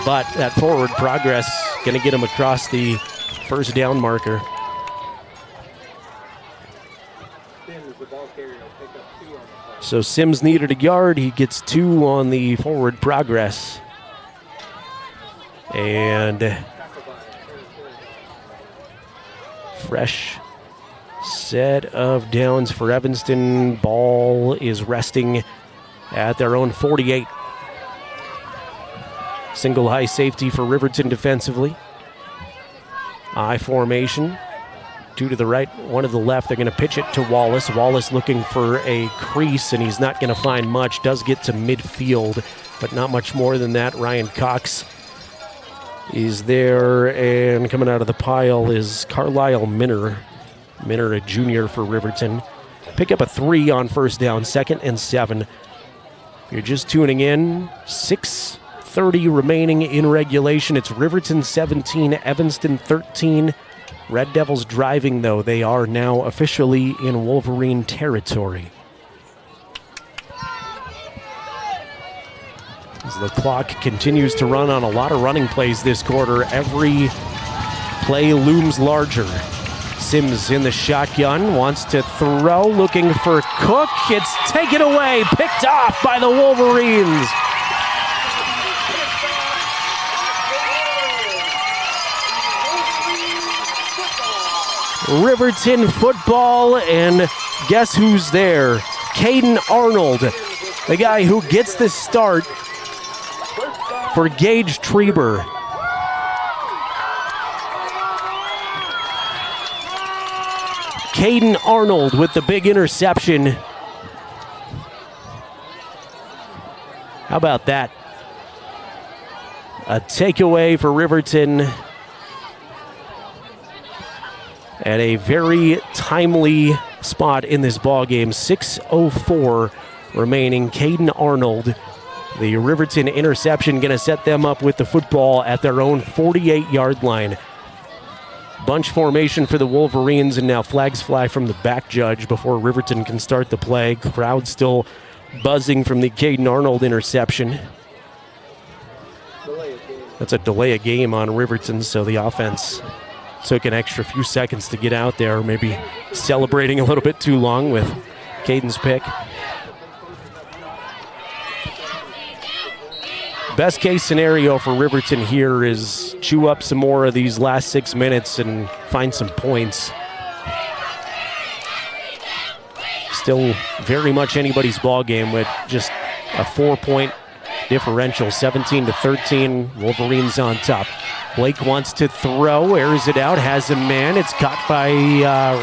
but that forward progress going to get him across the first down marker. So Sims needed a yard. He gets 2 on the forward progress. And fresh set of downs for Evanston. Ball is resting at their own 48. Single high safety for Riverton defensively. I formation. 2 to the right, 1 to the left. They're going to pitch it to Wallace. Wallace looking for a crease, and he's not going to find much. Does get to midfield, but not much more than that. Ryan Cox is there, and coming out of the pile is Carlisle Minner. Minner, a junior for Riverton. Pick up a 3 on first down, 2nd and 7. If you're just tuning in, 6:30 remaining in regulation. It's Riverton 17, Evanston 13. Red Devils driving, though. They are now officially in Wolverine territory. As the clock continues to run on a lot of running plays this quarter, every play looms larger. Sims in the shotgun, wants to throw, looking for Cook. It's taken away, picked off by the Wolverines. Riverton football, and guess who's there? Caden Arnold, the guy who gets the start for Gage Treber. Caden Arnold with the big interception. How about that? A takeaway for Riverton. And a very timely spot in this ball game. 6:04 remaining. Caden Arnold, the Riverton interception, going to set them up with the football at their own 48-yard line. Bunch formation for the Wolverines, and now flags fly from the back judge before Riverton can start the play. Crowd still buzzing from the Caden Arnold interception. That's a delay of game on Riverton, so the offense took an extra few seconds to get out there, maybe celebrating a little bit too long with Caden's pick. Best case scenario for Riverton here is chew up some more of these last 6 minutes and find some points. Still very much anybody's ball game with just a 4-point differential, 17-13. Wolverines on top. Blake wants to throw, airs it out, has a man. It's caught by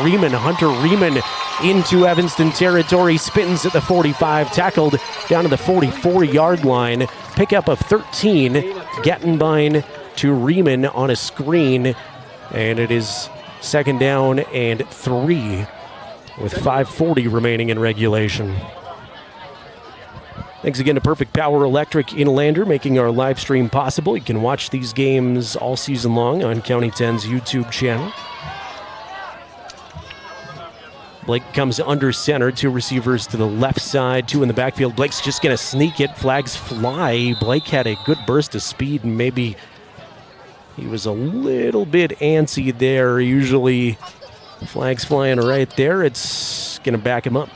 Riemann. Hunter Riemann into Evanston territory, spins at the 45, tackled down to the 44-yard line. Pickup of 13. Gettenbein to Riemann on a screen, and it is second down and 3 with 5:40 remaining in regulation. Thanks again to Perfect Power Electric in Lander, making our live stream possible. You can watch these games all season long on County 10's YouTube channel. Blake comes under center, 2 receivers to the left side, 2 in the backfield. Blake's just going to sneak it. Flags fly. Blake had a good burst of speed, and maybe he was a little bit antsy there. Usually flags flying right there. It's going to back him up.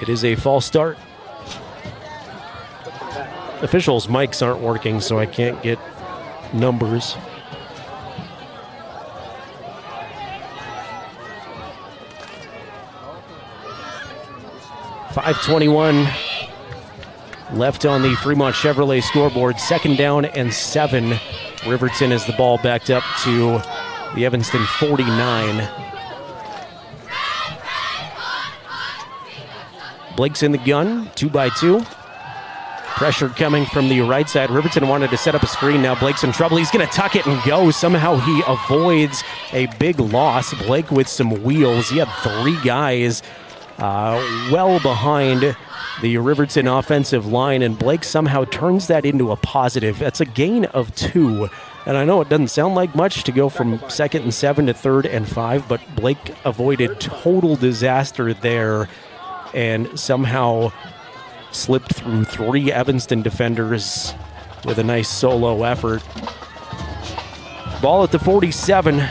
It is a false start. Officials' mics aren't working, so I can't get numbers. .521 left on the Fremont Chevrolet scoreboard. Second down and 7. Riverton has the ball backed up to the Evanston 49. Blake's in the gun, 2x2. Pressure coming from the right side. Riverton wanted to set up a screen. Now Blake's in trouble. He's going to tuck it and go. Somehow he avoids a big loss. Blake with some wheels. He had 3 guys well behind the Riverton offensive line, and Blake somehow turns that into a positive. That's a gain of 2. And I know it doesn't sound like much to go from 2nd and 7 to 3rd and 5, but Blake avoided total disaster there and somehow slipped through 3 Evanston defenders with a nice solo effort. Ball at the 47.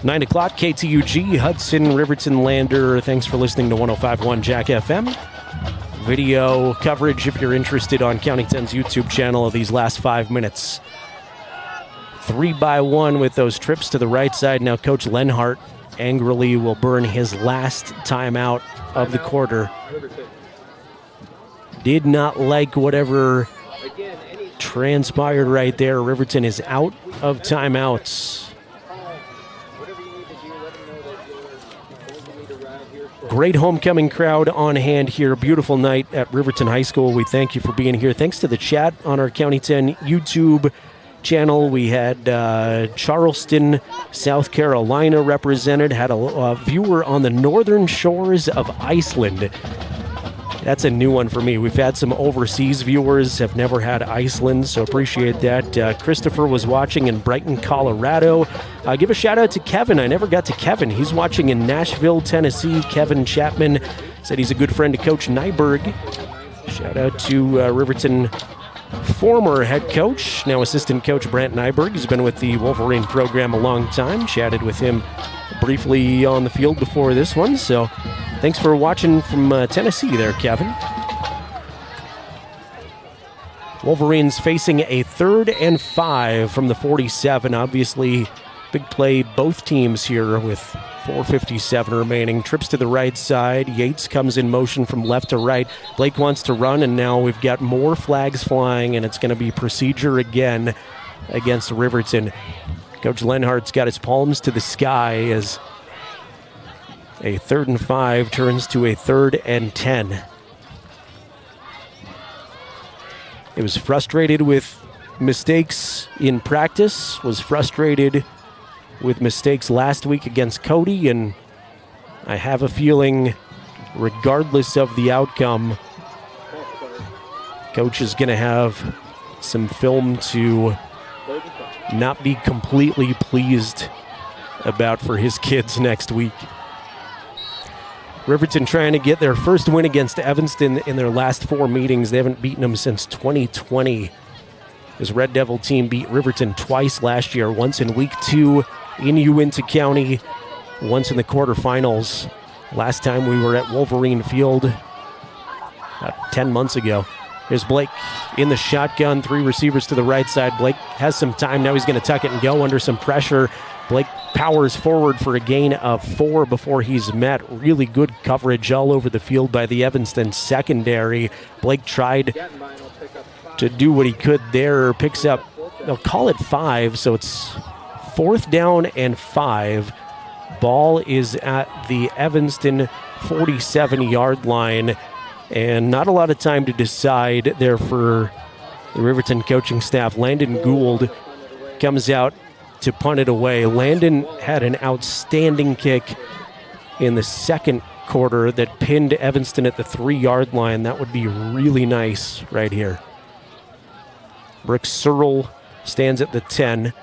9 o'clock, KTUG, Hudson, Riverton, Lander. Thanks for listening to 105.1 Jack FM. Video coverage, if you're interested, on County 10's YouTube channel of these last 5 minutes. 3x1 with those trips to the right side. Now Coach Lenhardt angrily will burn his last timeout of the quarter. Did not like whatever transpired right there. Riverton is out of timeouts. Great homecoming crowd on hand here. Beautiful night at Riverton High School. We thank you for being here. Thanks to the chat on our County 10 YouTube channel. We had Charleston, South Carolina represented, had a viewer on the northern shores of Iceland. That's a new one for me. We've had some overseas viewers, have never had Iceland, so appreciate that. Christopher was watching in Brighton, Colorado. Give a shout out to Kevin. I never got to Kevin. He's watching in Nashville, Tennessee. Kevin Chapman said he's a good friend to Coach Nyberg. Shout out to Riverton former head coach, now assistant coach Brant Nyberg. He's been with the Wolverine program a long time. Chatted with him briefly on the field before this one. So thanks for watching from Tennessee there, Kevin. Wolverines facing a 3rd and 5 from the 47. Obviously, big play both teams here with 4:57 remaining. Trips to the right side. Yates comes in motion from left to right. Blake wants to run, and now we've got more flags flying, and it's going to be procedure again against Riverton. Coach Lenhardt's got his palms to the sky as a 3rd and 5 turns to a 3rd and 10. It was frustrated with mistakes in practice, was frustrated with mistakes last week against Cody, and I have a feeling, regardless of the outcome, Coach is going to have some film to not be completely pleased about for his kids next week. Riverton trying to get their first win against Evanston in their last 4 meetings. They haven't beaten them since 2020. This Red Devil team beat Riverton twice last year, once in week 2 in Uinta County, once in the quarterfinals. Last time we were at Wolverine Field about 10 months ago. Here's Blake in the shotgun, 3 receivers to the right side. Blake has some time. Now he's going to tuck it and go under some pressure. Blake powers forward for a gain of 4 before he's met. Really good coverage all over the field by the Evanston secondary. Blake tried to do what he could there. Picks up, they'll call it 5, so it's 4th down and 5. Ball is at the Evanston 47-yard line. And not a lot of time to decide there for the Riverton coaching staff. Landon Gould comes out to punt it away. Landon had an outstanding kick in the second quarter that pinned Evanston at the 3-yard line. That would be really nice right here. Brooks Searle stands at the 10.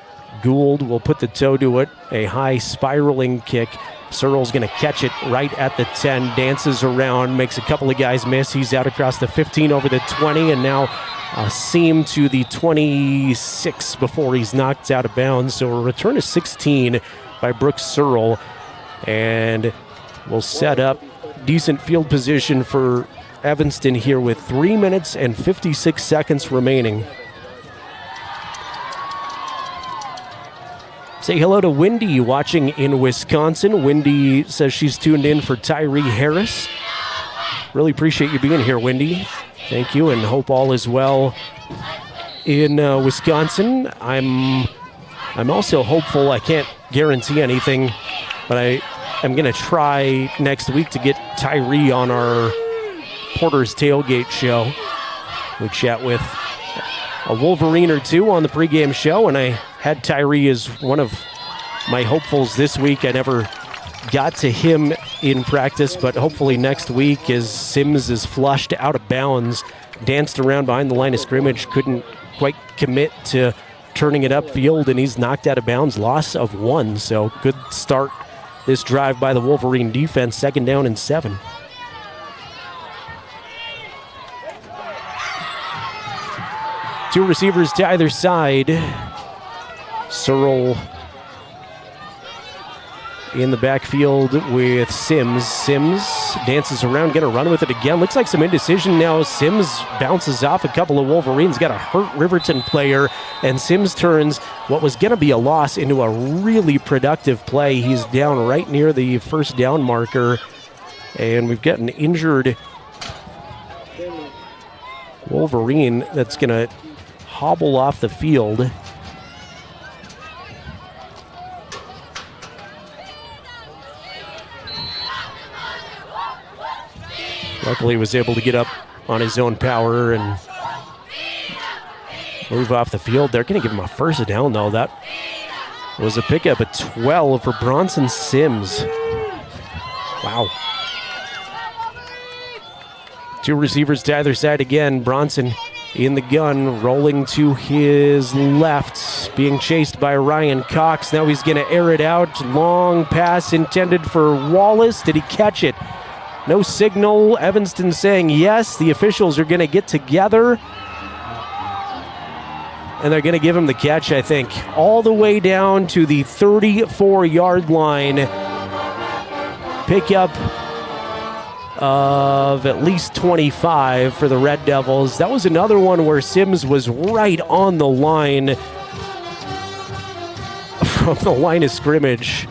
Gould will put the toe to it. A high spiraling kick. Searle's going to catch it right at the 10, dances around, makes a couple of guys miss. He's out across the 15 over the 20, and now a seam to the 26 before he's knocked out of bounds. So a return to 16 by Brooks Searle, and we'll set up decent field position for Evanston here with 3 minutes and 56 seconds remaining. Say hello to Wendy watching in Wisconsin. Wendy says she's tuned in for Tyree Harris. Really appreciate you being here, Wendy. Thank you, and hope all is well in Wisconsin. I'm also hopeful. I can't guarantee anything, but I'm going to try next week to get Tyree on our Porter's Tailgate show. We chat with a Wolverine or 2 on the pregame show, and I had Tyree as one of my hopefuls this week. I never got to him in practice, but hopefully next week, as Sims is flushed out of bounds, danced around behind the line of scrimmage, couldn't quite commit to turning it upfield, and he's knocked out of bounds, loss of 1. So good start this drive by the Wolverine defense, 2nd down and 7. Two receivers to either side. Searle in the backfield with Sims. Sims dances around, gonna run with it again. Looks like some indecision now. Sims bounces off a couple of Wolverines, got a hurt Riverton player, and Sims turns what was gonna be a loss into a really productive play. He's down right near the 1st down marker, and we've got an injured Wolverine that's gonna hobble off the field. Luckily, he was able to get up on his own power and move off the field. They're going to give him a 1st down, though. That was a pickup at 12 for Bronson Sims. Wow. 2 receivers to either side again. Bronson in the gun, rolling to his left, being chased by Ryan Cox. Now he's going to air it out. Long pass intended for Wallace. Did he catch it? No signal. Evanston saying yes. The officials are going to get together, and they're going to give him the catch, I think. All the way down to the 34-yard line. Pickup of at least 25 for the Red Devils. That was another one where Sims was right on the line from the line of scrimmage,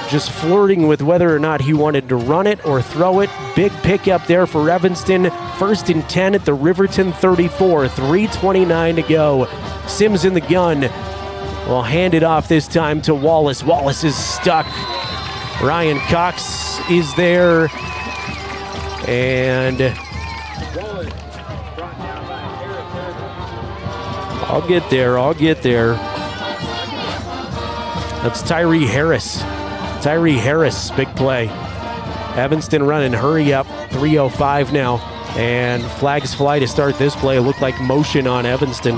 just flirting with whether or not he wanted to run it or throw it. Big pickup there for Evanston. 1st and 10 at the Riverton 34. 3:29 to go. Sims in the gun. Will hand it off this time to Wallace. Wallace is stuck. Ryan Cox is there. And I'll get there. That's Tyree Harris. Big play. Evanston running, hurry up, 3:05 now. And flags fly to start this play. Looked like motion on Evanston.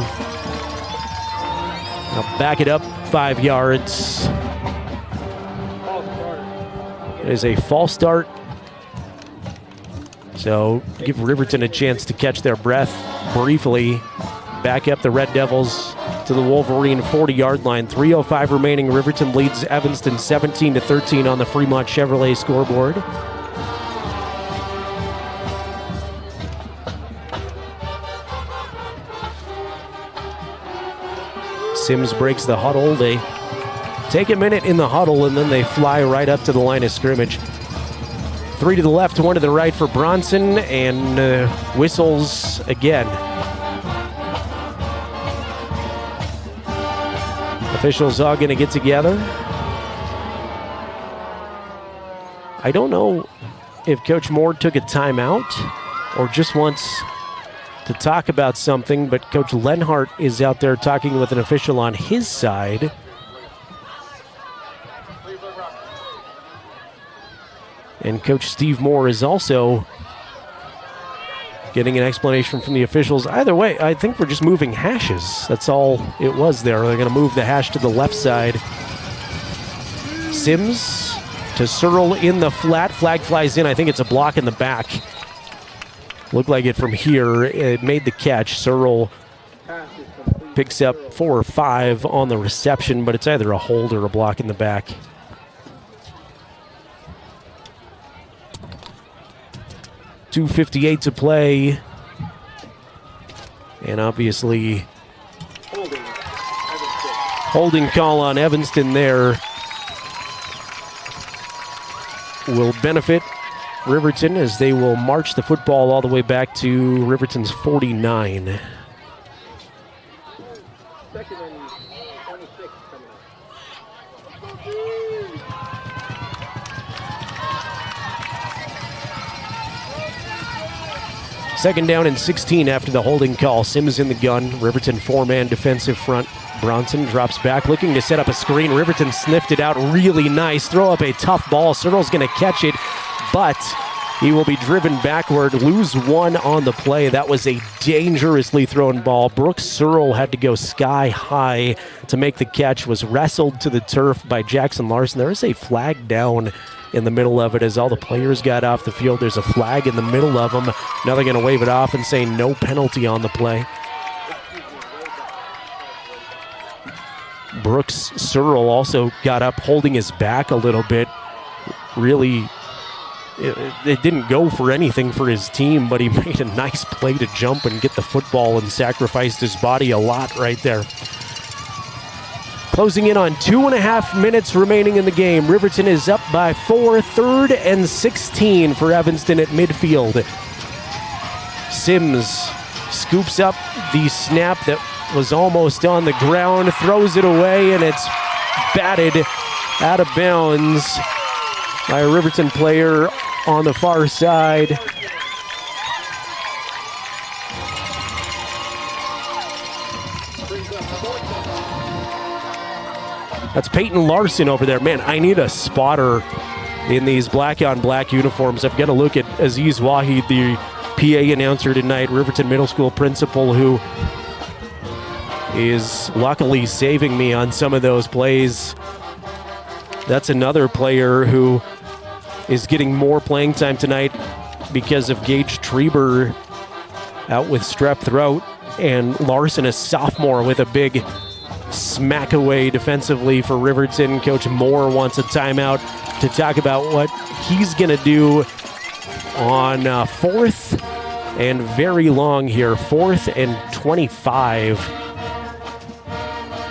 Now back it up 5 yards. It is a false start. So give Riverton a chance to catch their breath briefly. Back up the Red Devils to the Wolverine 40-yard line. 3:05 remaining. Riverton leads Evanston 17-13 on the Fremont Chevrolet scoreboard. Sims breaks the huddle. They take a minute in the huddle, and then they fly right up to the line of scrimmage. 3 to the left, 1 to the right for Bronson, and whistles again. Officials all going to get together. I don't know if Coach Moore took a timeout or just wants to talk about something, but Coach Lenhardt is out there talking with an official on his side. And Coach Steve Moore is also getting an explanation from the officials. Either way, I think we're just moving hashes. That's all it was there. They're going to move the hash to the left side. Sims to Searle in the flat. Flag flies in. I think it's a block in the back. Looked like it from here. It made the catch. Searle picks up 4 or 5 on the reception, but it's either a hold or a block in the back. .258 to play. And obviously, holding call on Evanston there will benefit Riverton as they will march the football all the way back to Riverton's 49. Second down and 16 after the holding call. Sims in the gun. Riverton 4-man defensive front. Bronson drops back, looking to set up a screen. Riverton sniffed it out really nice. Throw up a tough ball. Searle's going to catch it, but he will be driven backward. Lose 1 on the play. That was a dangerously thrown ball. Brooks Searle had to go sky high to make the catch. Was wrestled to the turf by Jackson Larson. There is a flag down in the middle of it as all the players got off the field. There's a flag in the middle of them. Now they're going to wave it off and say no penalty on the play. Brooks Searle also got up holding his back a little bit. Really, it didn't go for anything for his team, but he made a nice play to jump and get the football and sacrificed his body a lot right there. Closing in on 2.5 minutes remaining in the game. Riverton is up by 4, 3rd and 16 for Evanston at midfield. Sims scoops up the snap that was almost on the ground, throws it away, and it's batted out of bounds by a Riverton player on the far side. That's Peyton Larson over there. Man, I need a spotter in these black-on-black uniforms. I've got to look at Aziz Wahid, the PA announcer tonight, Riverton Middle School principal, who is luckily saving me on some of those plays. That's another player who is getting more playing time tonight because of Gage Treber out with strep throat, and Larson, a sophomore, with a big smack away defensively for Riverton. Coach Moore wants a timeout to talk about what he's going to do on 4th and very long here. 4th and 25.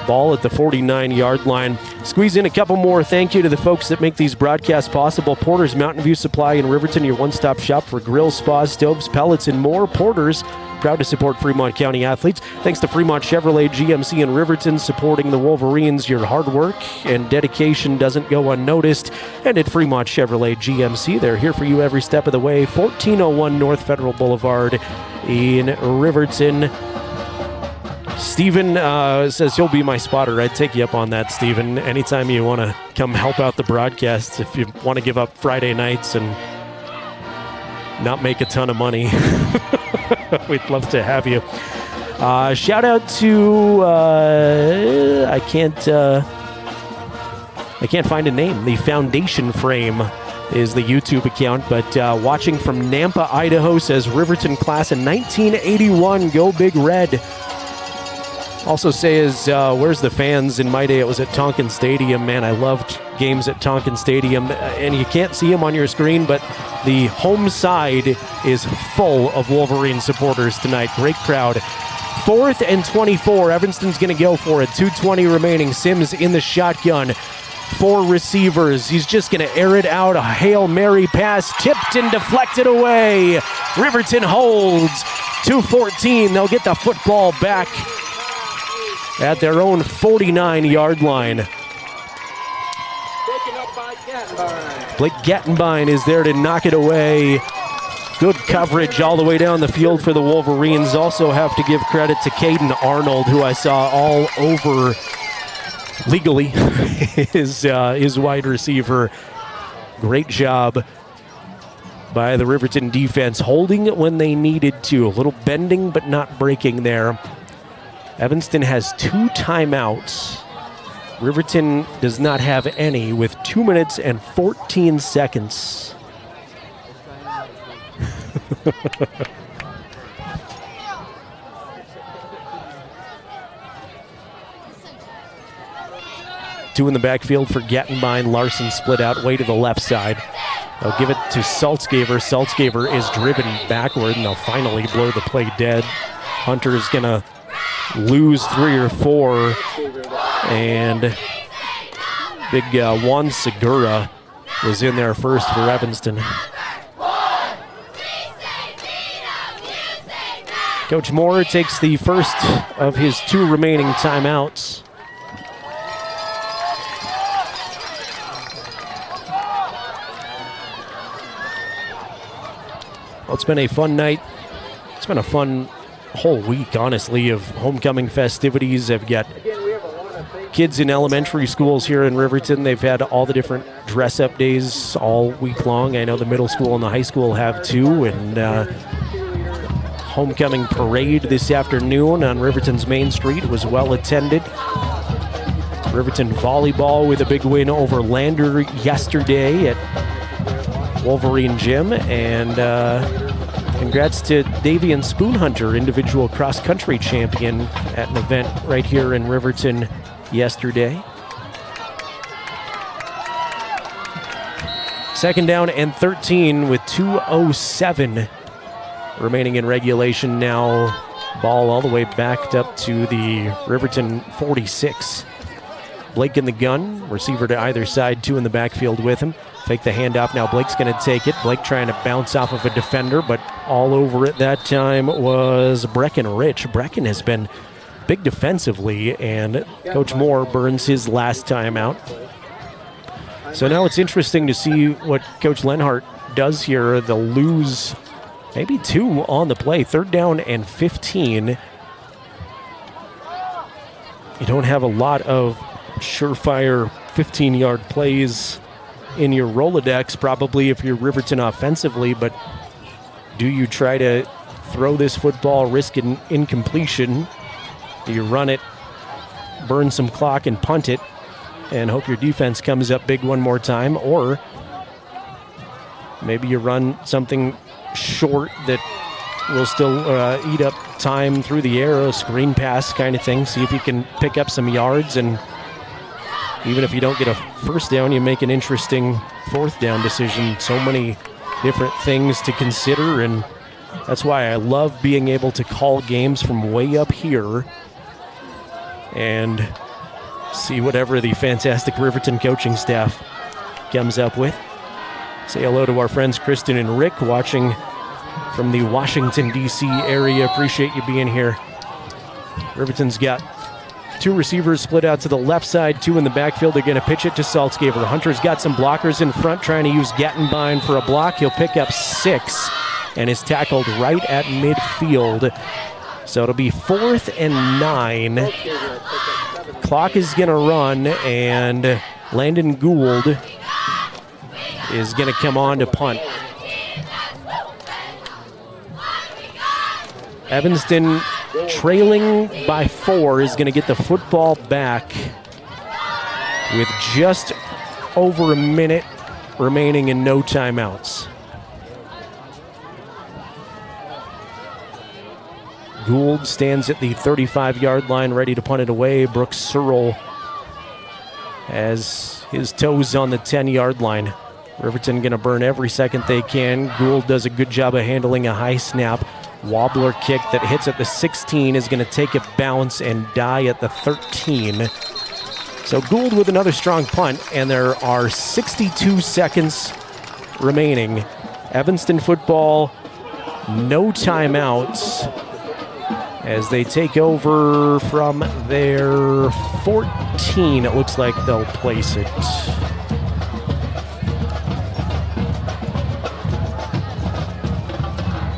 Ball at the 49-yard line. Squeeze in a couple more. Thank you to the folks that make these broadcasts possible. Porter's Mountain View Supply in Riverton, your one-stop shop for grills, spas, stoves, pellets, and more. Porter's, proud to support Fremont County athletes. Thanks to Fremont Chevrolet GMC in Riverton, supporting the Wolverines. Your hard work and dedication doesn't go unnoticed. And at Fremont Chevrolet GMC, they're here for you every step of the way. 1401 North Federal Boulevard in Riverton. Steven says he'll be my spotter. I'd take you up on that, Steven. Anytime you want to come help out the broadcast, if you want to give up Friday nights and not make a ton of money, we'd love to have you. Shout out to I can't find a name. The Foundation Frame is the YouTube account, but watching from Nampa, Idaho, says Riverton class in 1981. Go Big Red. Also says, where's the fans? In my day, it was at Tonkin Stadium. Man, I loved games at Tonkin Stadium. And you can't see them on your screen, but the home side is full of Wolverine supporters tonight. Great crowd. 4th and 24. Evanston's going to go for it. 2:20 remaining. Sims in the shotgun. 4 receivers. He's just going to air it out. A Hail Mary pass tipped and deflected away. Riverton holds. 2:14. They'll get the football back at their own 49-yard line. Blake Gattenbein is there to knock it away. Good coverage all the way down the field for the Wolverines. Also have to give credit to Caden Arnold, who I saw all over legally his wide receiver. Great job by the Riverton defense, holding it when they needed to. A little bending but not breaking there. Evanston has 2 timeouts. Riverton does not have any with 2 minutes and 14 seconds. Two in the backfield for Gattenbein. Larson split out way to the left side. They'll give it to Saltzgaver. Saltzgaver is driven backward, and they'll finally blow the play dead. Hunter's going to lose 3 or 4, and big Juan Segura was in there first for Evanston. Coach Moore takes the first of his 2 remaining timeouts. Well, it's been a fun night. It's been a fun whole week, honestly, of homecoming festivities. I've got kids in elementary schools here in Riverton. They've had all the different dress-up days all week long. I know the middle school and the high school have too, and homecoming parade this afternoon on Riverton's Main Street was well attended. Riverton volleyball with a big win over Lander yesterday at Wolverine Gym, and congrats to Davian Spoonhunter, individual cross-country champion at an event right here in Riverton yesterday. 2nd down and 13 with 2:07 remaining in regulation now. Ball all the way backed up to the Riverton 46. Blake in the gun, receiver to either side, 2 in the backfield with him. Fake the handoff, now Blake's going to take it. Blake trying to bounce off of a defender, but all over it that time was Breckenridge. Brecken has been big defensively, and Coach Moore burns his last time out. So now it's interesting to see what Coach Lenhardt does here. They'll lose maybe 2 on the play. 3rd down and 15. You don't have a lot of surefire 15-yard plays in your Rolodex, probably, if you're Riverton offensively, but do you try to throw this football, risk an incompletion? Do you run it, burn some clock, and punt it, and hope your defense comes up big one more time? Or maybe you run something short that will still eat up time through the air, a screen pass kind of thing, see if you can pick up some yards, and even if you don't get a first down, you make an interesting 4th down decision. So many different things to consider, and that's why I love being able to call games from way up here and see whatever the fantastic Riverton coaching staff comes up with. Say hello to our friends Kristen and Rick watching from the Washington, D.C. area. Appreciate you being here. Riverton's got 2 receivers split out to the left side, 2 in the backfield. They're going to pitch it to Saltzgaver. Hunter's got some blockers in front, trying to use Gattenbein for a block. He'll pick up 6 and is tackled right at midfield. So it'll be 4th and 9. Clock is going to run, and Landon Gould is going to come on to punt. Evanston, trailing by 4, is going to get the football back with just over a minute remaining and no timeouts. Gould stands at the 35-yard line, ready to punt it away. Brooks Searle has his toes on the 10-yard line. Riverton going to burn every second they can. Gould does a good job of handling a high snap. Wobbler kick that hits at the 16 is going to take a bounce and die at the 13. So Gould with another strong punt, and there are 62 seconds remaining. Evanston football, no timeouts, as they take over from their 14. It looks like they'll place it.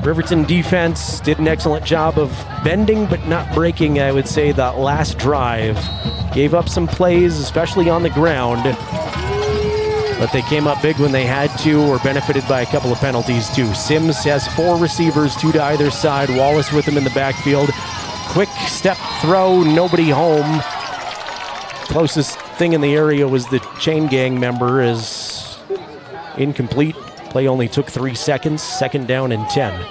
Riverton defense did an excellent job of bending but not breaking, I would say, that last drive. Gave up some plays, especially on the ground, but they came up big when they had to, or benefited by a couple of penalties too. Sims has 4 receivers, 2 to either side. Wallace with him in the backfield. Quick step throw, nobody home. Closest thing in the area was the chain gang member, is incomplete. Play only took 3 seconds, 2nd down and 10.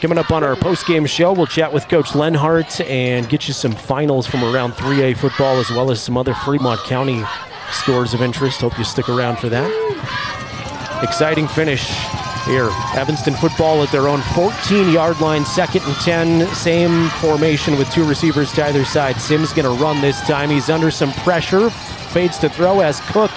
Coming up on our post-game show, we'll chat with Coach Lenhardt and get you some finals from around 3A football, as well as some other Fremont County scores of interest. Hope you stick around for that. Exciting finish here. Evanston football at their own 14-yard line, 2nd and 10. Same formation with 2 receivers to either side. Sims going to run this time. He's under some pressure. Fades to throw as Cook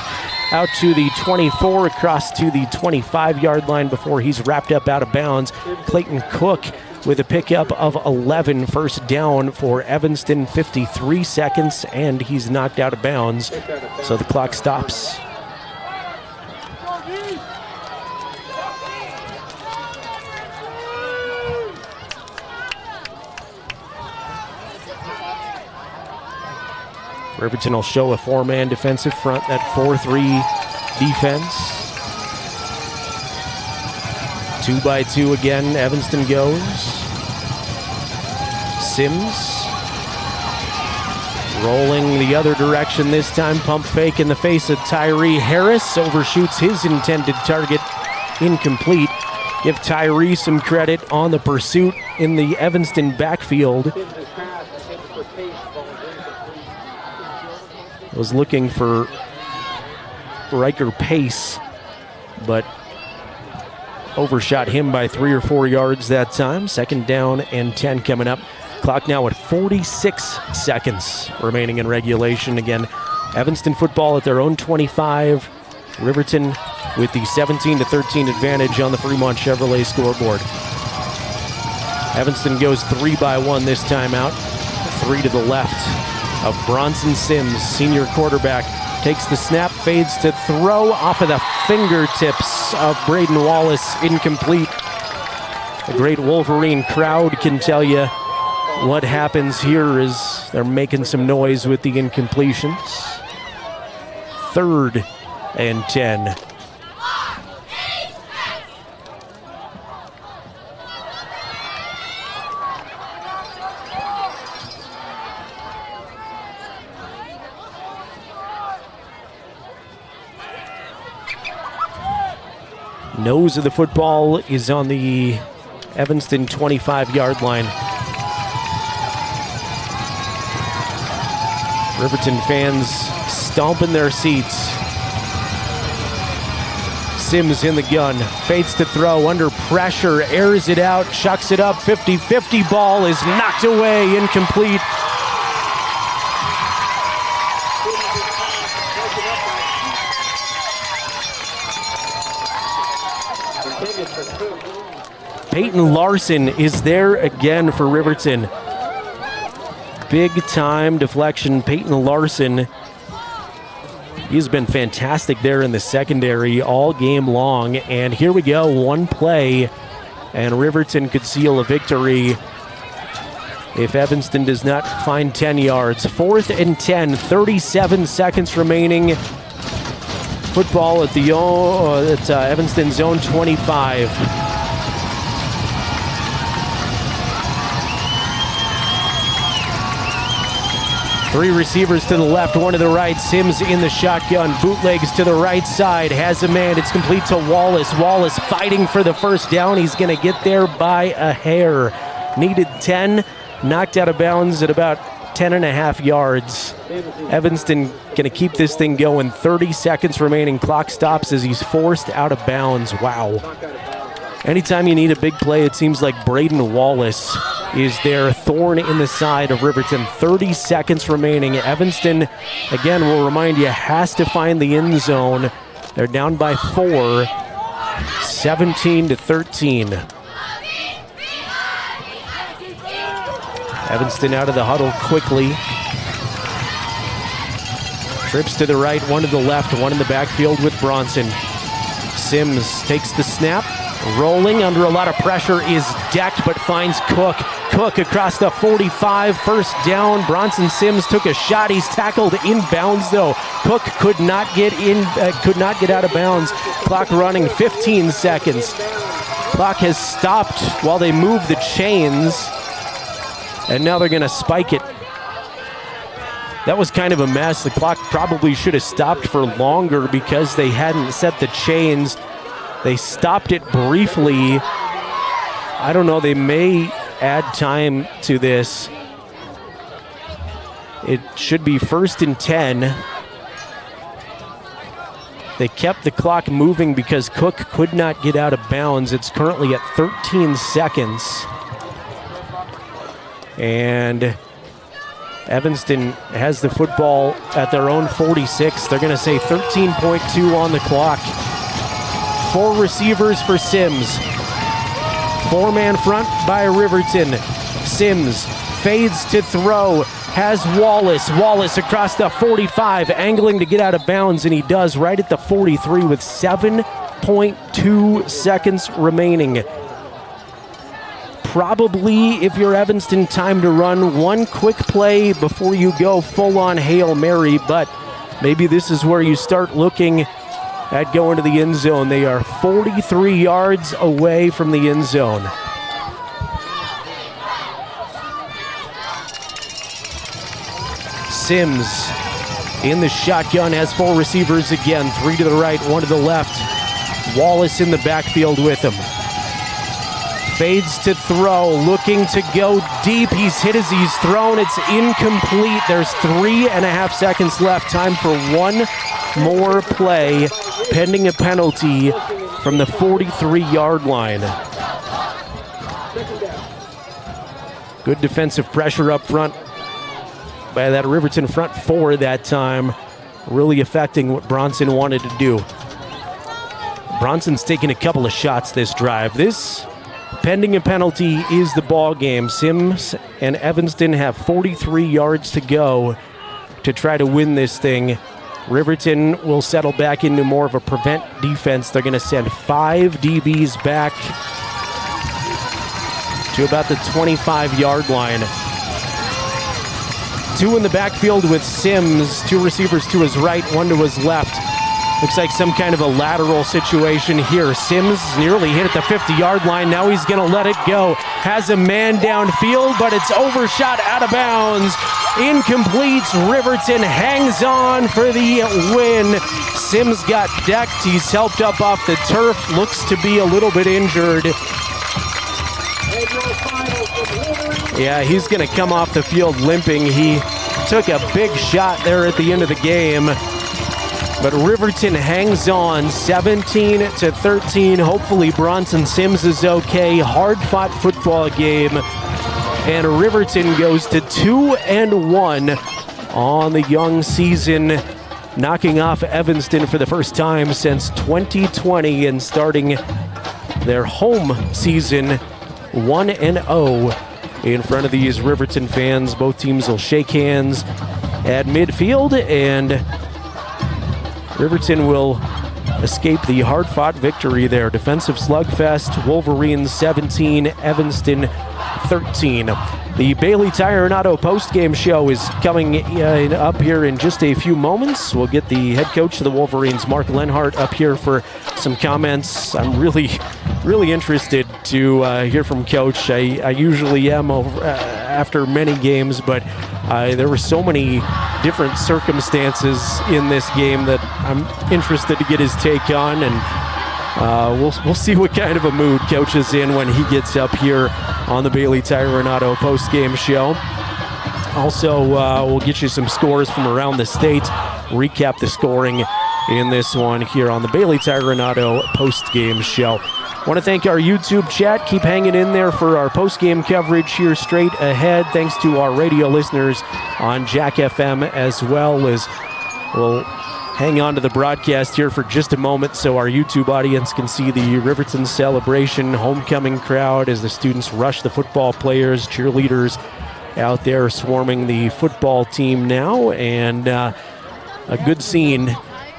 out to the 24, across to the 25-yard line before he's wrapped up out of bounds. Clayton Cook with a pickup of 11, 1st down for Evanston, 53 seconds, and he's knocked out of bounds, so the clock stops. Riverton will show a 4-man defensive front, that 4-3 defense. 2-by-2 again, Evanston goes. Sims rolling the other direction this time. Pump fake in the face of Tyree Harris. Overshoots his intended target. Incomplete. Give Tyree some credit on the pursuit in the Evanston backfield. Was looking for Riker Pace, but overshot him by 3 or 4 yards that time. 2nd down and 10 coming up. Clock now at 46 seconds remaining in regulation. Again, Evanston football at their own 25. Riverton with the 17-13 advantage on the Fremont Chevrolet scoreboard. Evanston goes 3-by-1 this time out. 3 to the left of Bronson Sims, senior quarterback. Takes the snap, fades to throw off of the fingertips of Braden Wallace. Incomplete. The great Wolverine crowd can tell you what happens here is they're making some noise with the incompletions. 3rd and 10. Nose of the football is on the Evanston 25-yard line. Riverton fans stomping their seats. Sims in the gun, fades to throw, under pressure, airs it out, chucks it up, 50-50 ball is knocked away, incomplete. Peyton Larson is there again for Riverton. Big time deflection. Peyton Larson He's been fantastic there in the secondary all game long. And here we go, one play, and Riverton could seal a victory if Evanston does not find 10 yards. 4th and 10, 37 seconds remaining. Football at the Evanston zone 25. Three receivers to the left, one to the right. Sims in the shotgun, bootlegs to the right side, has a man. It's complete to Wallace. Wallace fighting for the first down. He's going to get there by a hair. Needed 10, knocked out of bounds at about 10.5 yards. Evanston going to keep this thing going. 30 seconds remaining. Clock stops as he's forced out of bounds. Wow. Anytime you need a big play, it seems like Braden Wallace is their thorn in the side of Riverton. 30 seconds remaining. Evanston, again, will remind you, has to find the end zone. They're down by 4, 17-13. Evanston out of the huddle quickly. Trips to the right, one to the left, one in the backfield with Bronson. Sims takes the snap. Rolling under a lot of pressure is decked, but finds Cook. Cook across the 45, first down. Bronson Sims took a shot. He's tackled inbounds though. Cook could not get out of bounds. Clock running 15 seconds. Clock has stopped while they move the chains, and now they're going to spike it. That was kind of a mess. The clock probably should have stopped for longer because they hadn't set the chains. They stopped it briefly. I don't know, they may add time to this. It should be 1st and 10. They kept the clock moving because Cook could not get out of bounds. It's currently at 13 seconds. And Evanston has the football at their own 46. They're going to say 13.2 on the clock. 4 receivers for Sims. 4-man front by Riverton. Sims fades to throw. Has Wallace. Wallace across the 45, angling to get out of bounds, and he does right at the 43 with 7.2 seconds remaining. Probably, if you're Evanston, time to run one quick play before you go full-on Hail Mary, but maybe this is where you start looking at going to the end zone. They are 43 yards away from the end zone. Sims in the shotgun, has 4 receivers again. 3 to the right, 1 to the left. Wallace in the backfield with him. Fades to throw, looking to go deep. He's hit as he's thrown. It's incomplete. There's 3.5 seconds left. Time for one more play, pending a penalty from the 43-yard line. Good defensive pressure up front by that Riverton front 4 that time, really affecting what Bronson wanted to do. Bronson's taking a couple of shots this drive. This, pending a penalty, is the ball game. Sims and Evanston have 43 yards to go to try to win this thing. Riverton will settle back into more of a prevent defense. They're going to send 5 DBs back to about the 25-yard line. 2 in the backfield with Sims, 2 receivers to his right, 1 to his left. Looks like some kind of a lateral situation here. Sims nearly hit at the 50-yard line. Now he's going to let it go. Has a man downfield, but it's overshot out of bounds. Incomplete. Riverton hangs on for the win. Sims got decked. He's helped up off the turf. Looks to be a little bit injured. Yeah, he's going to come off the field limping. He took a big shot there at the end of the game. But Riverton hangs on 17-13. Hopefully Bronson Sims is okay. Hard-fought football game. And Riverton goes to 2-1 on the young season, knocking off Evanston for the first time since 2020 and starting their home season 1-0 in front of these Riverton fans. Both teams will shake hands at midfield, and Riverton will escape the hard-fought victory there. Defensive slugfest, Wolverine 17, Evanston 13. The Bailey Tire and Auto post-game show is coming up here in just a few moments. We'll get the head coach of the Wolverines, Mark Lenhardt, up here for some comments. I'm really interested to hear from Coach. I usually am after many games, but there were so many different circumstances in this game that I'm interested to get his take on, and we'll see what kind of a mood Coach is in when he gets up here on the Bailey Tire and Auto post-game show. Also, we'll get you some scores from around the state, recap the scoring in this one here on the Bailey Tire and Auto post-game show. Want to thank our YouTube chat. Keep hanging in there for our post-game coverage here straight ahead. Thanks to our radio listeners on Jack FM, as well as we'll hang on to the broadcast here for just a moment so our YouTube audience can see the Riverton celebration homecoming crowd as the students rush the football players, cheerleaders out there swarming the football team now. And a good scene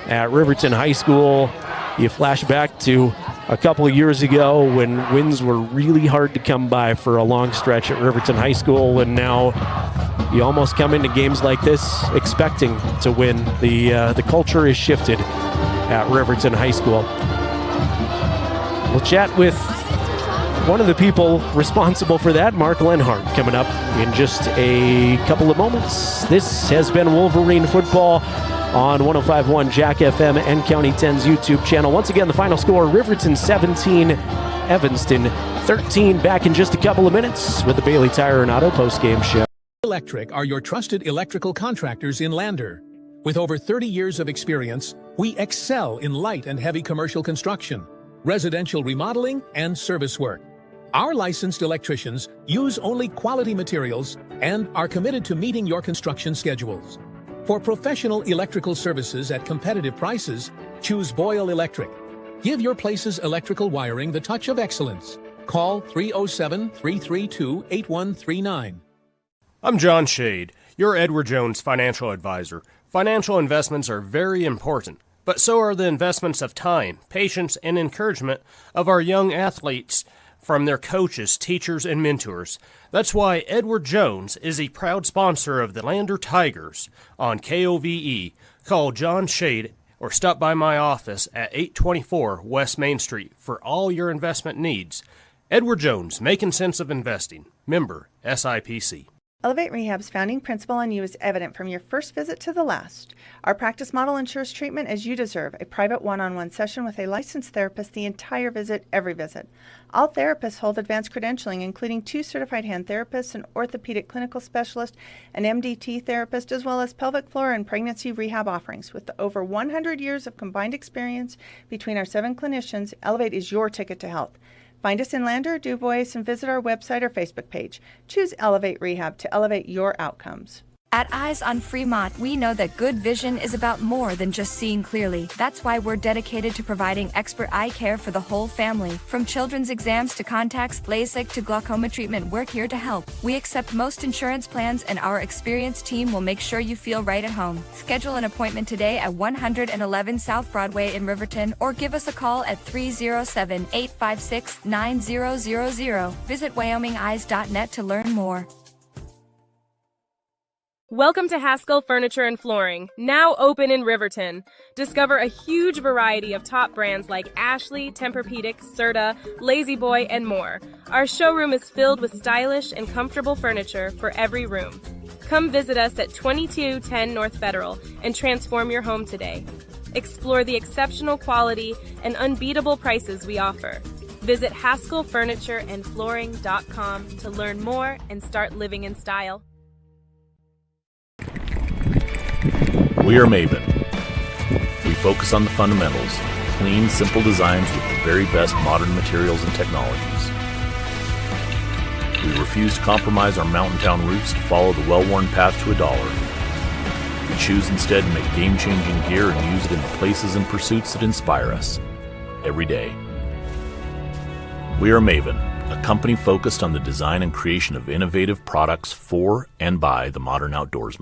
at Riverton High School. You flash back to a couple of years ago when wins were really hard to come by for a long stretch at Riverton High School, and now you almost come into games like this expecting to win. The culture is shifted at Riverton High School. We'll chat with one of the people responsible for that, Mark Lenhardt, coming up in just a couple of moments. This has been Wolverine Football on 105.1 Jack FM and County 10's YouTube channel. Once again, the final score, Riverton 17, Evanston 13. Back in just a couple of minutes with the Bailey Tire and Auto post-game show. Electric are your trusted electrical contractors in Lander. With over 30 years of experience, we excel in light and heavy commercial construction, residential remodeling, and service work. Our licensed electricians use only quality materials and are committed to meeting your construction schedules. For professional electrical services at competitive prices, choose Boyle Electric. Give your place's electrical wiring the touch of excellence. Call 307-332-8139. I'm John Shade, your Edward Jones financial advisor. Financial investments are very important, but so are the investments of time, patience, and encouragement of our young athletes from their coaches, teachers, and mentors. That's why Edward Jones is a proud sponsor of the Lander Tigers on KOVE. Call John Shade or stop by my office at 824 West Main Street for all your investment needs. Edward Jones, making sense of investing. Member SIPC. Elevate Rehab's founding principle on you is evident from your first visit to the last. Our practice model ensures treatment as you deserve, a private one-on-one session with a licensed therapist the entire visit, every visit. All therapists hold advanced credentialing, including 2 certified hand therapists, an orthopedic clinical specialist, an MDT therapist, as well as pelvic floor and pregnancy rehab offerings. With over 100 years of combined experience between our 7 clinicians, Elevate is your ticket to health. Find us in Lander, DuBois, and visit our website or Facebook page. Choose Elevate Rehab to elevate your outcomes. At Eyes on Fremont, we know that good vision is about more than just seeing clearly. That's why we're dedicated to providing expert eye care for the whole family. From children's exams to contacts, LASIK to glaucoma treatment, we're here to help. We accept most insurance plans, and our experienced team will make sure you feel right at home. Schedule an appointment today at 111 South Broadway in Riverton, or give us a call at 307-856-9000. Visit WyomingEyes.net to learn more. Welcome to Haskell Furniture and Flooring, now open in Riverton. Discover a huge variety of top brands like Ashley, Tempur-Pedic, Serta, Lazy Boy, and more. Our showroom is filled with stylish and comfortable furniture for every room. Come visit us at 2210 North Federal and transform your home today. Explore the exceptional quality and unbeatable prices we offer. Visit HaskellFurnitureandFlooring.com to learn more and start living in style. We are Maven. We focus on the fundamentals, clean, simple designs with the very best modern materials and technologies. We refuse to compromise our mountain town roots to follow the well-worn path to $1. We choose instead to make game-changing gear and use it in the places and pursuits that inspire us every day. We are Maven, a company focused on the design and creation of innovative products for and by the modern outdoorsman.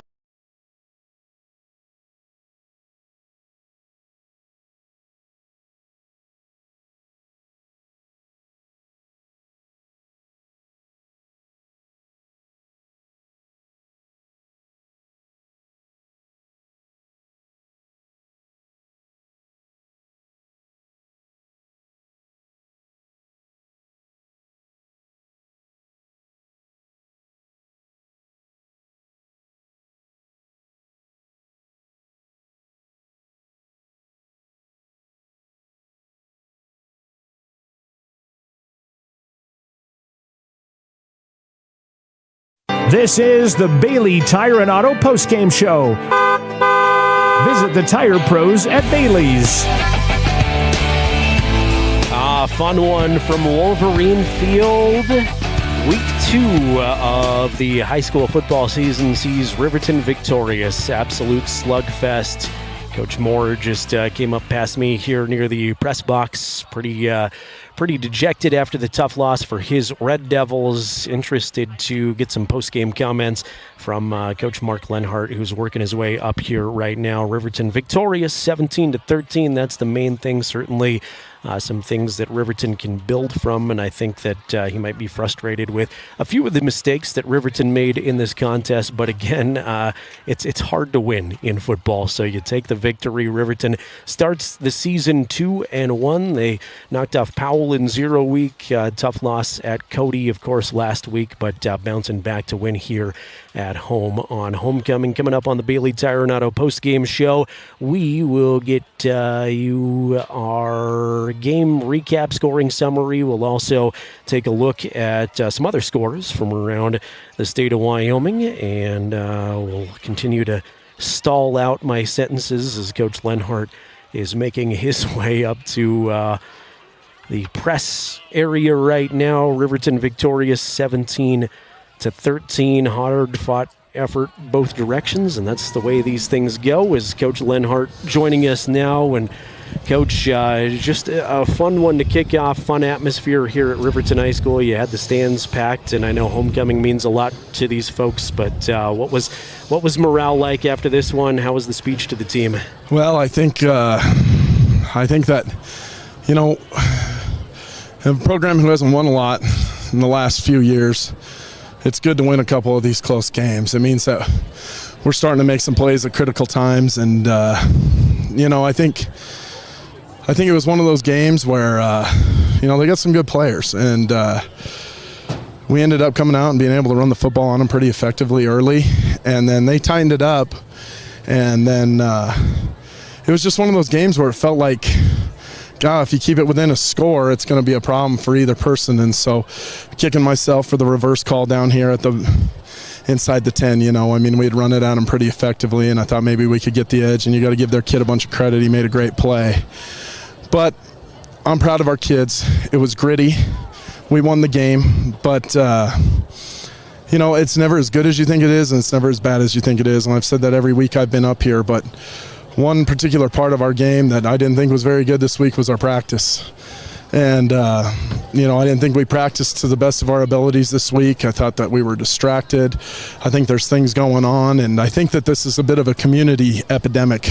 This is the Bailey Tire and Auto Postgame Show. Visit the tire pros at Bailey's. Fun one from Wolverine Field. Week 2 of the high school football season sees Riverton victorious. Absolute slugfest. Coach Moore just came up past me here near the press box. Pretty dejected after the tough loss for his Red Devils. Interested to get some post-game comments from Coach Mark Lenhardt, who's working his way up here right now. Riverton victorious 17-13. That's the main thing, certainly. Some things that Riverton can build from, and I think that he might be frustrated with a few of the mistakes that Riverton made in this contest. But again, it's hard to win in football, so you take the victory. Riverton starts the season 2-1. They knocked off Powell in 0 week. Tough loss at Cody, of course, last week, but bouncing back to win here at home on homecoming. Coming up on the Bailey Tire and Auto postgame show, we will get you our game recap, scoring summary. We'll also take a look at some other scores from around the state of Wyoming, and we'll continue to stall out my sentences as Coach Lenhardt is making his way up to the press area right now. Riverton victorious 17-13. Hard-fought effort both directions, and that's the way these things go. Is Coach Lenhardt joining us now? And Coach, just a fun one to kick off, fun atmosphere here at Riverton High School. You had the stands packed, and I know homecoming means a lot to these folks, but what was morale like after this one? How was the speech to the team? Well, I think that, you know, a program who hasn't won a lot in the last few years, it's good to win a couple of these close games. It means that we're starting to make some plays at critical times, and you know, I think it was one of those games where you know, they got some good players, and we ended up coming out and being able to run the football on them pretty effectively early, and then they tightened it up, and then it was just one of those games where it felt like, God, if you keep it within a score, it's going to be a problem for either person. And so kicking myself for the reverse call down here at the inside the 10, you know, I mean, we'd run it at him pretty effectively, and I thought maybe we could get the edge, and you got to give their kid a bunch of credit. He made a great play. But I'm proud of our kids. It was gritty. We won the game, but you know, it's never as good as you think it is, and it's never as bad as you think it is. And I've said that every week I've been up here, but one particular part of our game that I didn't think was very good this week was our practice. And, you know, I didn't think we practiced to the best of our abilities this week. I thought that we were distracted. I think there's things going on, and I think that this is a bit of a community epidemic.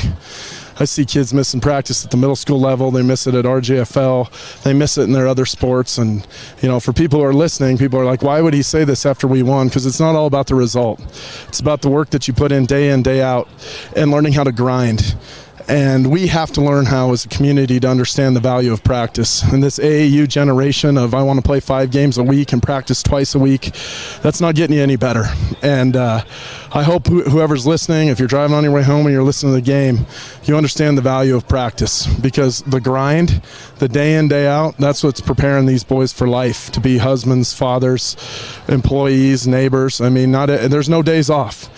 I see kids missing practice at the middle school level. They miss it at RJFL. They miss it in their other sports. And, you know, for people who are listening, people are like, why would he say this after we won? Because it's not all about the result. It's about the work that you put in, day out, and learning how to grind. And we have to learn how, as a community, to understand the value of practice. And this AAU generation of, I want to play 5 games a week and practice twice a week, that's not getting you any better. And I hope whoever's listening, if you're driving on your way home and you're listening to the game, you understand the value of practice. Because the grind, the day in, day out, that's what's preparing these boys for life, to be husbands, fathers, employees, neighbors. I mean, there's no days off.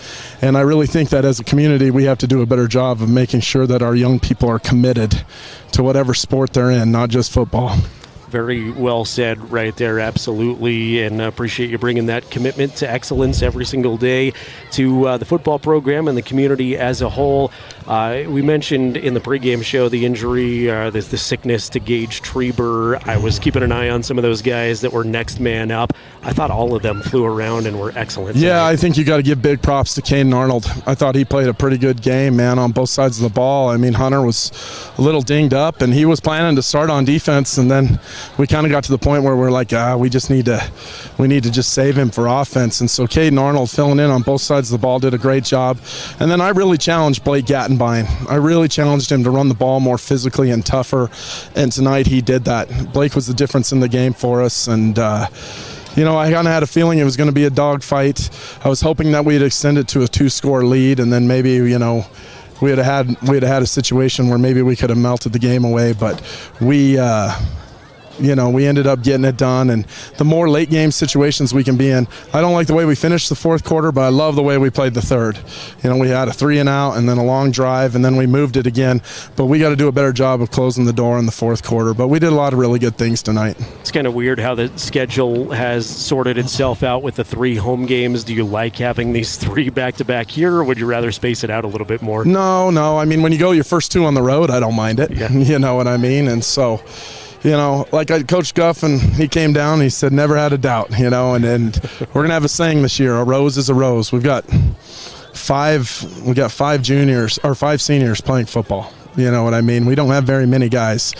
And I really think that as a community, we have to do a better job of making sure that our young people are committed to whatever sport they're in, not just football. Very well said right there, absolutely, and appreciate you bringing that commitment to excellence every single day to the football program and the community as a whole. We mentioned in the pregame show the injury, the sickness to Gage Treber. I was keeping an eye on some of those guys that were next man up. I thought all of them flew around and were excellent tonight. Yeah, I think you got to give big props to Caden Arnold. I thought he played a pretty good game, man, on both sides of the ball. I mean, Hunter was a little dinged up, and he was planning to start on defense, and then we kind of got to the point where we're like, we need to just save him for offense. And so Caden Arnold, filling in on both sides of the ball, did a great job. And then I really challenged Blake Gattenbein. I really challenged him to run the ball more physically and tougher, and tonight he did that. Blake was the difference in the game for us, and you know, I kind of had a feeling it was going to be a dogfight. I was hoping that we'd extend it to a 2-score lead, and then maybe, you know, we'd have had a situation where maybe we could have melted the game away. But we we ended up getting it done. And the more late game situations we can be in, I don't like the way we finished the fourth quarter, but I love the way we played the third. We had a 3 and out and then a long drive, and then we moved it again. But we got to do a better job of closing the door in the fourth quarter. But we did a lot of really good things tonight. It's kind of weird how the schedule has sorted itself out with the 3 home games. Do you like having these 3 back-to-back here, or would you rather space it out a little bit more? No. I mean, when you go your first 2 on the road, I don't mind it. Yeah. You know what I mean? And so, like Coach Guff, and he came down, he said, never had a doubt, and we're going to have a saying this year, a rose is a rose. We've got 5 juniors or 5 seniors playing football. You know what I mean? We don't have very many guys.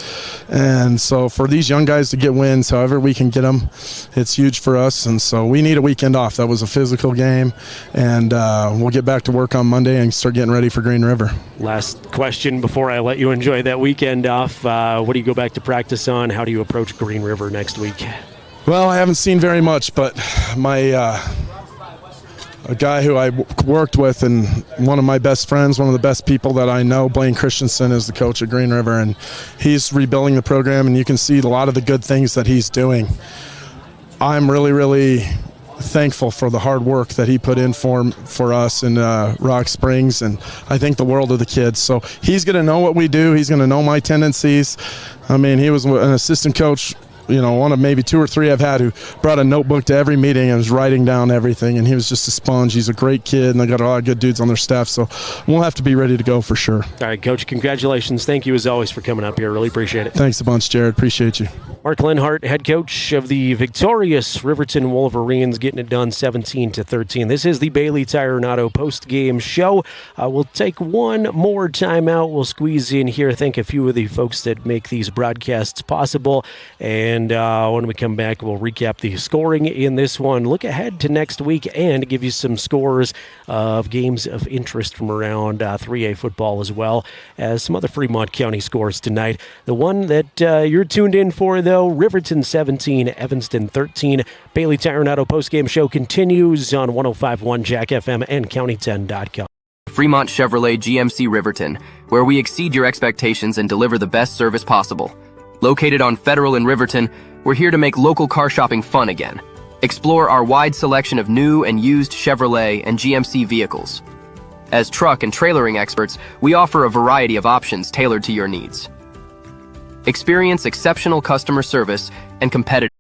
And so for these young guys to get wins, however we can get them, it's huge for us. And so we need a weekend off. That was a physical game. And we'll get back to work on Monday and start getting ready for Green River. Last question before I let you enjoy that weekend off. What do you go back to practice on? How do you approach Green River next week? Well, I haven't seen very much, but a guy who I worked with and one of my best friends, one of the best people that I know, Blaine Christensen, is the coach at Green River, and he's rebuilding the program, and you can see a lot of the good things that he's doing. I'm really, really thankful for the hard work that he put in for us in Rock Springs, and I think the world of the kids. So he's going to know what we do. He's going to know my tendencies. I mean, he was an assistant coach, one of maybe 2 or 3 I've had who brought a notebook to every meeting and was writing down everything, and he was just a sponge. He's a great kid, and they got a lot of good dudes on their staff, so we'll have to be ready to go for sure. All right, Coach, congratulations. Thank you as always for coming up here. Really appreciate it. Thanks a bunch, Jared. Appreciate you. Mark Lenhardt, head coach of the victorious Riverton Wolverines, getting it done 17-13. This is the Bailey Tire and Auto post-game show. We'll take one more timeout. We'll squeeze in here, thank a few of the folks that make these broadcasts possible. And when we come back, we'll recap the scoring in this one, look ahead to next week, and give you some scores of games of interest from around 3A football, as well as some other Fremont County scores tonight. The one that you're tuned in for, though, Riverton 17, Evanston 13. Bailey Tire and Auto postgame show continues on 105.1 Jack FM and County10.com. Fremont Chevrolet GMC Riverton, where we exceed your expectations and deliver the best service possible. Located on Federal in Riverton, we're here to make local car shopping fun again. Explore our wide selection of new and used Chevrolet and GMC vehicles. As truck and trailering experts, we offer a variety of options tailored to your needs. Experience exceptional customer service and competitive